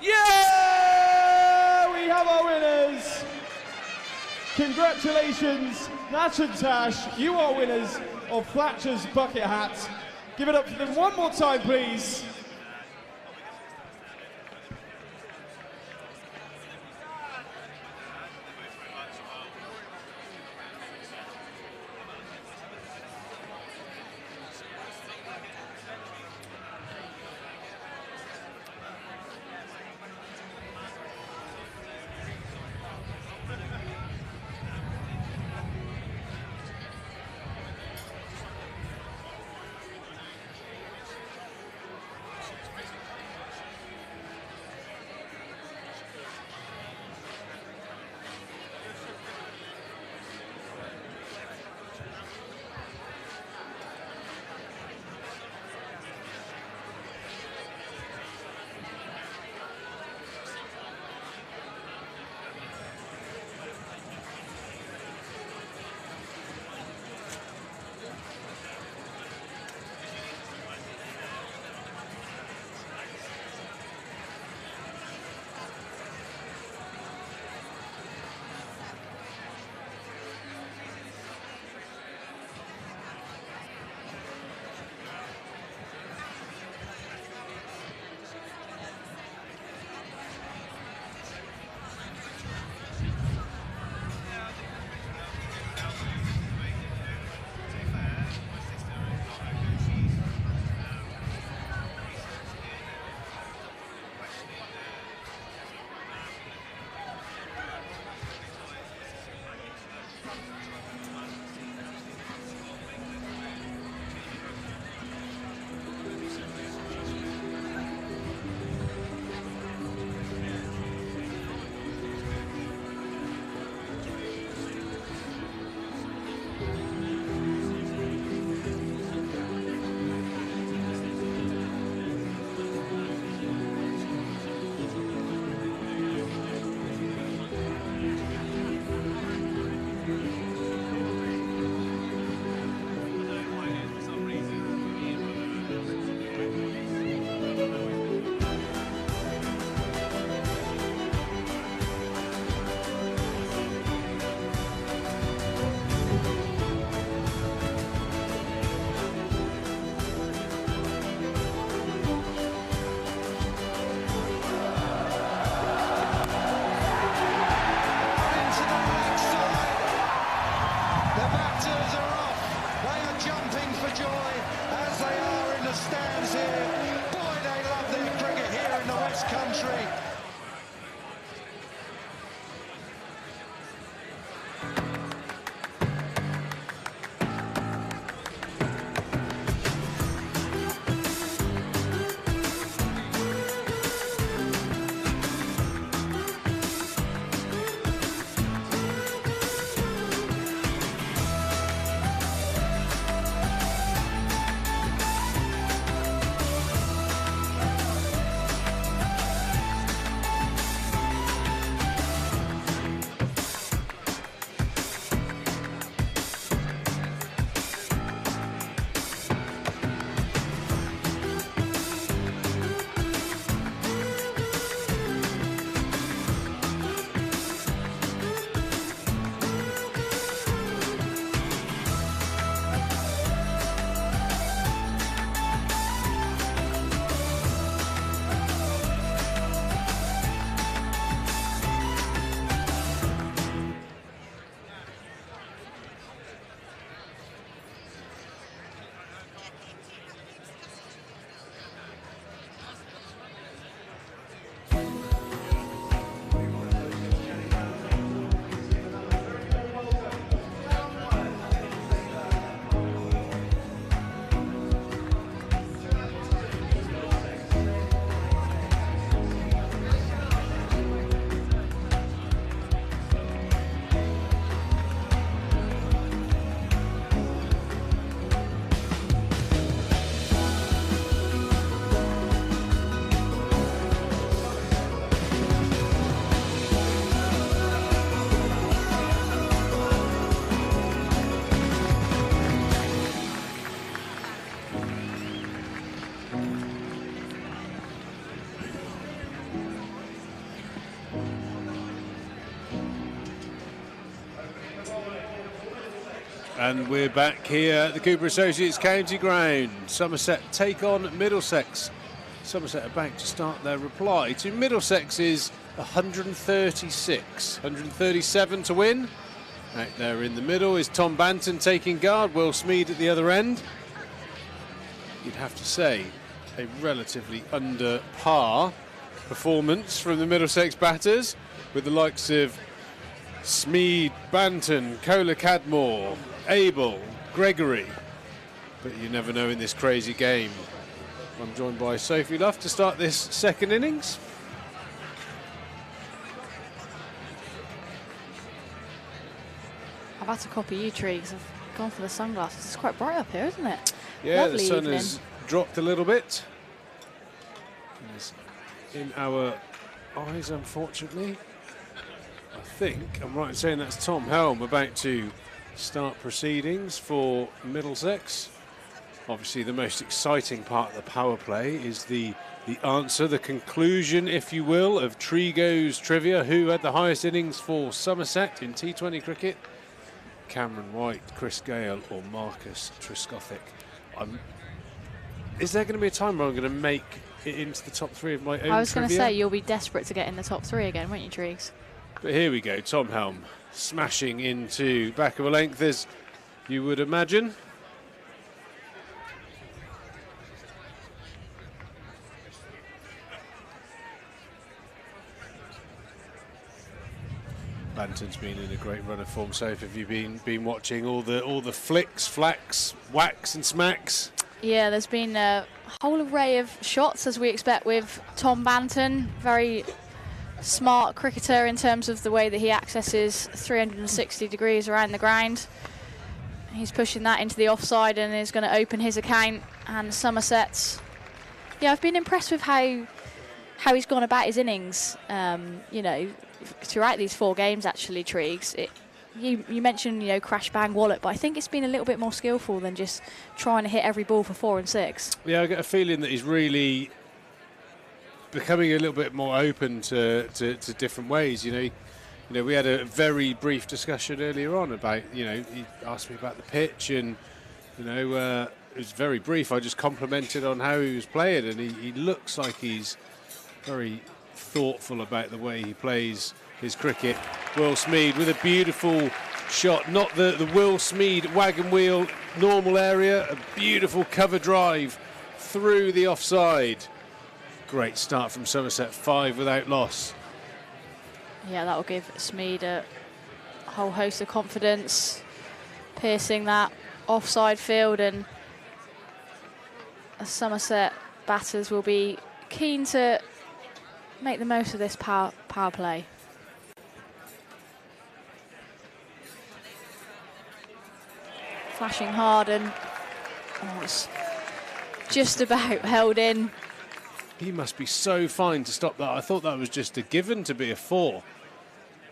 Speaker 1: Yeah! We have our winners! Congratulations, Nash and Tash. You are winners of Fletcher's bucket hat. Give it up for them one more time, please.
Speaker 14: for joy as they are in the stands here. Boy, they love their cricket here in the West Country.
Speaker 5: And we're back here at the Cooper Associates County Ground. Somerset take on Middlesex. Somerset are back to start their reply to Middlesex's 136, 137 to win. Out there in the middle is Tom Banton taking guard, Will Smeed at the other end. You'd have to say a relatively under par performance from the Middlesex batters, with the likes of Smeed, Banton, Kohler-Cadmore, Abel, Gregory. But you never know in this crazy game. I'm joined by Sophie Luff to start this second innings.
Speaker 9: I've had to copy you, Triggs. I've gone for the sunglasses. It's quite bright up here, isn't it?
Speaker 5: Yeah,
Speaker 9: lovely
Speaker 5: the sun
Speaker 9: evening.
Speaker 5: has dropped a little bit. It's in our eyes, unfortunately. I think I'm right in saying that's Tom Helm about to start proceedings for Middlesex. Obviously, the most exciting part of the power play is the answer, the conclusion, if you will, of Trigo's trivia. Who had the highest innings for Somerset in T20 cricket? Cameron White, Chris Gale, or Marcus Trescothick? Is there going to be a time where I'm going to make it into the top three of my own
Speaker 9: I was going to
Speaker 5: trivia?
Speaker 9: say, you'll be desperate to get in the top three again, won't you, Triggs?
Speaker 5: But here we go, Tom Helm smashing into back of a length, as you would imagine. Banton's been in a great run of form. So have you been watching all the flicks, flacks, whacks and smacks?
Speaker 9: Yeah, there's been a whole array of shots, as we expect with Tom Banton. Very smart cricketer in terms of the way that he accesses 360 degrees around the ground. He's pushing that into the offside and is going to open his account. And Somerset's, yeah, I've been impressed with how he's gone about his innings. You know, throughout these 4 games, actually, Triggs. You mentioned, you know, crash bang wallop, but I think it's been a little bit more skillful than just trying to hit every ball for 4 and 6.
Speaker 5: Yeah, I get a feeling that he's really becoming a little bit more open to different ways. You know, we had a very brief discussion earlier on about, you know, he asked me about the pitch, and you know, it was very brief. I just complimented on how he was playing, and he looks like he's very thoughtful about the way he plays his cricket. Will Smeed with a beautiful shot, not the Will Smeed wagon wheel normal area. A beautiful cover drive through the offside. Great start from Somerset, 5 without loss.
Speaker 9: Yeah, that will give Smeed a whole host of confidence, piercing that offside field, and Somerset batters will be keen to make the most of this power play. Flashing hard, and it's just about held in.
Speaker 5: He must be so fine to stop that. I thought that was just a given to be a 4.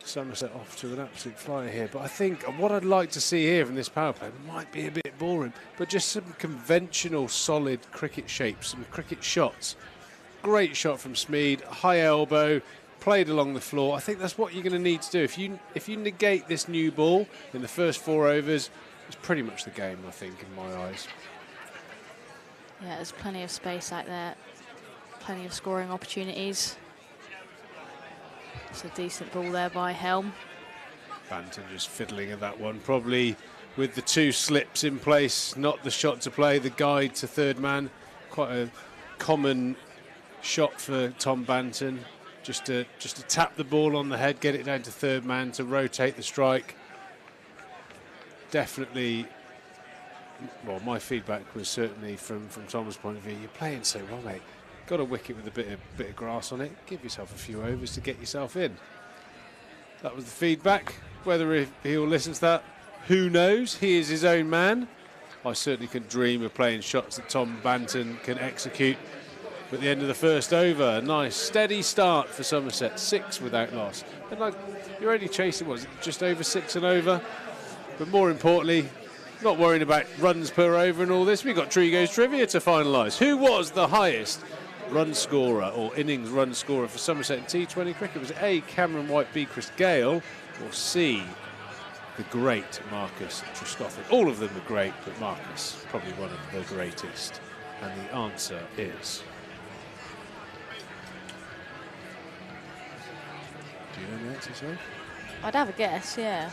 Speaker 5: Somerset off to an absolute flyer here. But I think what I'd like to see here from this power play might be a bit boring, but just some conventional, solid cricket shapes, some cricket shots. Great shot from Smeed, high elbow, played along the floor. I think that's what you're going to need to do. If you negate this new ball in the first 4 overs, it's pretty much the game, I think, in my eyes.
Speaker 9: Yeah, there's plenty of space out there, plenty of scoring opportunities. It's a decent ball there by Helm.
Speaker 5: Banton just fiddling at that one, probably with the 2 slips in place, not the shot to play, the guide to third man. Quite a common shot for Tom Banton, just to tap the ball on the head, get it down to third man to rotate the strike. Definitely, well, my feedback was certainly from Tom's point of view, you're playing so well, mate. Got a wicket with a bit of grass on it. Give yourself a few overs to get yourself in. That was the feedback. Whether he'll listen to that, who knows? He is his own man. I certainly can dream of playing shots that Tom Banton can execute. At the end of the first over, nice steady start for Somerset, 6 without loss. And like, you're only chasing, what is it, just over 6 and over? But more importantly, not worrying about runs per over and all this. We've got Trigo's trivia to finalise. Who was the highest run scorer or innings run scorer for Somerset in T20 cricket? Was it A, Cameron White, B, Chris Gale, or C, the great Marcus Trescothick? All of them are great, but Marcus, probably one of the greatest. And the answer is... Do you know the answer, sorry?
Speaker 9: I'd have a guess, yeah.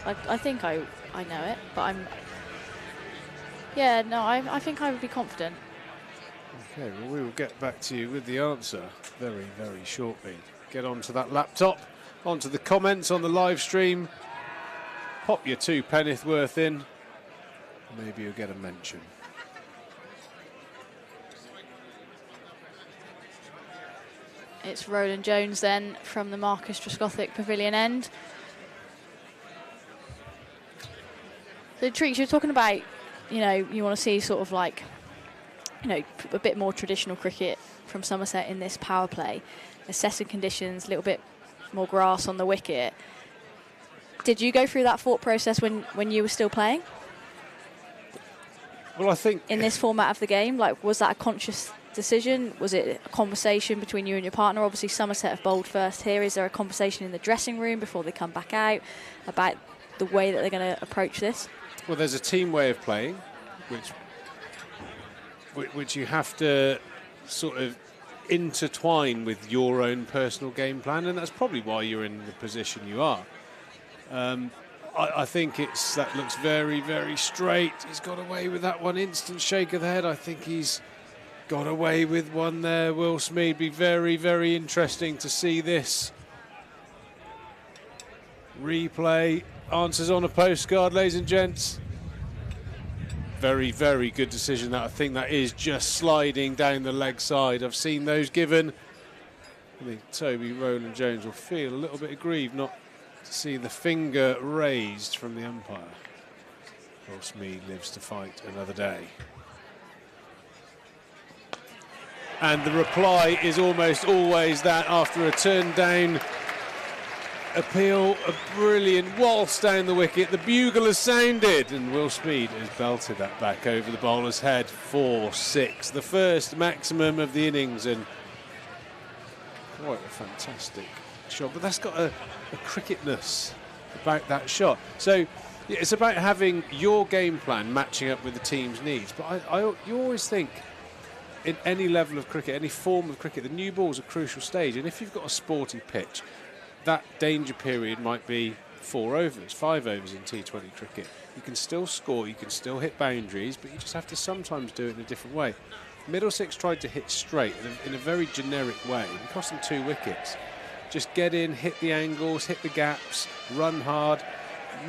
Speaker 9: I think I know it, but I'm... Yeah, no, I think I would be confident.
Speaker 5: Okay, well, we will get back to you with the answer very, very shortly. Get onto that laptop, onto the comments on the live stream. Pop your 2 penneth worth in. Maybe you'll get a mention.
Speaker 9: It's Roland Jones then from the Marcus Trescothick Pavilion end. So, Treeks, you're talking about, you know, you want to see sort of like, you know, a bit more traditional cricket from Somerset in this power play, assessing conditions, a little bit more grass on the wicket. Did you go through that thought process when you were still playing?
Speaker 5: Well, I think...
Speaker 9: In this format of the game, like, was that a conscious decision? Was it a conversation between you and your partner? Obviously, Somerset have bowled first here. Is there a conversation in the dressing room before they come back out about the way that they're going to approach this?
Speaker 5: Well, there's a team way of playing, which you have to sort of intertwine with your own personal game plan, and that's probably why you're in the position you are. I think that looks very, very straight. He's got away with that one. Instant shake of the head. I think he's got away with one there. Will Smeed. Be very, very interesting to see this replay. Answers on a postcard, ladies and gents. Very, very good decision. That I think that is just sliding down the leg side. I've seen those given. I think Toby Roland Jones will feel a little bit aggrieved not to see the finger raised from the umpire. Will Smeed lives to fight another day. And the reply is almost always that after a turn down appeal, a brilliant waltz down the wicket. The bugle has sounded, and Will Smeed has belted that back over the bowler's head. 4-6, the first maximum of the innings, and quite a fantastic shot. But that's got a cricketness about that shot. So yeah, it's about having your game plan matching up with the team's needs. But you always think, in any level of cricket, any form of cricket, the new ball's a crucial stage, and if you've got a sporty pitch, that danger period might be 4 overs, 5 overs in T20 cricket. You can still score, you can still hit boundaries, but you just have to sometimes do it in a different way. Middlesex tried to hit straight in a very generic way. It cost them 2 wickets. Just get in, hit the angles, hit the gaps, run hard.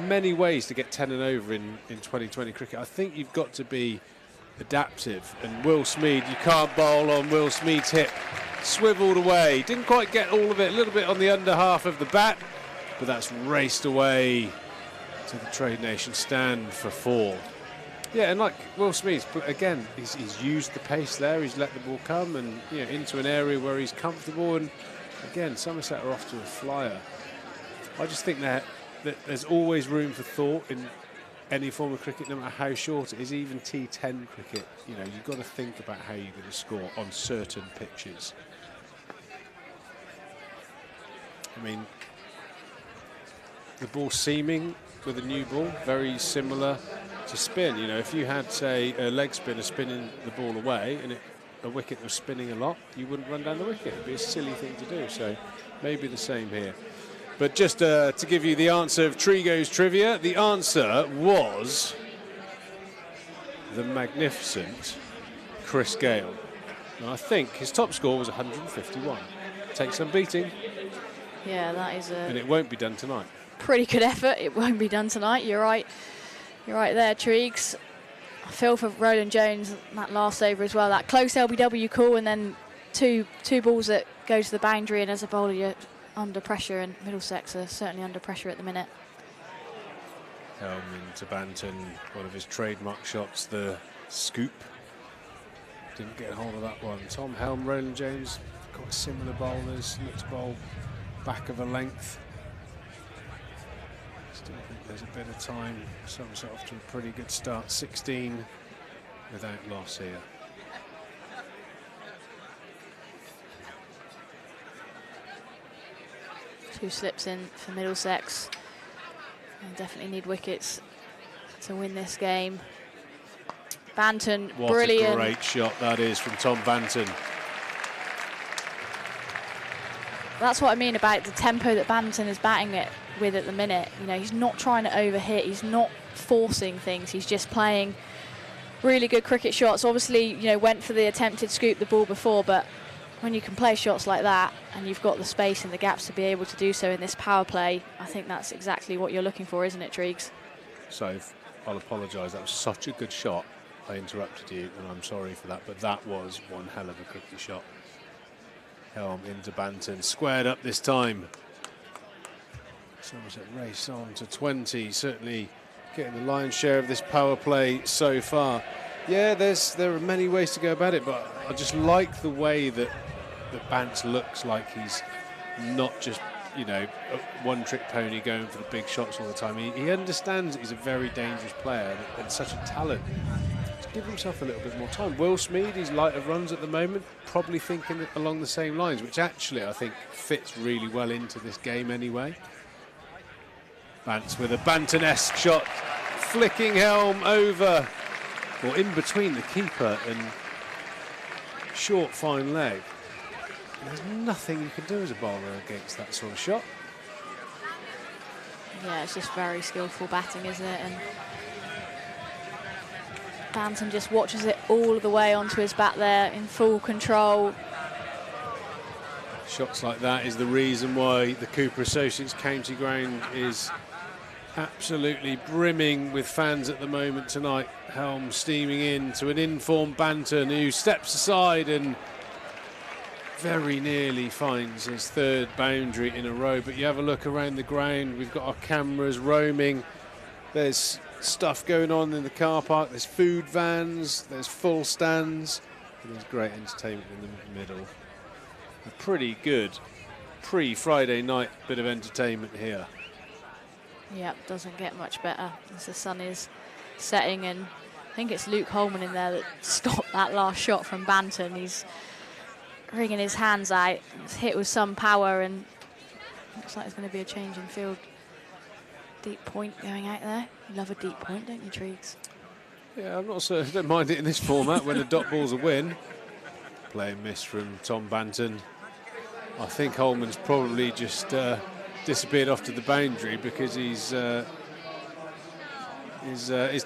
Speaker 5: Many ways to get 10 and over in 2020 cricket. I think you've got to be adaptive. And Will Smeed, you can't bowl on Will Smeed's hip. Swiveled away. Didn't quite get all of it. A little bit on the under half of the bat. But that's raced away to the Trade Nation stand for 4. Yeah, and like Will Smeed, again, he's used the pace there. He's let the ball come and into an area where he's comfortable. And again, Somerset are off to a flyer. I just think that there's always room for thought in any form of cricket, no matter how short it is, even T10 cricket. You've got to think about how you're going to score on certain pitches. I mean, the ball seaming with a new ball, very similar to spin. If you had, say, a leg spinner spinning the ball away and a wicket was spinning a lot, you wouldn't run down the wicket. It'd be a silly thing to do. So maybe the same here. But just to give you the answer of Trigo's trivia, the answer was the magnificent Chris Gale. And I think his top score was 151. Takes some beating.
Speaker 9: Yeah, that is
Speaker 5: and it won't be done tonight.
Speaker 9: Pretty good effort. It won't be done tonight. You're right. You're right there, Triggs. I feel for Roland Jones that last over as well. That close LBW call and then two balls that go to the boundary, and as a bowler you're under pressure, and Middlesex are certainly under pressure at the minute.
Speaker 5: Helm into Banton, one of his trademark shots, the scoop. Didn't get a hold of that one. Tom Helm, Roland Jones, quite similar bowlers. Look to bowl back of a length. Still think there's a bit of time. Somerset off to a pretty good start. 16 without loss here.
Speaker 9: Two slips in for Middlesex. They definitely need wickets to win this game. Banton,
Speaker 5: what
Speaker 9: brilliant.
Speaker 5: A great shot that is from Tom Banton.
Speaker 9: That's what I mean about the tempo that Banton is batting it with at the minute. He's not trying to overhit. He's not forcing things. He's just playing really good cricket shots. Obviously, went for the attempted scoop the ball before, but when you can play shots like that and you've got the space and the gaps to be able to do so in this power play, I think that's exactly what you're looking for, isn't it, Triggs?
Speaker 5: So I'll apologise. That was such a good shot. I interrupted you, and I'm sorry for that, but that was one hell of a cricket shot. Helm into Banton, squared up this time. Somerset race on to 20, certainly getting the lion's share of this power play so far. Yeah, there are many ways to go about it, but I just like the way that Bant looks like he's not just, a one-trick pony going for the big shots all the time. He understands that he's a very dangerous player and such a talent. To give himself a little bit more time. Will Smeed, he's light of runs at the moment, probably thinking along the same lines, which actually I think fits really well into this game anyway. Bant's with a Banton-esque shot, flicking Helm over, or in between the keeper and short, fine leg. There's nothing you can do as a bowler against that sort of shot.
Speaker 9: Yeah, it's just very skillful batting, isn't it? And Banton just watches it all the way onto his bat there in full control.
Speaker 5: Shots like that is the reason why the Cooper Associates County Ground is absolutely brimming with fans at the moment tonight. Helm steaming in to an informed Banton who steps aside and very nearly finds his third boundary in a row. But you have a look around the ground, we've got our cameras roaming. There's stuff going on in the car park, there's food vans, there's full stands, and there's great entertainment in the middle. A pretty good pre-Friday night bit of entertainment here.
Speaker 9: Yep, doesn't get much better as the sun is setting, and I think it's Luke Holman in there that stopped that last shot from Banton. He's wringing his hands out. It's hit with some power, and looks like there's going to be a change in field. Deep point going out there. You love a deep point, don't you, Triggs?
Speaker 5: Yeah, I'm not sure. I don't mind it in this format when the dot ball's a win. Playing miss from Tom Banton. I think Holman's probably just disappeared off to the boundary because his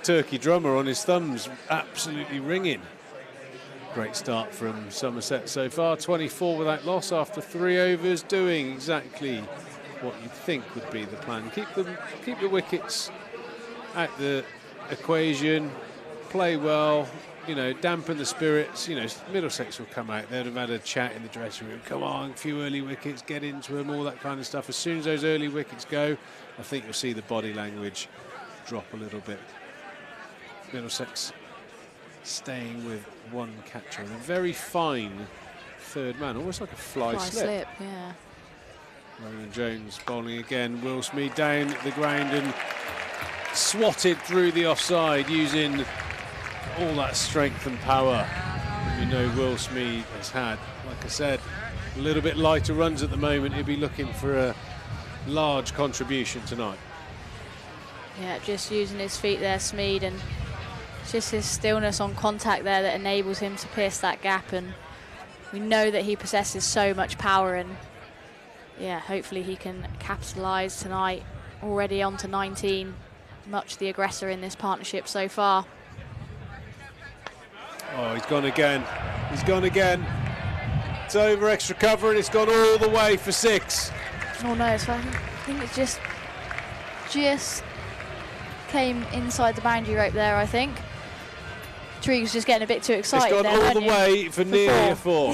Speaker 5: turkey drummer on his thumbs absolutely ringing. Great start from Somerset so far, 24 without loss after 3 overs, doing exactly what you'd think would be the plan. Keep the wickets at the equation, play well, you know, dampen the spirits. You know, Middlesex will come out, they'd have had a chat in the dressing room, come on, a few early wickets, get into them, all that kind of stuff. As soon as those early wickets go, I think you'll see the body language drop a little bit. Middlesex staying with one catcher and a very fine third man, almost like a fly slip.
Speaker 9: Yeah.
Speaker 5: Roland Jones bowling again. Will Smeed down the ground and swatted through the offside using all that strength and power you know Will Smeed has had. Like I said, a little bit lighter runs at the moment. He'll be looking for a large contribution tonight.
Speaker 9: Yeah, just using his feet there, Smeed, and just his stillness on contact there that enables him to pierce that gap. And we know that he possesses so much power, and yeah, hopefully he can capitalise tonight. Already on to 19, much the aggressor in this partnership so far.
Speaker 5: Oh, he's gone again. He's gone again. It's over extra cover and it's gone all the way for 6.
Speaker 9: Oh no, so I think it's just came inside the boundary rope there, I think. Tree was just getting a bit too excited.
Speaker 5: It's gone all the way for nearly a 4.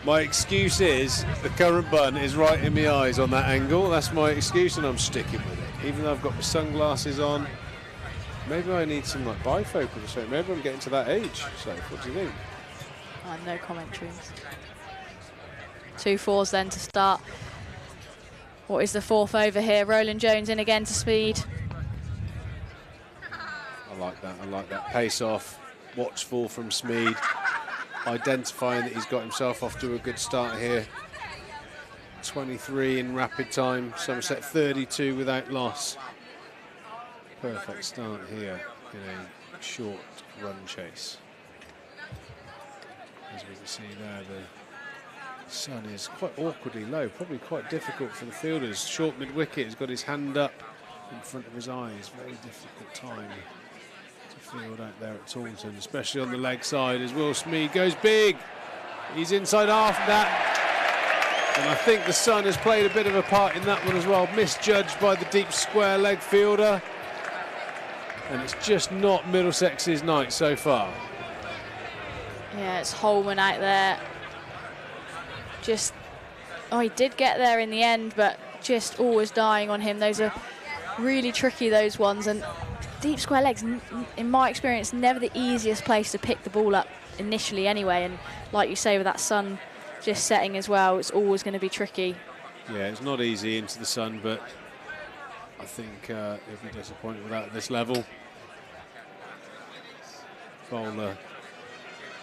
Speaker 5: My excuse is the current bun is right in my eyes on that angle. That's my excuse and I'm sticking with it. Even though I've got my sunglasses on. Maybe I need some like bifocal or something. Maybe I'm getting to that age. So what do you think?
Speaker 9: No commentaries. 2 4s then to start. What is the 4th over here? Roland Jones in again to Smeed.
Speaker 5: I like that. I like that. Pace off, watchful from Smeed, identifying that he's got himself off to a good start here. 23 in rapid time. Somerset 32 without loss. Perfect start here in a short run chase. As we can see there, the sun is quite awkwardly low, probably quite difficult for the fielders. Short mid-wicket, he's got his hand up in front of his eyes. Very difficult time to field out there at Taunton, especially on the leg side as Will Smeed goes big. He's inside half that. And I think the sun has played a bit of a part in that one as well. Misjudged by the deep square leg fielder. And it's just not Middlesex's night so far.
Speaker 9: Yeah, it's Holman out there. He did get there in the end, but just always dying on him. Those are really tricky, those ones. And deep square legs, in my experience, never the easiest place to pick the ball up initially anyway. And like you say, with that sun just setting as well, it's always going to be tricky.
Speaker 5: Yeah, it's not easy into the sun, but I think he'll be disappointed with that at this level. Bowler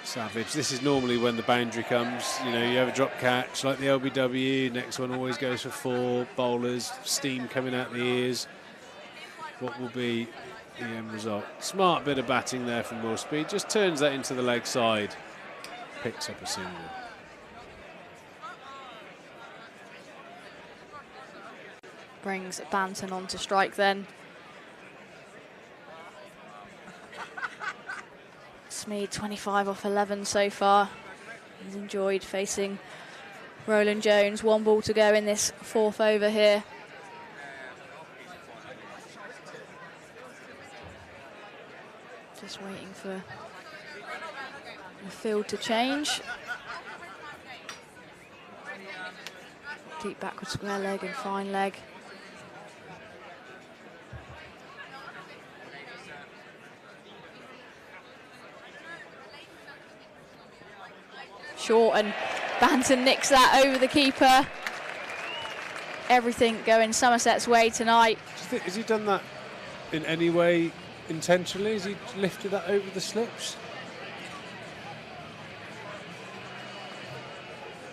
Speaker 5: Savage. This is normally when the boundary comes. You know, you have a drop catch like the LBW. Next one always goes for 4. Bowlers, steam coming out the ears. What will be the end result? Smart bit of batting there from Will Smeed. Just turns that into the leg side. Picks up a single.
Speaker 9: Brings Banton on to strike then. Smeed 25 off 11 so far. He's enjoyed facing Roland Jones. 1 ball to go in this 4th over here. Just waiting for the field to change. Deep backward square leg and fine leg. Short, and Banton nicks that over the keeper. Everything going Somerset's way tonight.
Speaker 5: Has he done that in any way intentionally? Has he lifted that over the slips?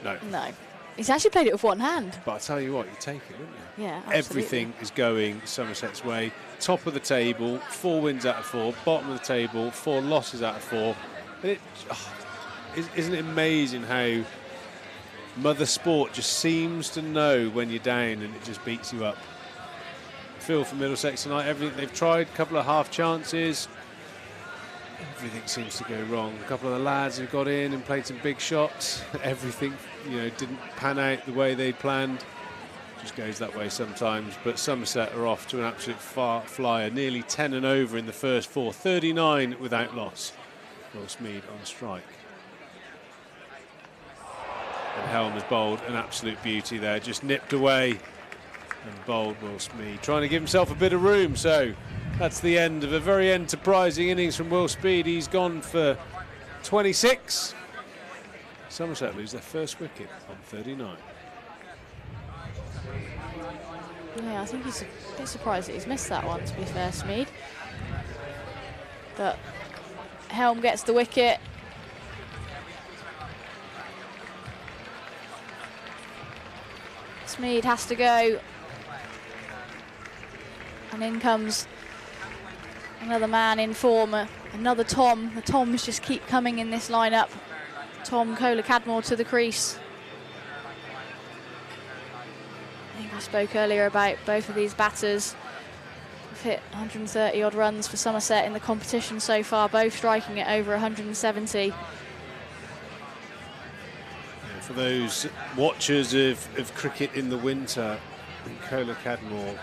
Speaker 5: No.
Speaker 9: No. He's actually played it with one hand.
Speaker 5: But I tell you what, you take it, wouldn't you?
Speaker 9: Yeah, absolutely.
Speaker 5: Everything is going Somerset's way. Top of the table, 4 wins out of 4. Bottom of the table, 4 losses out of 4. And isn't it amazing how Mother Sport just seems to know when you're down and it just beats you up. Feel for Middlesex tonight, everything they've tried, a couple of half chances, everything seems to go wrong. A couple of the lads who got in and played some big shots, everything, you know, didn't pan out the way they'd planned. Just goes that way sometimes, but Somerset are off to an absolute flyer, nearly 10 and over in the first 4, 39 without loss. Will Smeed on strike. And Helm has bowled an absolute beauty there, just nipped away and bowled Will Smeed, trying to give himself a bit of room. So that's the end of a very enterprising innings from Will Smeed. He's gone for 26. Somerset lose their first wicket on 39.
Speaker 9: Yeah, I think he's a bit surprised that he's missed that one, to be fair, Smeed. But Helm gets the wicket. Smeed has to go. And in comes another man in form, another Tom. The Toms just keep coming in this lineup. Tom Kohler-Cadmore to the crease. I think I spoke earlier about both of these batters. We've hit 130 odd runs for Somerset in the competition so far, both striking at over 170.
Speaker 5: For those watchers of cricket in the winter, Kohler-Cadmore,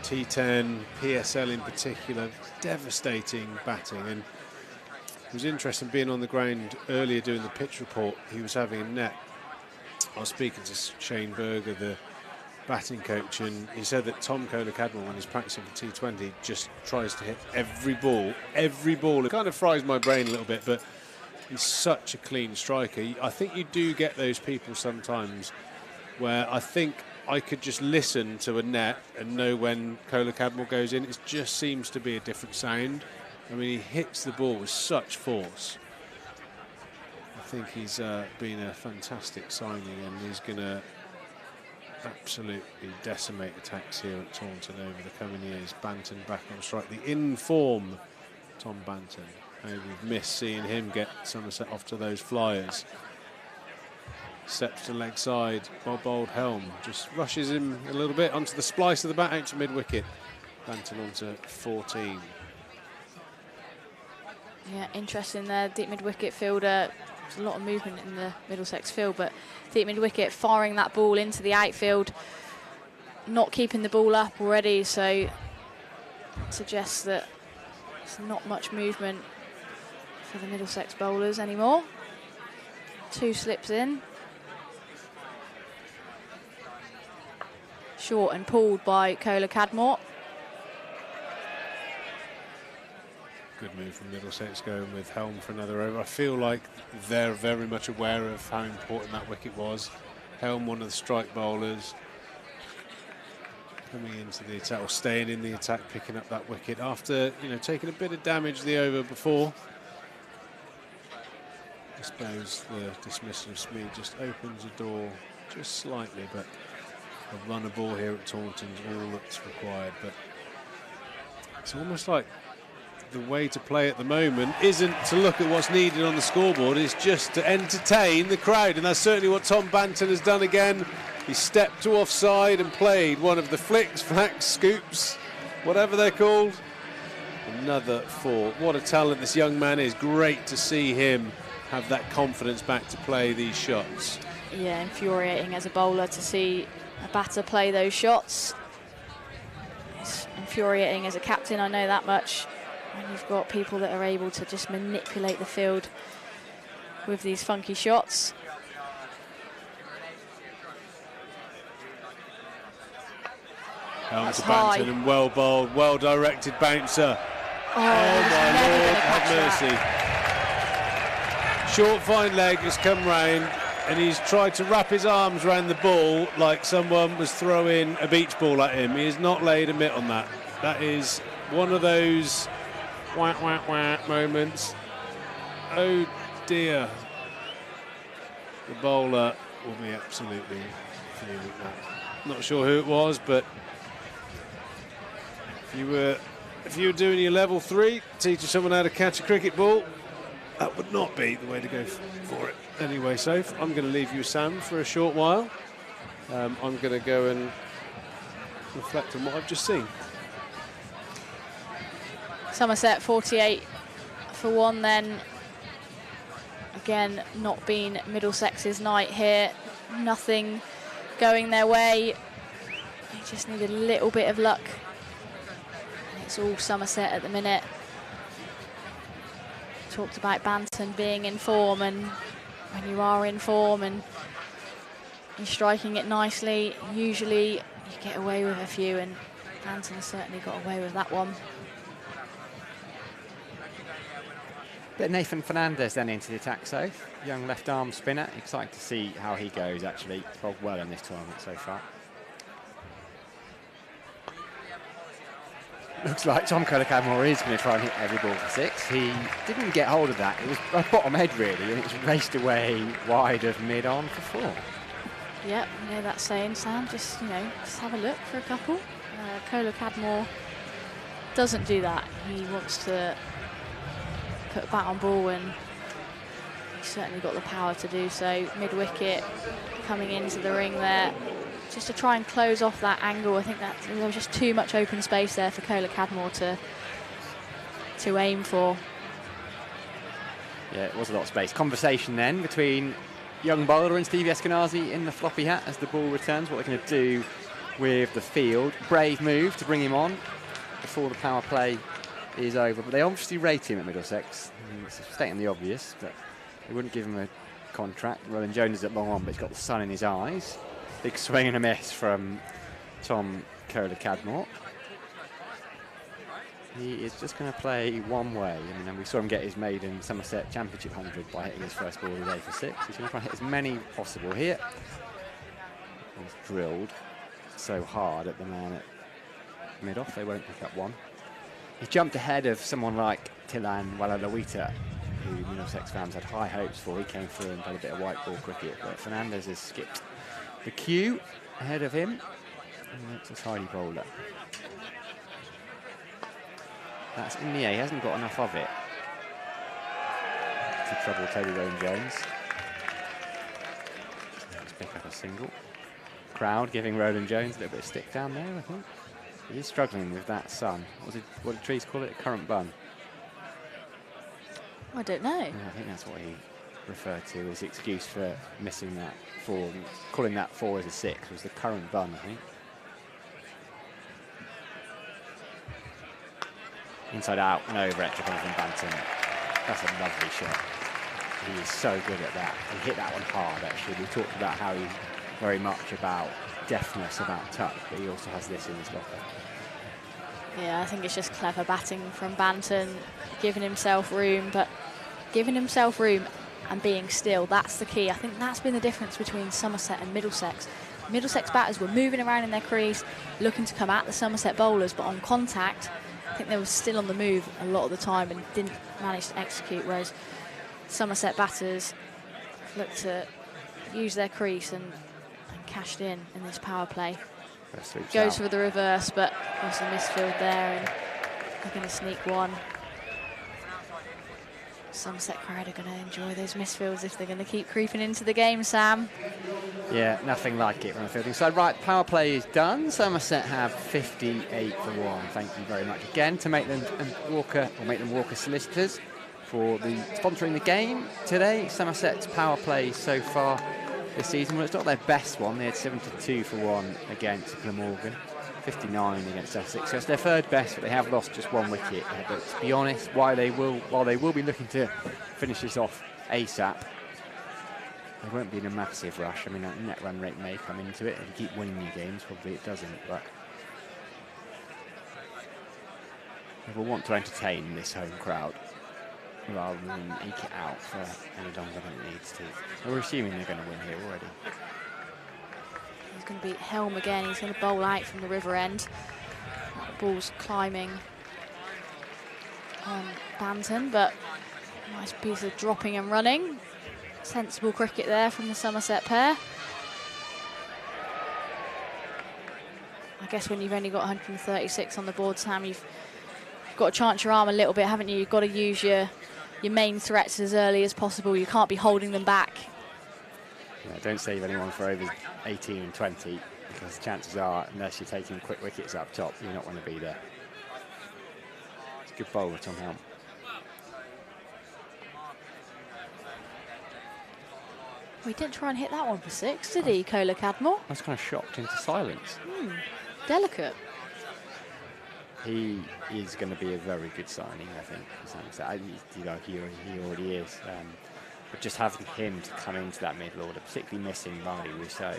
Speaker 5: T10, PSL in particular, devastating batting. And it was interesting being on the ground earlier doing the pitch report. He was having a net. I was speaking to Shane Berger, the batting coach, and he said that Tom Kohler-Cadmore, when he's practicing for T20, just tries to hit every ball. It kind of fries my brain a little bit, but he's such a clean striker. I think you do get those people sometimes where I think I could just listen to a net and know when Kohler-Cadmore goes in. It just seems to be a different sound. I mean, he hits the ball with such force. I think he's been a fantastic signing, and he's going to absolutely decimate attacks here at Taunton over the coming years. Banton back on strike. The in-form Tom Banton. We've missed seeing him get Somerset off to those flyers. Steps to leg side, bowled Helm. Just rushes him a little bit onto the splice of the bat out to mid-wicket. Banton onto 14.
Speaker 9: Yeah, interesting there. Deep mid-wicket fielder. There's a lot of movement in the Middlesex field, but deep mid-wicket firing that ball into the outfield. Not keeping the ball up already, so suggests that there's not much movement for the Middlesex bowlers anymore. 2 slips in. Short and pulled by Kohler-Cadmore.
Speaker 5: Good move from Middlesex going with Helm for another over. I feel like they're very much aware of how important that wicket was. Helm, one of the strike bowlers, coming into the attack, or staying in the attack, picking up that wicket after, you know, taking a bit of damage the over before. I suppose the dismissal of Smeed just opens the door just slightly, but a runner ball here at Taunton's all that's required. But it's almost like the way to play at the moment isn't to look at what's needed on the scoreboard, it's just to entertain the crowd, and that's certainly what Tom Banton has done again. He stepped to offside and played one of the flicks, flacks, scoops, whatever they're called. Another 4. What a talent this young man is. Great to see him have that confidence back to play these shots.
Speaker 9: Yeah, infuriating as a bowler to see a batter play those shots. It's infuriating as a captain, I know that much. And you've got people that are able to just manipulate the field with these funky shots.
Speaker 5: Helm to Banton and well bowled, well directed bouncer. Oh my Lord, have mercy. Short fine leg has come round and he's tried to wrap his arms around the ball like someone was throwing a beach ball at him. He has not laid a mitt on that. That is one of those wah, wah, wah moments. Oh dear. The bowler will be absolutely feeling that. Not sure who it was, but if you were doing your level 3, teaching someone how to catch a cricket ball, that would not be the way to go for it. Anyway, so I'm going to leave you, Sam, for a short while. I'm going to go and reflect on what I've just seen.
Speaker 9: Somerset 48 for 1 then. Again, not been Middlesex's night here. Nothing going their way. They just need a little bit of luck. And it's all Somerset at the minute. Talked about Banton being in form, and when you are in form and you're striking it nicely, usually you get away with a few, and Banton certainly got away with that one.
Speaker 8: Bit of Nathan Fernandez then into the attack, so young left arm spinner. Excited to see how he goes, actually. He's bowled well in this tournament so far. Looks like Tom Kohler-Cadmore is going to try and hit every ball for 6. He didn't get hold of that. It was a bottom head, really, and it's raced away wide of mid-on for 4.
Speaker 9: Yep, you know that saying, Sam. Just, you know, just have a look for a couple. Kohler-Cadmore doesn't do that. He wants to put a bat on ball, and he's certainly got the power to do so. Mid-wicket, coming into the ring there, just to try and close off that angle. I think that there was just too much open space there for Kohler-Cadmore to aim for.
Speaker 8: Yeah, it was a lot of space. Conversation then between young bowler and Stevie Eskenazi in the floppy hat as the ball returns. What they're going to do with the field. Brave move to bring him on before the power play is over, but they obviously rate him at Middlesex. It's stating the obvious, but they wouldn't give him a contract. Roland Jones is at long on, but he's got the sun in his eyes. Big swing and a miss from Tom Kohler-Cadmore. He is just going to play one way. I mean, and we saw him get his maiden Somerset Championship 100 by hitting his first ball of the day for 6. He's going to try and hit as many possible here. He's drilled so hard at the man at mid-off, they won't pick up one. He's jumped ahead of someone like Tilan Walalawita, who Middlesex fans had high hopes for. He came through and played a bit of white ball cricket, but Fernandez has skipped the queue ahead of him. And that's a tidy bowler. That's in the air. He hasn't got enough of it to trouble Toby Rowan-Jones. Let's pick up a single. Crowd giving Rowan-Jones a little bit of stick down there, I think. He is struggling with that sun. What did trees call it? A current bun?
Speaker 9: I don't know.
Speaker 8: Yeah, I think that's what he referred to as excuse for missing that 4. Calling that 4 as a 6 was the current bun, I think. Inside out and over extra comes from Banton. That's a lovely shot. He is so good at that. He hit that one hard, actually. We talked about how he's very much about deftness, about touch, but he also has this in his locker.
Speaker 9: Yeah, I think it's just clever batting from Banton, giving himself room, but giving himself room and being still, that's the key. I think that's been the difference between Somerset and Middlesex. Middlesex batters were moving around in their crease, looking to come at the Somerset bowlers, but on contact, I think they were still on the move a lot of the time and didn't manage to execute, whereas Somerset batters looked to use their crease and cashed in this power play. Goes for the reverse, but also misfield there, and they're going to sneak one. Somerset crowd are going to enjoy those misfields if they're going to keep creeping into the game, Sam.
Speaker 8: Yeah, nothing like it from the fielding side. Right, power play is done. Somerset have 58 for 1. Thank you very much again to make them Walker solicitors for sponsoring the game today. Somerset's power play so far this season, well, it's not their best one. They had 72 for 1 against Glamorgan, 59 against Sussex. So it's their third best, but they have lost just 1 wicket. But to be honest, while they will be looking to finish this off ASAP, they won't be in a massive rush. I mean, that net run rate may come into it. If you keep winning your games, probably it doesn't. But they will want to entertain this home crowd rather than eke it out for any longer than it needs to. We're assuming they're going to win here already.
Speaker 9: He's going to beat Helm again. He's going to bowl out from the river end. That ball's climbing on Banton, but nice piece of dropping and running. Sensible cricket there from the Somerset pair. I guess when you've only got 136 on the board, Sam, you've got to chance your arm a little bit, haven't you? You've got to use your main threats as early as possible. You can't be holding them back.
Speaker 8: Yeah, don't save anyone for over 18 and 20, because chances are, unless you're taking quick wickets up top, you're not going to be there. It's a good bowler, Tom Helm.
Speaker 9: He didn't try and hit that one for 6, did he, Kola Cadmore?
Speaker 8: I was kind of shocked into silence.
Speaker 9: Delicate.
Speaker 8: He is going to be a very good signing, I think. He already is. But just having him to come into that middle order, particularly missing Riley Rousseau,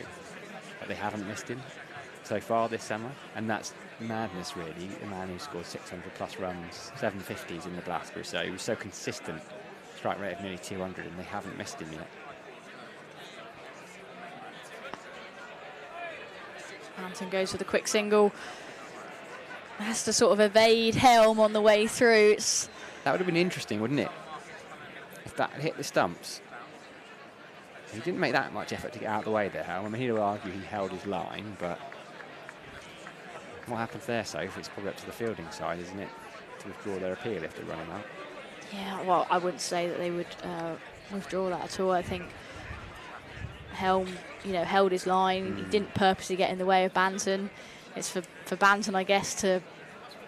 Speaker 8: but they haven't missed him so far this summer, and that's madness, really. A man who scored 600+ runs, 750s in the Blast Rousseau, he was so consistent, strike rate of nearly 200, and they haven't missed him yet.
Speaker 9: Hampton goes for the quick single. Has to sort of evade Helm on the way through.
Speaker 8: That would have been interesting, wouldn't it? If that had hit the stumps. He didn't make that much effort to get out of the way there, Helm. I mean, he'll argue he held his line, but what happens there, Soph? It's probably up to the fielding side, isn't it? To withdraw their appeal if they're running out.
Speaker 9: Yeah, well, I wouldn't say that they would withdraw that at all. I think Helm, held his line. He didn't purposely get in the way of Banton. It's for Banton, I guess, to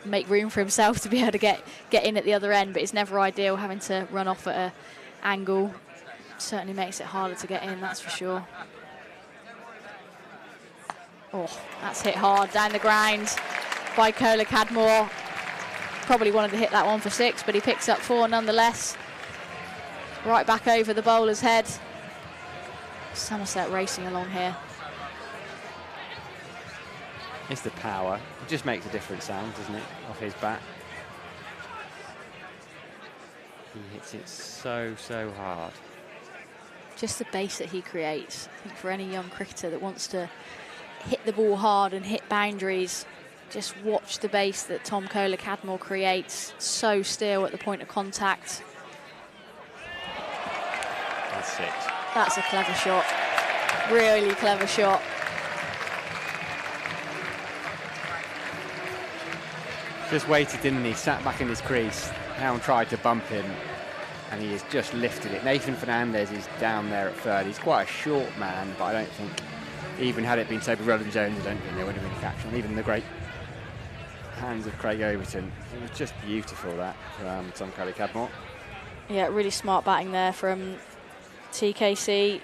Speaker 9: make room for himself to be able to get in at the other end, but it's never ideal having to run off at an angle. Certainly makes it harder to get in, that's for sure. Oh, that's hit hard down the ground by Kola Cadmore. Probably wanted to hit that one for 6, but he picks up 4 nonetheless. Right back over the bowler's head. Somerset racing along here.
Speaker 8: It's the power. It just makes a different sound, doesn't it, off his bat. He hits it so hard.
Speaker 9: Just the base that he creates. I think for any young cricketer that wants to hit the ball hard and hit boundaries, just watch the base that Tom Kola Cadmore creates. So still at the point of contact.
Speaker 8: That's it.
Speaker 9: That's a clever shot. Really clever shot.
Speaker 8: Just waited, didn't he? Sat back in his crease. Helm tried to bump him, and he has just lifted it. Nathan Fernandez is down there at third. He's quite a short man, but I don't think, even had it been Toby Rowland-Jones, I don't think there would have been a catch on. Even the great hands of Craig Overton. It was just beautiful, that, from Tom Kola Cadmore.
Speaker 9: Yeah, really smart batting there from TKC.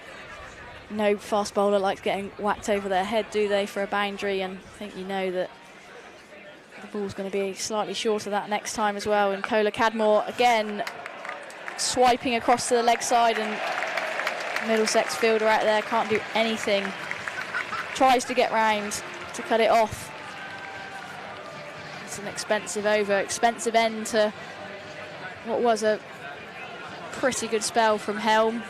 Speaker 9: No fast bowler likes getting whacked over their head, do they, for a boundary? And I think you know that the ball's going to be slightly short of that next time as well. And Kola Cadmore, again, swiping across to the leg side, and Middlesex fielder out there can't do anything. Tries to get round to cut it off. It's an expensive over, expensive end to what was a pretty good spell from Helm.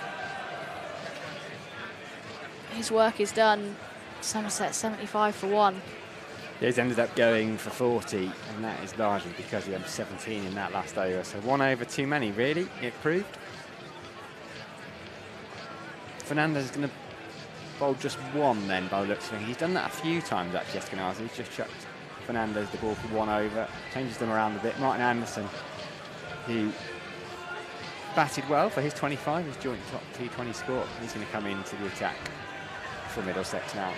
Speaker 9: His work is done. Somerset 75 for 1.
Speaker 8: He's ended up going for 40, and that is largely because he had 17 in that last over. So 1 over too many, really, it proved. Fernandez is going to bowl just 1 then, by the looks of it. He's done that a few times, actually, Eskenazi. He's just chucked Fernandez the ball for 1 over, changes them around a bit. Martin Anderson, who batted well for his 25, his joint top T20 score. He's going to come into the attack for Middlesex now.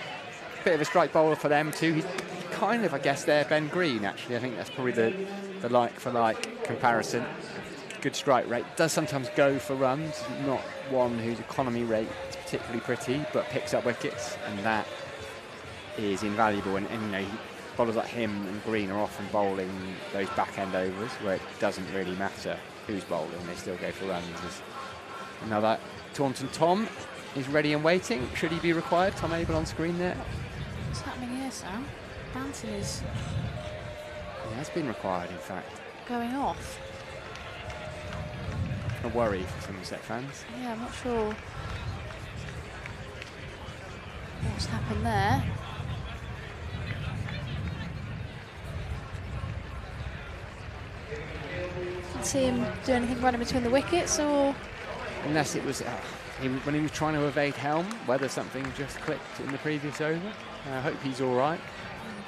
Speaker 8: Bit of a strike bowler for them too. He's kind of, I guess, their Ben Green, actually. I think that's probably the like-for-like comparison. Good strike rate. Does sometimes go for runs. Not one whose economy rate is particularly pretty, but picks up wickets, and that is invaluable. And bowlers like him and Green are often bowling those back-end overs where it doesn't really matter who's bowling. They still go for runs. And now that Taunton Tom is ready and waiting. Should he be required? Tom Abel on screen there.
Speaker 9: What's happening here, Sam? Banton is...
Speaker 8: He has been required, in fact.
Speaker 9: Going off.
Speaker 8: A worry for Somerset fans.
Speaker 9: Yeah, I'm not sure what's happened there. Didn't see him do anything running between the wickets, or...
Speaker 8: Unless it was... when he was trying to evade Helm, whether something just clicked in the previous over. I hope he's all right.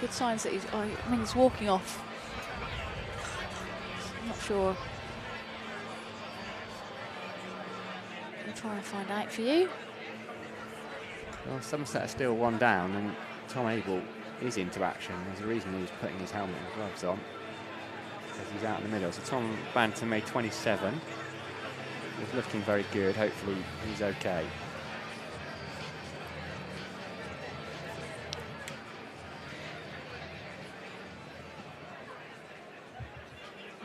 Speaker 9: Good signs that he's... he's walking off. I'm not sure. We'll try and find out for you.
Speaker 8: Well, Somerset are still 1 down, and Tom Abel is into action. There's a reason he's putting his helmet and gloves on, because he's out in the middle. So Tom Banton made 27. He's looking very good. Hopefully he's okay.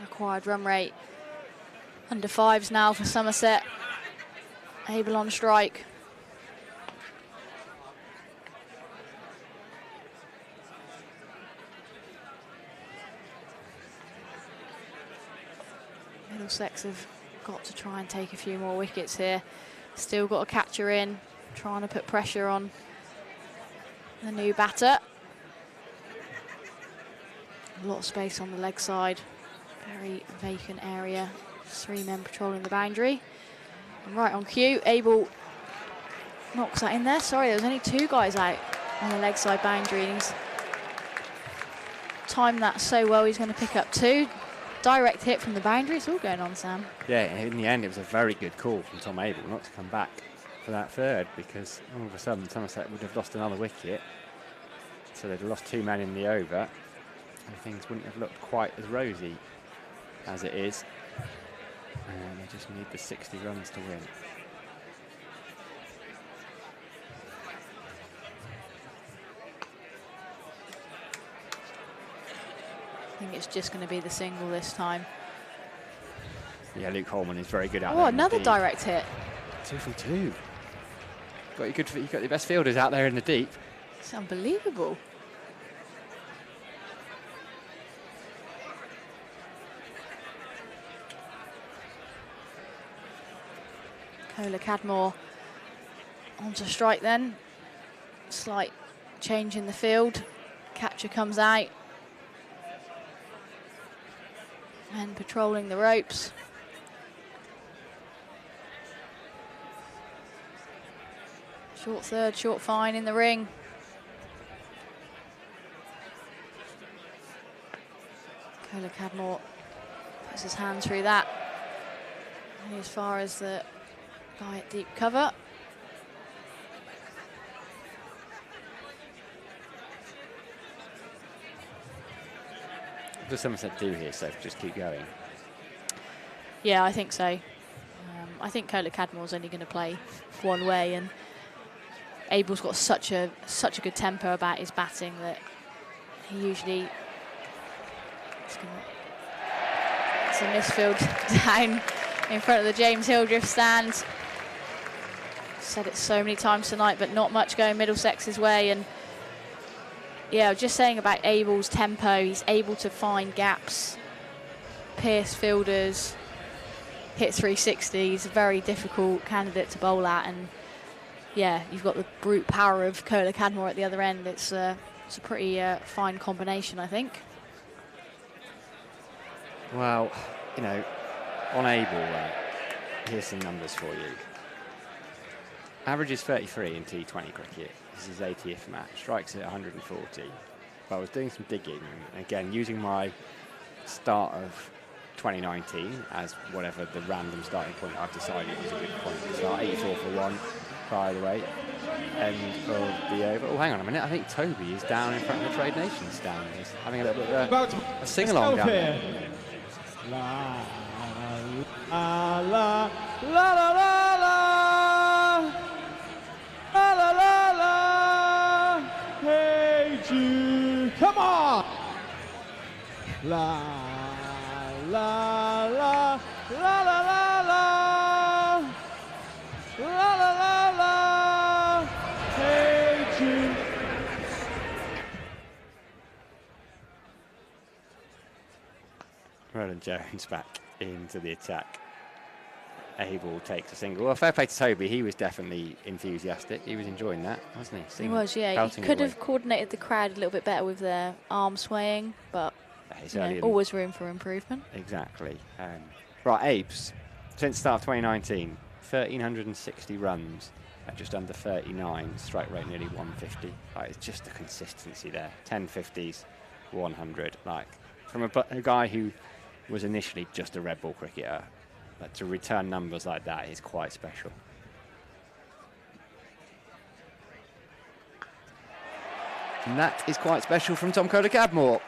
Speaker 9: Required run rate under 5s now for Somerset. Abel on strike. Middlesex have got to try and take a few more wickets here. Still got a catcher in, trying to put pressure on the new batter. A lot of space on the leg side. Very vacant area. 3 men patrolling the boundary. And right on cue, Abel knocks that in there. Sorry, there was only 2 guys out on the leg side boundary. And he's timed that so well, he's going to pick up 2. Direct hit from the boundary. It's all going on, Sam.
Speaker 8: Yeah, in the end, it was a very good call from Tom Abel not to come back for that third, because all of a sudden Somerset would have lost another wicket. So they'd have lost 2 men in the over, and things wouldn't have looked quite as rosy as it is. And they just need the 60 runs to win.
Speaker 9: I think it's just going to be the single this time.
Speaker 8: Yeah, Luke Holman is very good at it.
Speaker 9: Oh, another direct hit.
Speaker 8: 2 from 2. You've got your best fielders out there in the deep.
Speaker 9: It's unbelievable. Kohler Cadmore onto strike then. Slight change in the field. Catcher comes out. Men patrolling the ropes. Short third, short fine in the ring. Kohler Cadmore puts his hand through that. And as far as the guy at deep cover.
Speaker 8: What does Somerset do here, Soph? Just keep going?
Speaker 9: Yeah, I think so. I think Kohler Cadmore's only going to play one way, and Abel's got such a good tempo about his batting that he usually it's a misfield down in front of the James Hildreth stand. Said it so many times tonight, but not much going Middlesex's way. And yeah, just saying about Abel's tempo, he's able to find gaps, pierce fielders, hit 360. He's a very difficult candidate to bowl at, and yeah, you've got the brute power of Kohler Cadmore at the other end. It's a pretty fine combination, I think.
Speaker 8: Well, you know, on Abel, here's some numbers for you. Average is 33 in T20 cricket. This is his 80th match. Strikes at 140. But I was doing some digging, and again, using my start of 2019 as whatever the random starting point I've decided is a good point to start. 84 for 1, by the way. End of the over. Oh, hang on a minute. I think Toby is down in front of the Trade Nations stand. He's having a little bit of a sing-along down there.
Speaker 1: La la la la la la la la la la la. Hey Jude, come on. La la la la la la la la la la la. Hey Jude.
Speaker 8: Roland Jones back into the attack. Abel takes a single. Well, fair play to Toby. He was definitely enthusiastic. He was enjoying that, wasn't he?
Speaker 9: He was, yeah. He could have coordinated the crowd a little bit better with their arm swaying, but you know, always room for improvement.
Speaker 8: Exactly. Right, Abes, since the start of 2019, 1,360 runs at just under 39, strike rate nearly 150. Like, it's just the consistency there. 10 50s, 100. Like, from a guy who was initially just a red ball cricketer, but to return numbers like that is quite special. And that is quite special from Tom Kohler-Cadmore.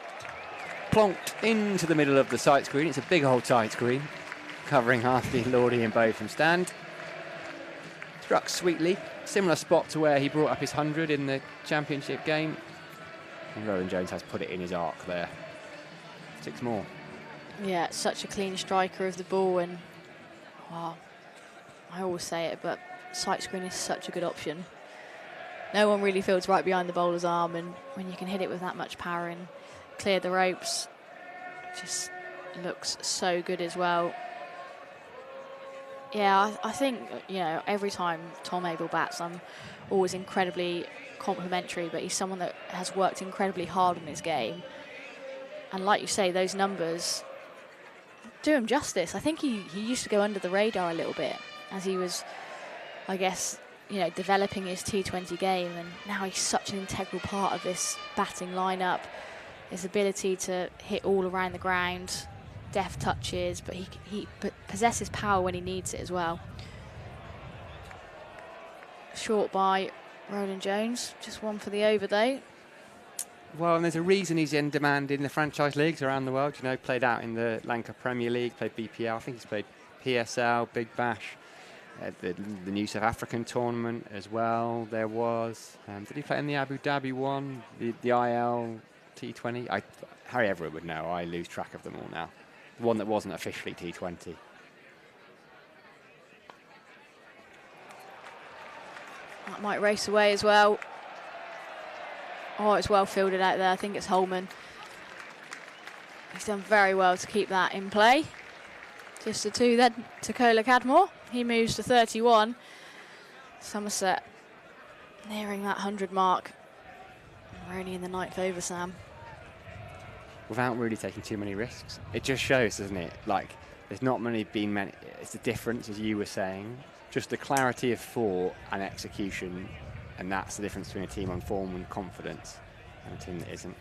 Speaker 8: Plonked into the middle of the sight screen. It's a big old sight screen, covering half the Lordy and Botham stand. Struck sweetly, similar spot to where he brought up his 100 in the championship game. And Rowan Jones has put it in his arc there. 6 more.
Speaker 9: Yeah, such a clean striker of the ball, and wow, I always say it, but sight screen is such a good option. No one really fields right behind the bowler's arm, and when you can hit it with that much power and clear the ropes, it just looks so good as well. Yeah, I think, you know, every time Tom Abel bats, I'm always incredibly complimentary, but he's someone that has worked incredibly hard on his game. And like you say, those numbers do him justice. I think he used to go under the radar a little bit as he was, I guess, you know, developing his T20 game, and now he's such an integral part of this batting lineup. His ability to hit all around the ground, deft touches, but he possesses power when he needs it as well. Short by Roland Jones, just one for the over though.
Speaker 8: Well, and there's a reason he's in demand in the franchise leagues around the world. You know, played out in the Lanka Premier League, played BPL, I think he's played PSL, Big Bash, the new South African tournament as well. There was, did he play in the Abu Dhabi one, the IL T20? Harry Everett would know, I lose track of them all now. The one that wasn't officially T20.
Speaker 9: That might race away as well. Oh, it's well fielded out there. I think it's Holman. He's done very well to keep that in play. Just the 2 then to Kohler-Cadmore. He moves to 31. Somerset nearing that 100 mark. We're only in the 9th over, Sam.
Speaker 8: Without really taking too many risks. It just shows, doesn't it? Like, there's not been many. It's the difference, as you were saying. Just the clarity of thought and execution. And that's the difference between a team on form and confidence and a team that isn't.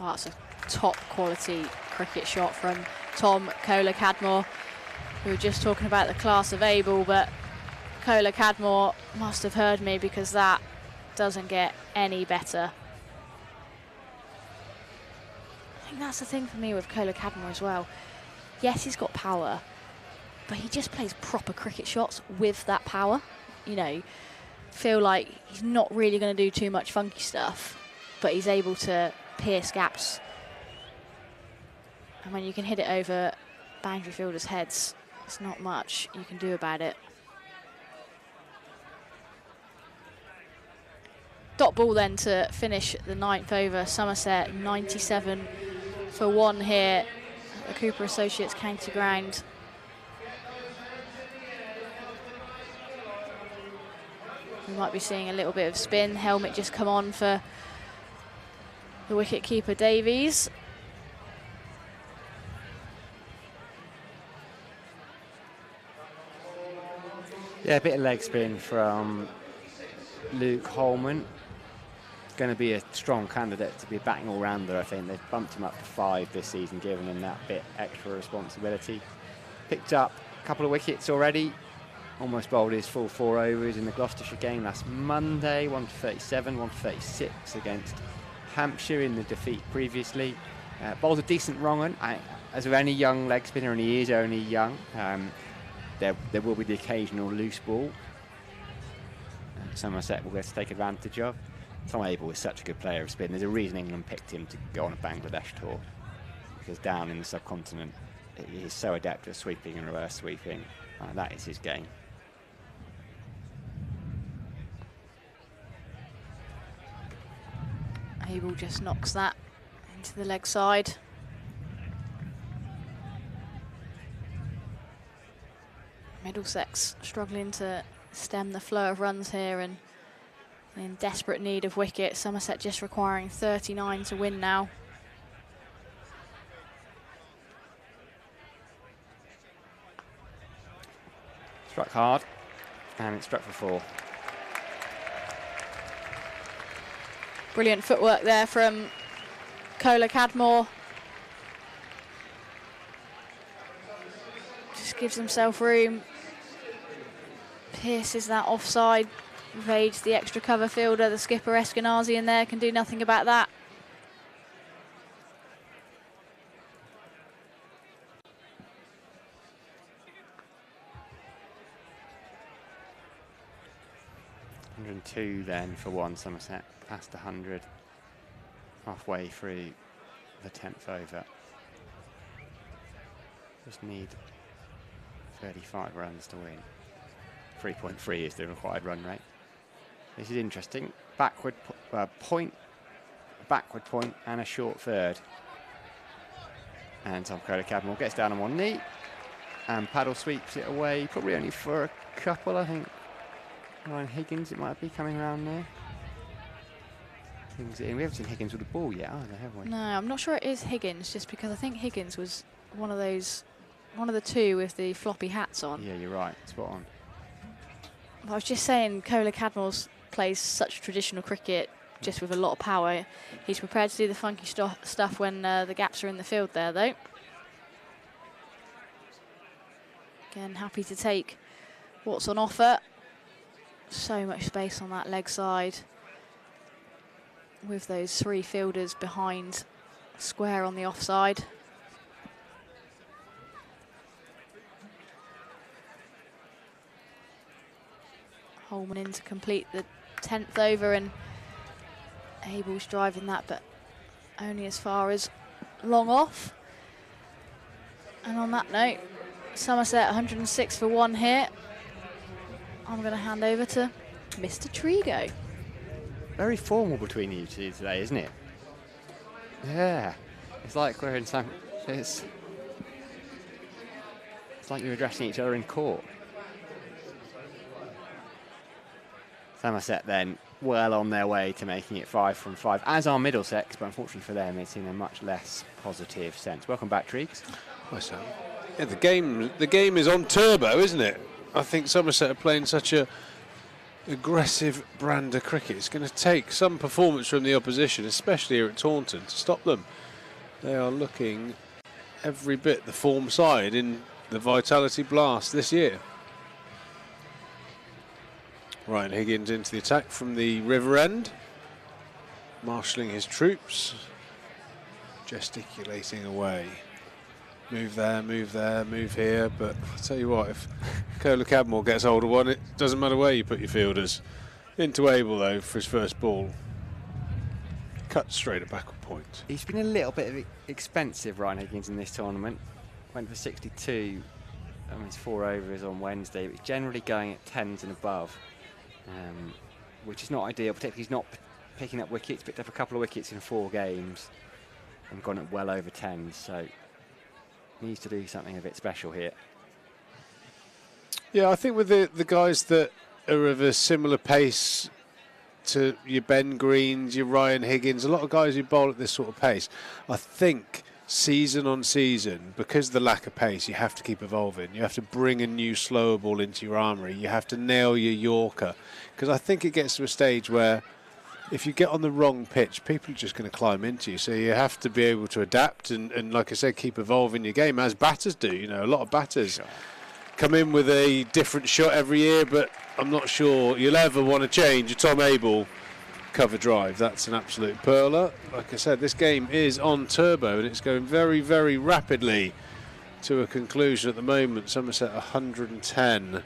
Speaker 9: Oh, that's a top quality cricket shot from Tom Kohler-Cadmore. We were just talking about the class of Abel, but Kohler-Cadmore must have heard me, because that doesn't get any better. I think that's the thing for me with Kohler-Cadmore as well. Yes, he's got power, but he just plays proper cricket shots with that power. You know, feel like he's not really going to do too much funky stuff, but he's able to pierce gaps. And when you can hit it over boundary fielders' heads, it's not much you can do about it. Dot ball then to finish the 9th over. Somerset 97 for 1 here at the Cooper Associates County Ground. We might be seeing a little bit of spin. Helmet just come on for the wicket-keeper Davies.
Speaker 8: Yeah, a bit of leg spin from Luke Holman. Going to be a strong candidate to be a batting all-rounder, I think. They've bumped him up to 5 this season, given him that bit extra responsibility. Picked up a couple of wickets already. Almost bowled his full 4 overs in the Gloucestershire game last Monday. 1 for 37, 1 for 36 against Hampshire in the defeat previously. Bowls a decent wrong one. As with any young leg spinner, and he is only young, there will be the occasional loose ball. Somerset will get to take advantage of. Tom Abel is such a good player of spin. There's a reason England picked him to go on a Bangladesh tour, because down in the subcontinent, he's so adept at sweeping and reverse sweeping. That is his game.
Speaker 9: Abel just knocks that into the leg side. Middlesex struggling to stem the flow of runs here and in desperate need of wicket. Somerset just requiring 39 to win now.
Speaker 8: Struck hard, and it struck for 4.
Speaker 9: Brilliant footwork there from Kohler-Cadmore. Just gives himself room. Pierces that offside evades the extra cover fielder. The skipper Eskenazi in there can do nothing about that.
Speaker 8: $102 then for one Somerset, past 100, halfway through the 10th over. Just need 35 runs to win. 3.3 is the required run rate. This is interesting. Backward point, and a short third. And Tom Kohler-Cadmore gets down on one knee and paddle sweeps it away, probably only for a couple, I think. Ryan Higgins, it might be coming around there. We haven't seen Higgins with the ball yet, either, have we?
Speaker 9: No, I'm not sure it is Higgins, just because I think Higgins was one of the two with the floppy hats on.
Speaker 8: Yeah, you're right. Spot on.
Speaker 9: I was just saying, Kohler-Cadmore plays such traditional cricket, just with a lot of power. He's prepared to do the funky stuff when the gaps are in the field there, though. Again, happy to take what's on offer. So much space on that leg side, with those three fielders behind square on the offside. Holman in to complete the 10th over, and Abel's driving that, but only as far as long off. And on that note, Somerset 106 for one here. I'm going to hand over to Mr. Trigo.
Speaker 8: Very formal between you two today, isn't it? Yeah. It's like we're in some... It's like you're addressing each other in court. Somerset then well on their way to making it 5 from 5, as are Middlesex, but unfortunately for them, it's in a much less positive sense. Welcome back, Triggs.
Speaker 5: Hi, Sam. Yeah, the game is on turbo, isn't it? I think Somerset are playing such a aggressive brand of cricket. It's going to take some performance from the opposition, especially here at Taunton, to stop them. They are looking every bit the form side in the Vitality Blast this year. Ryan Higgins into the attack from the river end, marshalling his troops, gesticulating away. Move there, move here, but I'll tell you what, if Kohler-Cadmore gets hold of one, it doesn't matter where you put your fielders. Into Abel, though, for his first ball. Cut straight at backward point.
Speaker 8: He's been a little bit expensive, Ryan Higgins, in this tournament. Went for 62 on his 4 overs on Wednesday, but he's generally going at 10s and above, which is not ideal, particularly he's not picking up wickets, picked up a couple of wickets in 4 games and gone at well over 10s, so needs to do something a bit special here.
Speaker 5: Yeah, I think with the guys that are of a similar pace to your Ben Greens, your Ryan Higgins, a lot of guys who bowl at this sort of pace, I think season on season, because of the lack of pace, you have to keep evolving. You have to bring a new slower ball into your armoury. You have to nail your Yorker, because I think it gets to a stage where if you get on the wrong pitch, people are just going to climb into you. So you have to be able to adapt and like I said, keep evolving your game, as batters do. You know, a lot of batters come in with a different shot every year, but I'm not sure you'll ever want to change a Tom Abel cover drive. That's an absolute perler. Like I said, this game is on turbo and it's going very, very rapidly to a conclusion at the moment. Somerset 110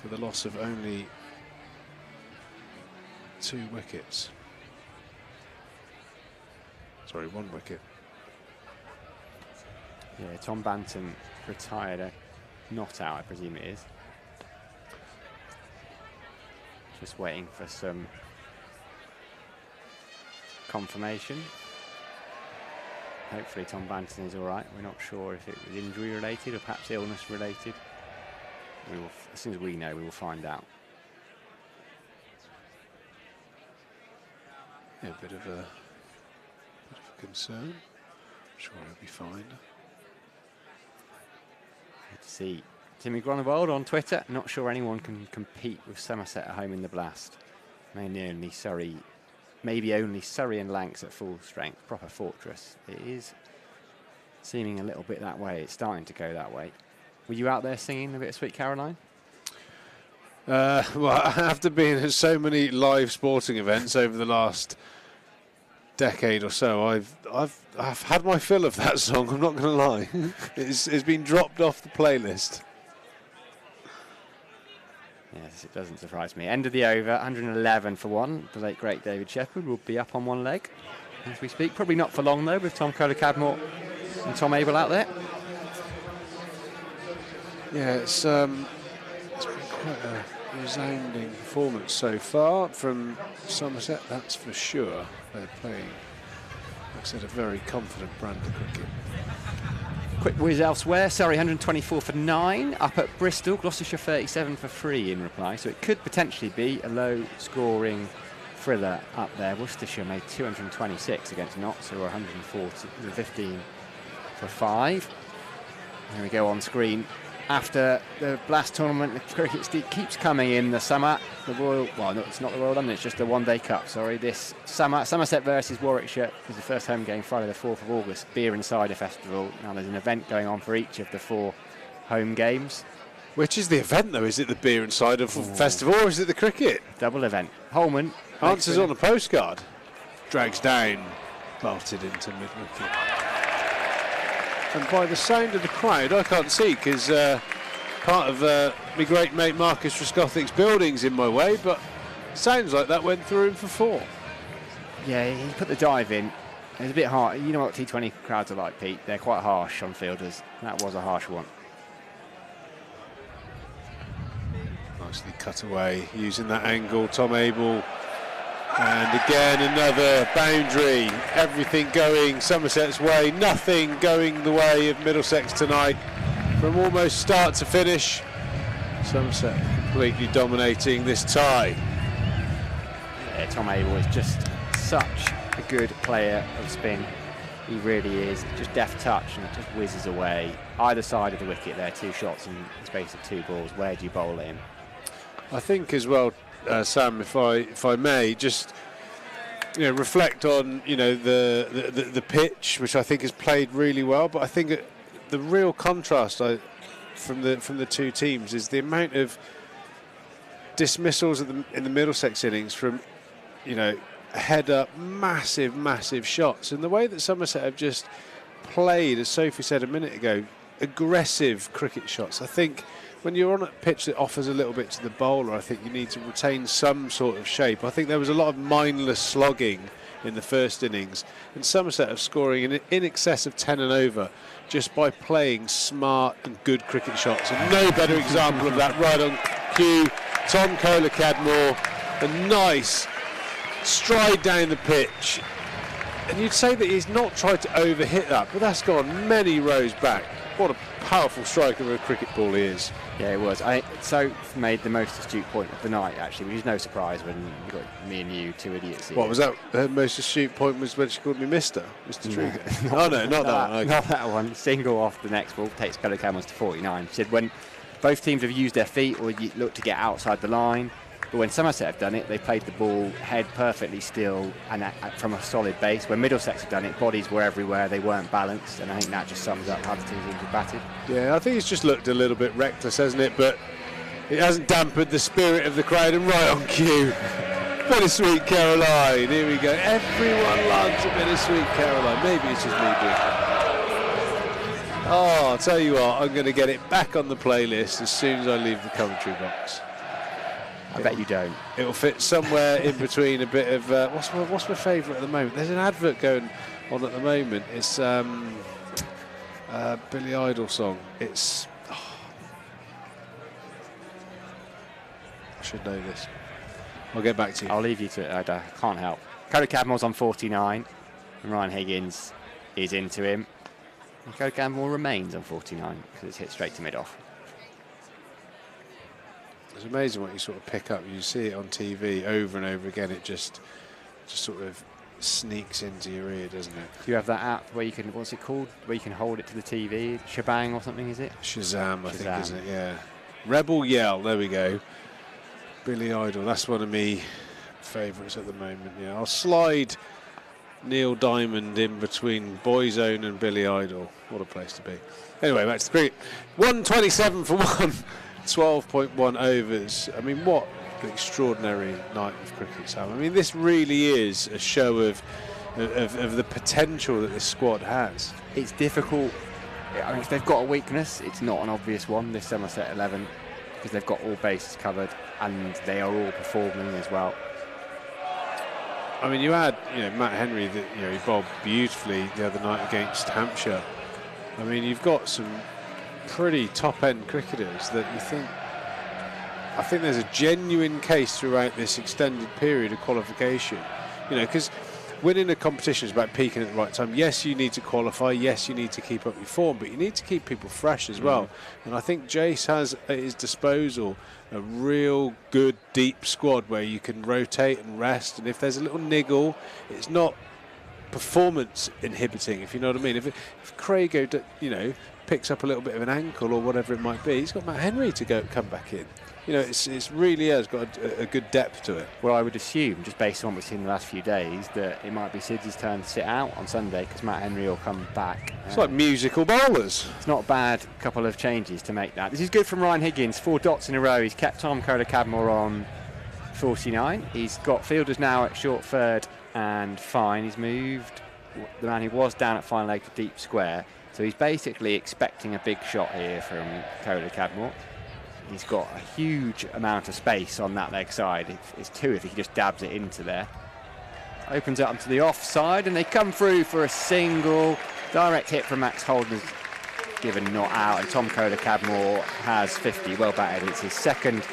Speaker 5: for the loss of only 2 wickets. Sorry, 1 wicket.
Speaker 8: Yeah, Tom Banton retired, not out, I presume it is. Just waiting for some confirmation. Hopefully Tom Banton is all right. We're not sure if it was injury related or perhaps illness related. As soon as we know, we will find out.
Speaker 5: Yeah, a bit of a concern. I'm sure he'll be fine.
Speaker 8: Good to see Timmy Groenewold on Twitter. Not sure anyone can compete with Somerset at home in the Blast. Maybe only Surrey and Lancs at full strength. Proper fortress. It is seeming a little bit that way. It's starting to go that way. Were you out there singing a bit of Sweet Caroline?
Speaker 5: Well, after being at so many live sporting events over the last decade or so, I've had my fill of that song. I'm not going to lie. It's been dropped off the playlist.
Speaker 8: Yes, it doesn't surprise me. End of the over, 111 for one. The late great David Shepherd will be up on one leg as we speak. Probably not for long though, with Tom Kohler-Cadmore and Tom Abel out there.
Speaker 5: Yeah, it's been quite a resounding performance so far from Somerset, that's for sure. They're playing, like I said, a very confident brand of cricket.
Speaker 8: Quick whiz elsewhere. Surrey 124 for 9. Up at Bristol, Gloucestershire 37 for 3 in reply. So it could potentially be a low-scoring thriller up there. Worcestershire made 226 against Notts, who were 115 for 5. Here we go on screen. After the Blast tournament, the cricket keeps coming in the summer. The Royal, well, no, it's not the Royal London, it's just the one-day cup, sorry. This summer, Somerset versus Warwickshire is the first home game, Friday the 4th of August, Beer and Cider Festival. Now there's an event going on for each of the 4 home games.
Speaker 5: Which is the event, though? Is it the Beer and Cider Festival, or is it the cricket?
Speaker 8: Double event. Holman.
Speaker 5: Answers on a postcard. Drags down, bolted into mid-wicket. And by the sound of the crowd, I can't see because part of my great mate Marcus Roscothic's building's in my way, but sounds like that went through him for 4.
Speaker 8: Yeah, he put the dive in. It was a bit hard. You know what T20 crowds are like, Pete? They're quite harsh on fielders. That was a harsh one.
Speaker 5: Nicely cut away using that angle, Tom Abel. And again, another boundary. Everything going Somerset's way. Nothing going the way of Middlesex tonight. From almost start to finish, Somerset completely dominating this tie.
Speaker 8: Yeah, Tom Abel is just such a good player of spin. He really is. Just deft touch and it just whizzes away. Either side of the wicket there, 2 shots in the space of 2 balls. Where do you bowl in?
Speaker 5: I think as well, Sam, if I may, just reflect on the pitch, which I think has played really well. But I think the real contrast from the 2 teams is the amount of dismissals in the Middlesex innings from head up, massive shots, and the way that Somerset have just played, as Sophie said a minute ago, aggressive cricket shots. I think when you're on a pitch that offers a little bit to the bowler, I think you need to retain some sort of shape. I think there was a lot of mindless slogging in the first innings, and Somerset are scoring in excess of 10 and over just by playing smart and good cricket shots. And no better example of that right on cue, Tom Kohler-Cadmore, a nice stride down the pitch. And you'd say that he's not tried to overhit that, but that's gone many rows back. What a powerful striker of a cricket ball he is.
Speaker 8: Yeah, it was. Soph made the most astute point of the night, actually, which is no surprise when you got me and you 2 idiots here.
Speaker 5: What was that? Her most astute point was when she called me Mr. Trigger. Oh no, not that one. Okay.
Speaker 8: Not that one. Single off the next ball, takes Kohler-Cadmore to 49. She said when both teams have used their feet or you look to get outside the line, but when Somerset have done it, they played the ball head perfectly still and from a solid base. When Middlesex have done it, bodies were everywhere, they weren't balanced, and I think that just sums up how the teams have batted.
Speaker 5: Yeah, I think it's just looked a little bit reckless, hasn't it? But it hasn't dampened the spirit of the crowd, and right on cue, Bittersweet Caroline. Here we go. Everyone loves a Bittersweet Caroline. Maybe it's just me doing that. Oh, I'll tell you what, I'm going to get it back on the playlist as soon as I leave the commentary box.
Speaker 8: I bet you don't.
Speaker 5: It'll fit somewhere in between a bit of what's my favourite at the moment. There's an advert going on at the moment. It's Billy Idol song. It's I should know this. I'll get back to you.
Speaker 8: I'll leave you to it. I can't help. Kohler-Cadmore's on 49 and Ryan Higgins is into him. And Kohler-Cadmore remains on 49 because it's hit straight to mid-off.
Speaker 5: It's amazing what you sort of pick up. You see it on TV over and over again. It just sort of sneaks into your ear, doesn't it?
Speaker 8: Do you have that app where you can, what's it called, where you can hold it to the TV? Shebang or something, is it?
Speaker 5: Shazam, I think, isn't it? Yeah. Rebel Yell, there we go. Billy Idol, that's one of me favourites at the moment. Yeah, I'll slide Neil Diamond in between Boyzone and Billy Idol. What a place to be. Anyway, back to the cricket. 127 for 1. 12.1 overs. I mean, what an extraordinary night of cricket, Sam. I mean, this really is a show of the potential that this squad has.
Speaker 8: It's difficult. I mean, if they've got a weakness, it's not an obvious one, this Somerset 11, because they've got all bases covered and they are all performing as well.
Speaker 5: I mean, you had, Matt Henry that, he bowled beautifully the other night against Hampshire. I mean, you've got some pretty top-end cricketers that you think. I think there's a genuine case throughout this extended period of qualification. Because winning a competition is about peaking at the right time. Yes, you need to qualify. Yes, you need to keep up your form, but you need to keep people fresh as well. And I think Jace has at his disposal a real good deep squad where you can rotate and rest. And if there's a little niggle, it's not performance inhibiting, if you know what I mean. If Craigo, picks up a little bit of an ankle or whatever it might be, he's got Matt Henry to come back in. It's really has got a good depth to it.
Speaker 8: Well, I would assume, just based on what we've seen the last few days, that it might be Sid's turn to sit out on Sunday because Matt Henry will come back.
Speaker 5: It's like musical bowlers.
Speaker 8: It's not a bad couple of changes to make that. This is good from Ryan Higgins, 4 dots in a row. He's kept Tom Kohler-Cadmore on 49. He's got fielders now at short third and fine. He's moved the man who was down at fine leg to deep square. So he's basically expecting a big shot here from Kohler-Cadmore. He's got a huge amount of space on that leg side. It's 2 if he just dabs it into there. Opens it up to the offside and they come through for a single. Direct hit from Max Holden is given not out, and Tom Kohler-Cadmore has 50. Well batted. It's his second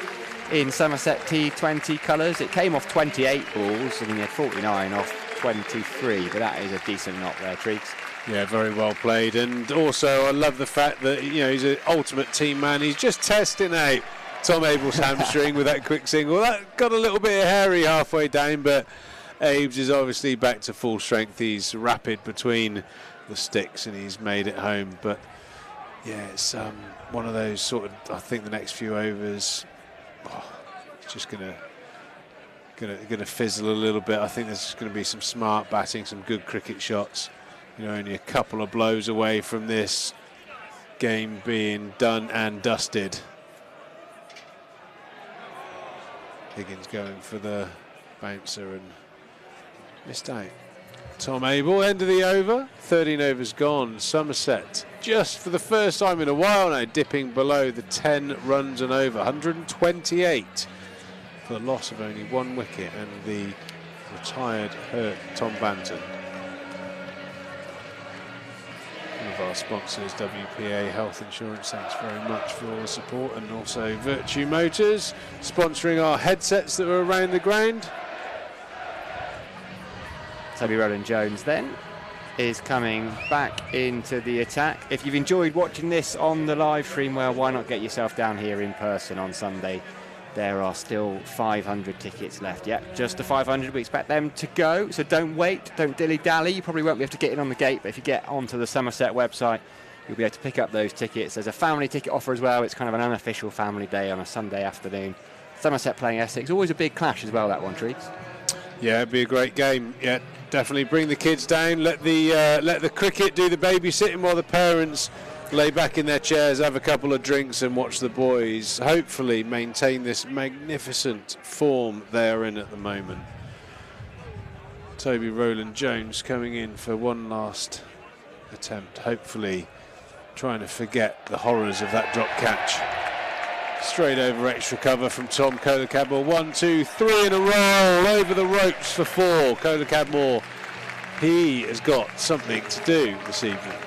Speaker 8: in Somerset T20 colours. It came off 28 balls. I mean, he had 49 off 23, but that is a decent knock there, Triggs.
Speaker 5: Yeah, very well played. And also, I love the fact that, he's an ultimate team man. He's just testing out Tom Abel's hamstring with that quick single. That got a little bit hairy halfway down, but Abes is obviously back to full strength. He's rapid between the sticks and he's made it home. But, yeah, it's one of those sort of, I think the next few overs, it's just going to fizzle a little bit. I think there's going to be some smart batting, some good cricket shots. Only a couple of blows away from this game being done and dusted. Higgins going for the bouncer and missed out. Tom Abel, end of the over. 13 overs gone. Somerset, just for the first time in a while now, dipping below the 10 runs and over. 128 for the loss of only 1 wicket and the retired hurt Tom Banton. One of our sponsors, WPA Health Insurance, thanks very much for all the support, and also Virtue Motors sponsoring our headsets that are around the ground.
Speaker 8: Toby Rowland-Jones then is coming back into the attack. If you've enjoyed watching this on the live stream, well, why not get yourself down here in person on Sunday? There are still 500 tickets left. Yep, just the 500. We expect them to go, so don't wait, don't dilly-dally. You probably won't be able to get in on the gate, but if you get onto the Somerset website, you'll be able to pick up those tickets. There's a family ticket offer as well. It's kind of an unofficial family day on a Sunday afternoon. Somerset playing Essex. Always a big clash as well, that one, Treats.
Speaker 5: Yeah, it'd be a great game. Yeah, definitely bring the kids down. Let the cricket do the babysitting while the parents lay back in their chairs, have a couple of drinks and watch the boys hopefully maintain this magnificent form they are in at the moment. Toby Rowland-Jones coming in for one last attempt, hopefully trying to forget the horrors of that drop catch. Straight over extra cover from Tom Kohler-Cadmore. 1, 2, 3 in a row, over the ropes for 4. Kohler-Cadmore, he has got something to do this evening.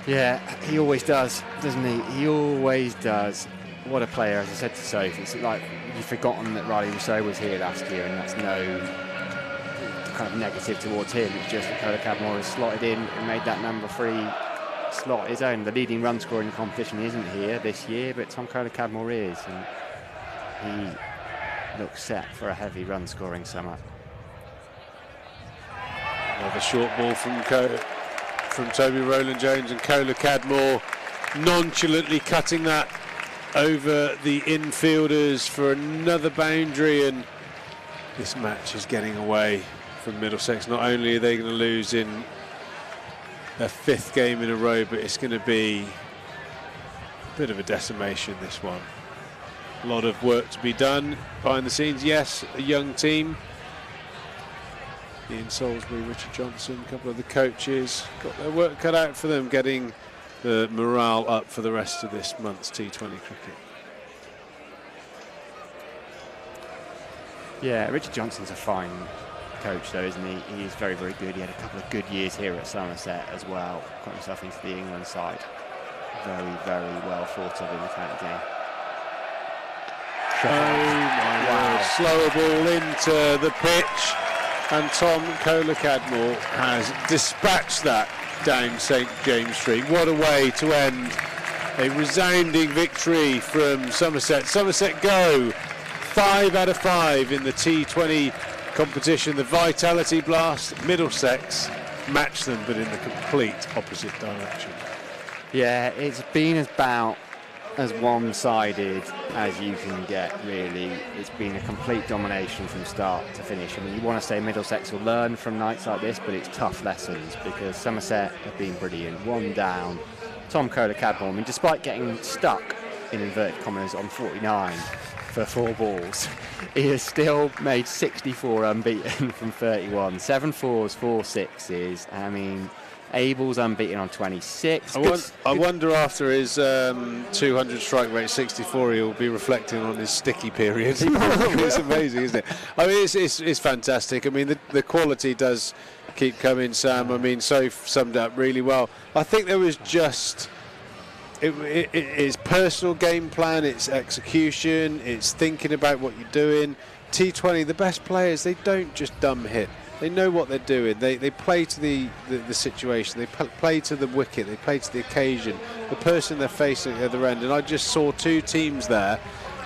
Speaker 8: Yeah, he always does, doesn't he? He always does. What a player, as I said to Sophie. It's like you've forgotten that Riley Rousseau was here last year, and that's no kind of negative towards him. It's just that Kohler-Cadmore has slotted in and made that number 3 slot his own. The leading run scorer in the competition isn't here this year, but Tom Kohler-Cadmore is, and he looks set for a heavy run scoring summer.
Speaker 5: Another short ball from Toby Rowland-Jones, and Kohler-Cadmore nonchalantly cutting that over the infielders for another boundary, and this match is getting away from Middlesex. Not only are they going to lose in their 5th game in a row, but it's going to be Bit of a decimation, this one. A lot of work to be done behind the scenes. Yes, a young team. Ian Salisbury, Richard Johnson, a couple of the coaches got their work cut out for them, getting the morale up for the rest of this month's T20 cricket.
Speaker 8: Yeah, Richard Johnson's a fine coach though, isn't he? He's very, very good. He had a couple of good years here at Somerset as well. Got himself into the England side. Very, very well thought of in the county game.
Speaker 5: Oh my word, slower ball into the pitch, and Tom Kohler-Cadmore has dispatched that down St James Street. What a way to end a resounding victory from Somerset. Somerset go 5 out of 5 in the T20 competition. The Vitality Blast, Middlesex, matched them, but in the complete opposite direction.
Speaker 8: Yeah, it's been about as one-sided as you can get, really. It's been a complete domination from start to finish. I mean, you want to say Middlesex will learn from nights like this, but it's tough lessons because Somerset have been brilliant. 1 down. Tom Kohler-Cadmore, I mean, despite getting stuck, in inverted commas, on 49 for 4 balls, he has still made 64 unbeaten from 31. 7 4s, 4 6s. I mean, Abel's unbeaten on 26.
Speaker 5: I wonder after his 200 strike rate, 64, he'll be reflecting on his sticky period. It's amazing, isn't it? I mean, it's fantastic. I mean, the quality does keep coming, Sam. I mean, Soph summed up really well. I think there was just... It's personal game plan, it's execution, it's thinking about what you're doing. T20, the best players, they don't just dumb hit. They know what they're doing. They play to the situation. They play to the wicket. They play to the occasion. The person they're facing at the other end. And I just saw 2 teams there.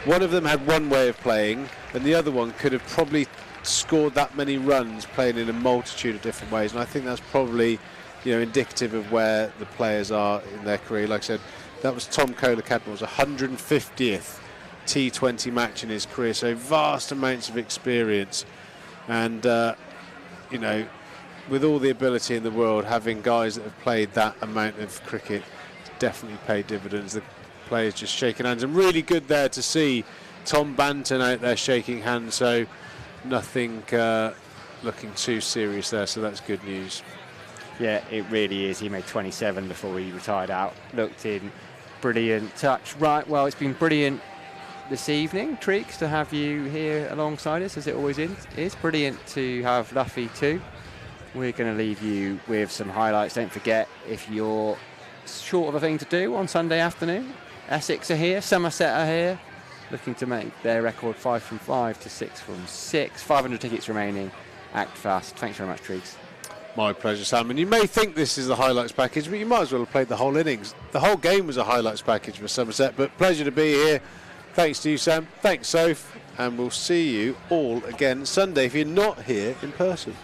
Speaker 5: One of them had one way of playing, and the other one could have probably scored that many runs playing in a multitude of different ways. And I think that's probably, you know, indicative of where the players are in their career. Like I said, that was Tom Kohler-Cadmore's 150th T20 match in his career. So vast amounts of experience. And you know, with all the ability in the world, having guys that have played that amount of cricket definitely pay dividends. The players just shaking hands, and really good there to see Tom Banton out there shaking hands, so nothing looking too serious there, so that's good news.
Speaker 8: Yeah, it really is. He made 27 before he retired out. Looked in, brilliant touch. Right, well, it's been brilliant this evening, Treeks, to have you here alongside us, as it always is. Brilliant to have Luffy too. We're going to leave you with some highlights. Don't forget, if you're short of a thing to do on Sunday afternoon, Essex are here, Somerset are here, looking to make their record 5 from 5 to 6 from 6. 500 tickets remaining. Act fast. Thanks very much, Treeks.
Speaker 5: My pleasure, Sam. And you may think this is the highlights package, but you might as well have played the whole innings. The whole game was a highlights package for Somerset, but pleasure to be here. Thanks to you, Sam. Thanks, Soph. And we'll see you all again Sunday if you're not here in person.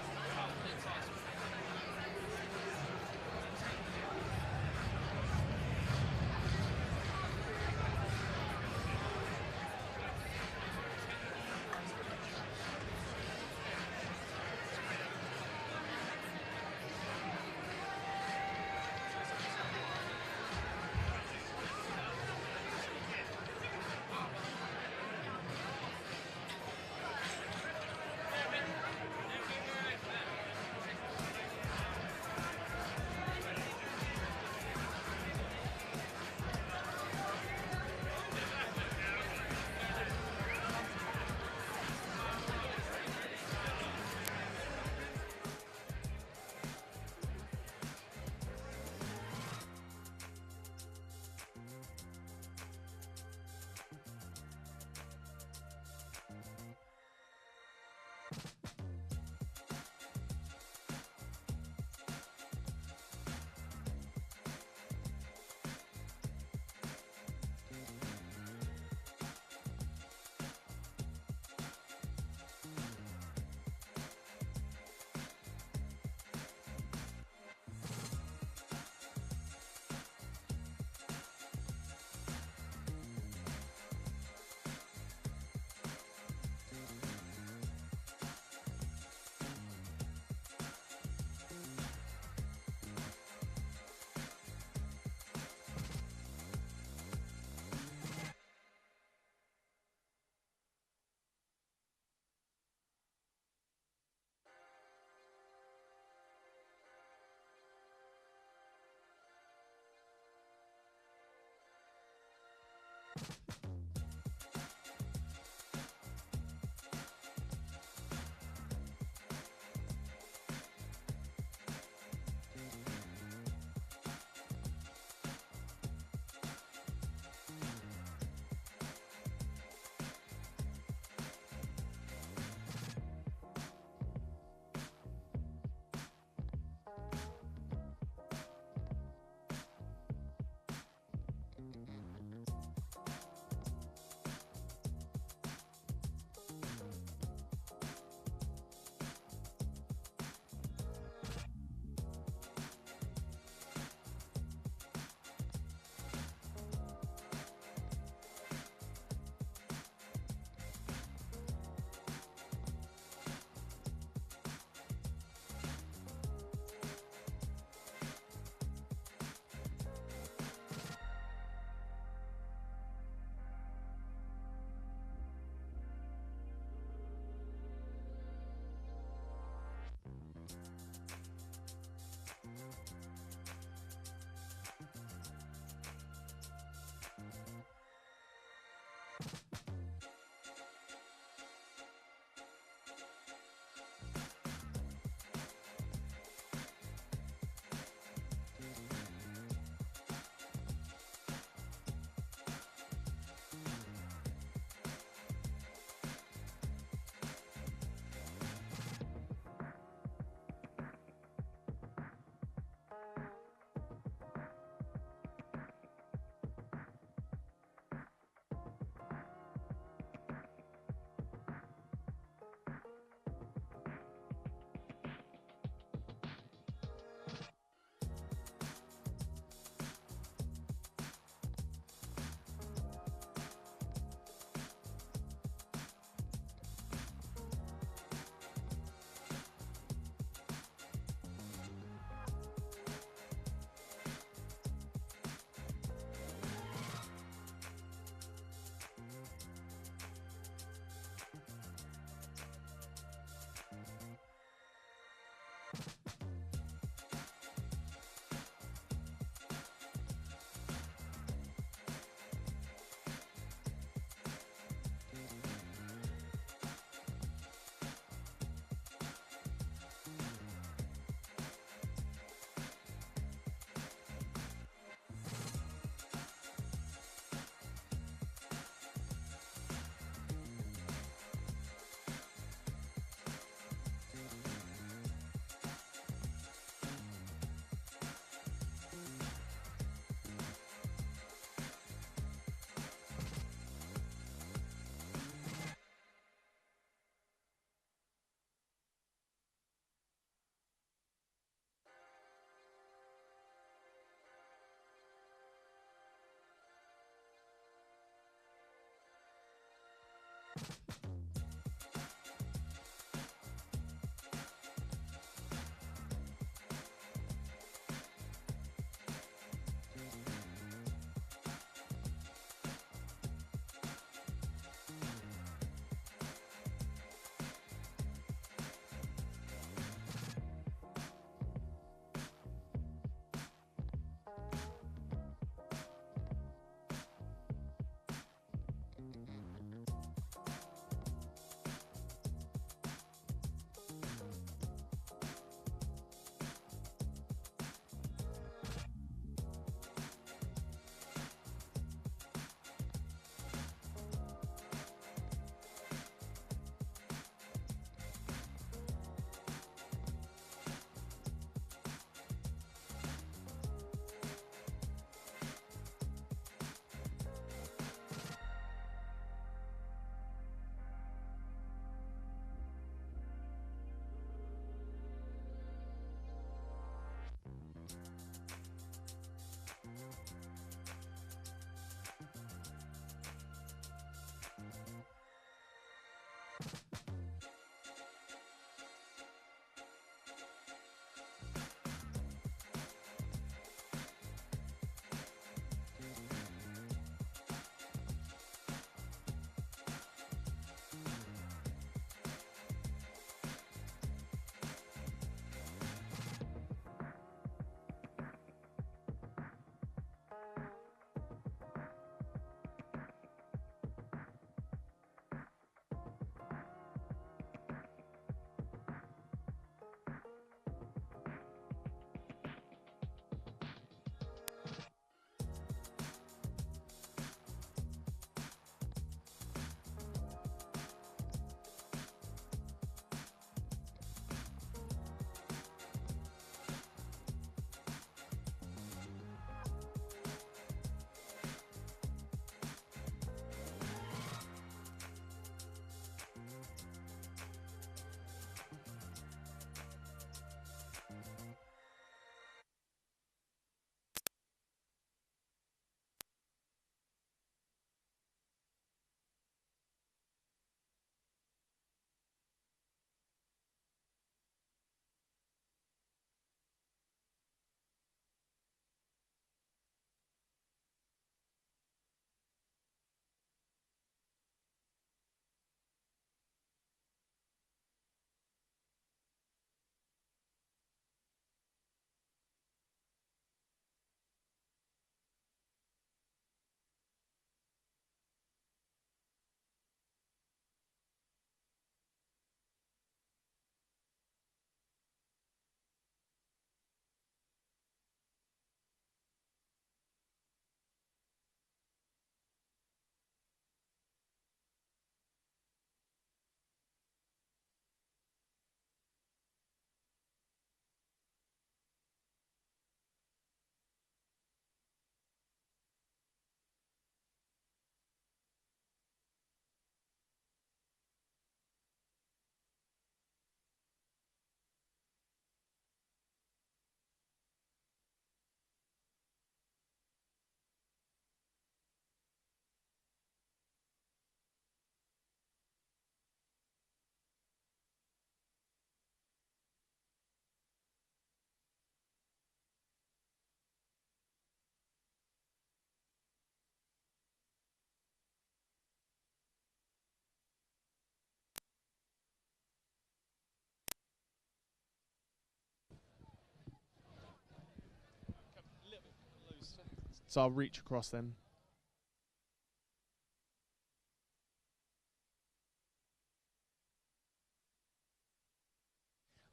Speaker 1: So I'll reach across them.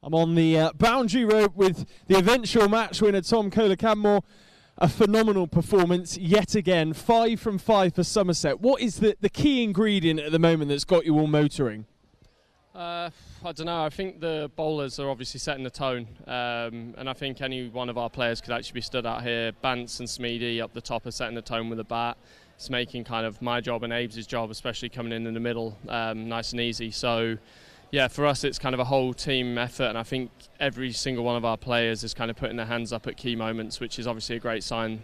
Speaker 1: I'm on the boundary rope with the eventual match winner, Tom Kohler-Cadmore. A phenomenal performance yet again. 5 from 5 for Somerset. What is the key ingredient at the moment that's got you all motoring?
Speaker 15: I don't know. I think the bowlers are obviously setting the tone, and I think any one of our players could actually be stood out here. Bance and Smeedy up the top are setting the tone with the bat. It's making kind of my job and Abe's job, especially coming in the middle, nice and easy. So yeah, for us it's kind of a whole team effort, and I think every single one of our players is kind of putting their hands up at key moments, which is obviously a great sign.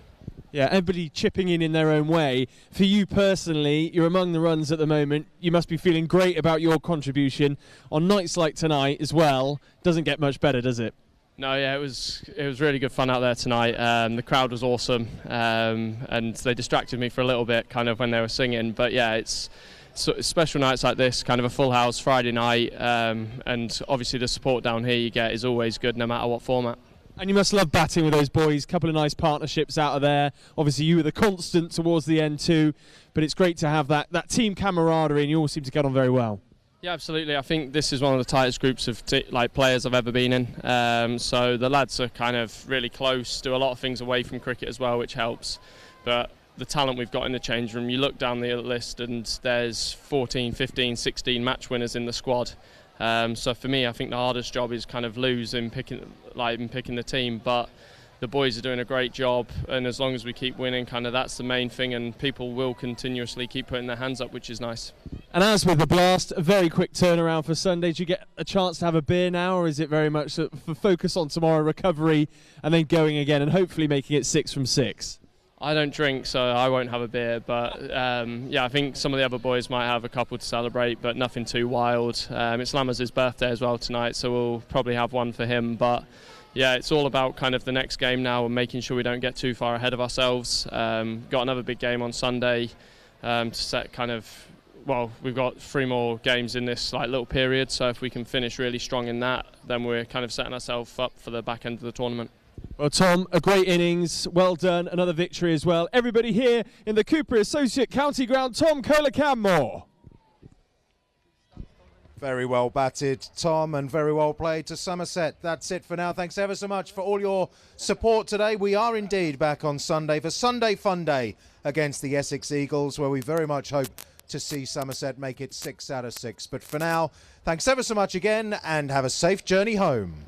Speaker 1: Yeah, everybody chipping in their own way. For you personally, you're among the runs at the moment. You must be feeling great about your contribution. On nights like tonight as well, doesn't get much better, does it?
Speaker 15: No, yeah, it was really good fun out there tonight. The crowd was awesome, and they distracted me for a little bit kind of when they were singing. But yeah, it's special nights like this, kind of a full house Friday night, and obviously the support down here you get is always good no matter what format.
Speaker 1: And you must love batting with those boys. Couple of nice partnerships out of there. Obviously you were the constant towards the end too, but it's great to have that team camaraderie, and you all seem to get on very well.
Speaker 15: Yeah, absolutely. I think this is one of the tightest groups of players I've ever been in. So the lads are kind of really close, do a lot of things away from cricket as well, which helps. But the talent we've got in the change room, you look down the list and there's 14, 15, 16 match winners in the squad. So for me, I think the hardest job is kind of losing, picking the team, but the boys are doing a great job, and as long as we keep winning, kind of that's the main thing, and people will continuously keep putting their hands up, which is nice.
Speaker 1: And as with the Blast, a very quick turnaround for Sunday. Do you get a chance to have a beer now, or is it very much for focus on tomorrow, recovery, and then going again and hopefully making it 6 from 6?
Speaker 15: I don't drink, so I won't have a beer, but yeah, I think some of the other boys might have a couple to celebrate, but nothing too wild. It's Lammers' birthday as well tonight, so we'll probably have one for him, but yeah, it's all about kind of the next game now and making sure we don't get too far ahead of ourselves. Got another big game on Sunday to set kind of, well, we've got 3 more games in this little period, so if we can finish really strong in that, then we're kind of setting ourselves up for the back end of the tournament.
Speaker 1: Well, Tom, a great innings, well done, another victory as well. Everybody here in the Cooper Associate County Ground, Tom Kohler-Cadmore.
Speaker 10: Very well batted, Tom, and very well played to Somerset. That's it for now. Thanks ever so much for all your support today. We are indeed back on Sunday for Sunday Fun Day against the Essex Eagles, where we very much hope to see Somerset make it 6 out of 6. But for now, thanks ever so much again, and have a safe journey home.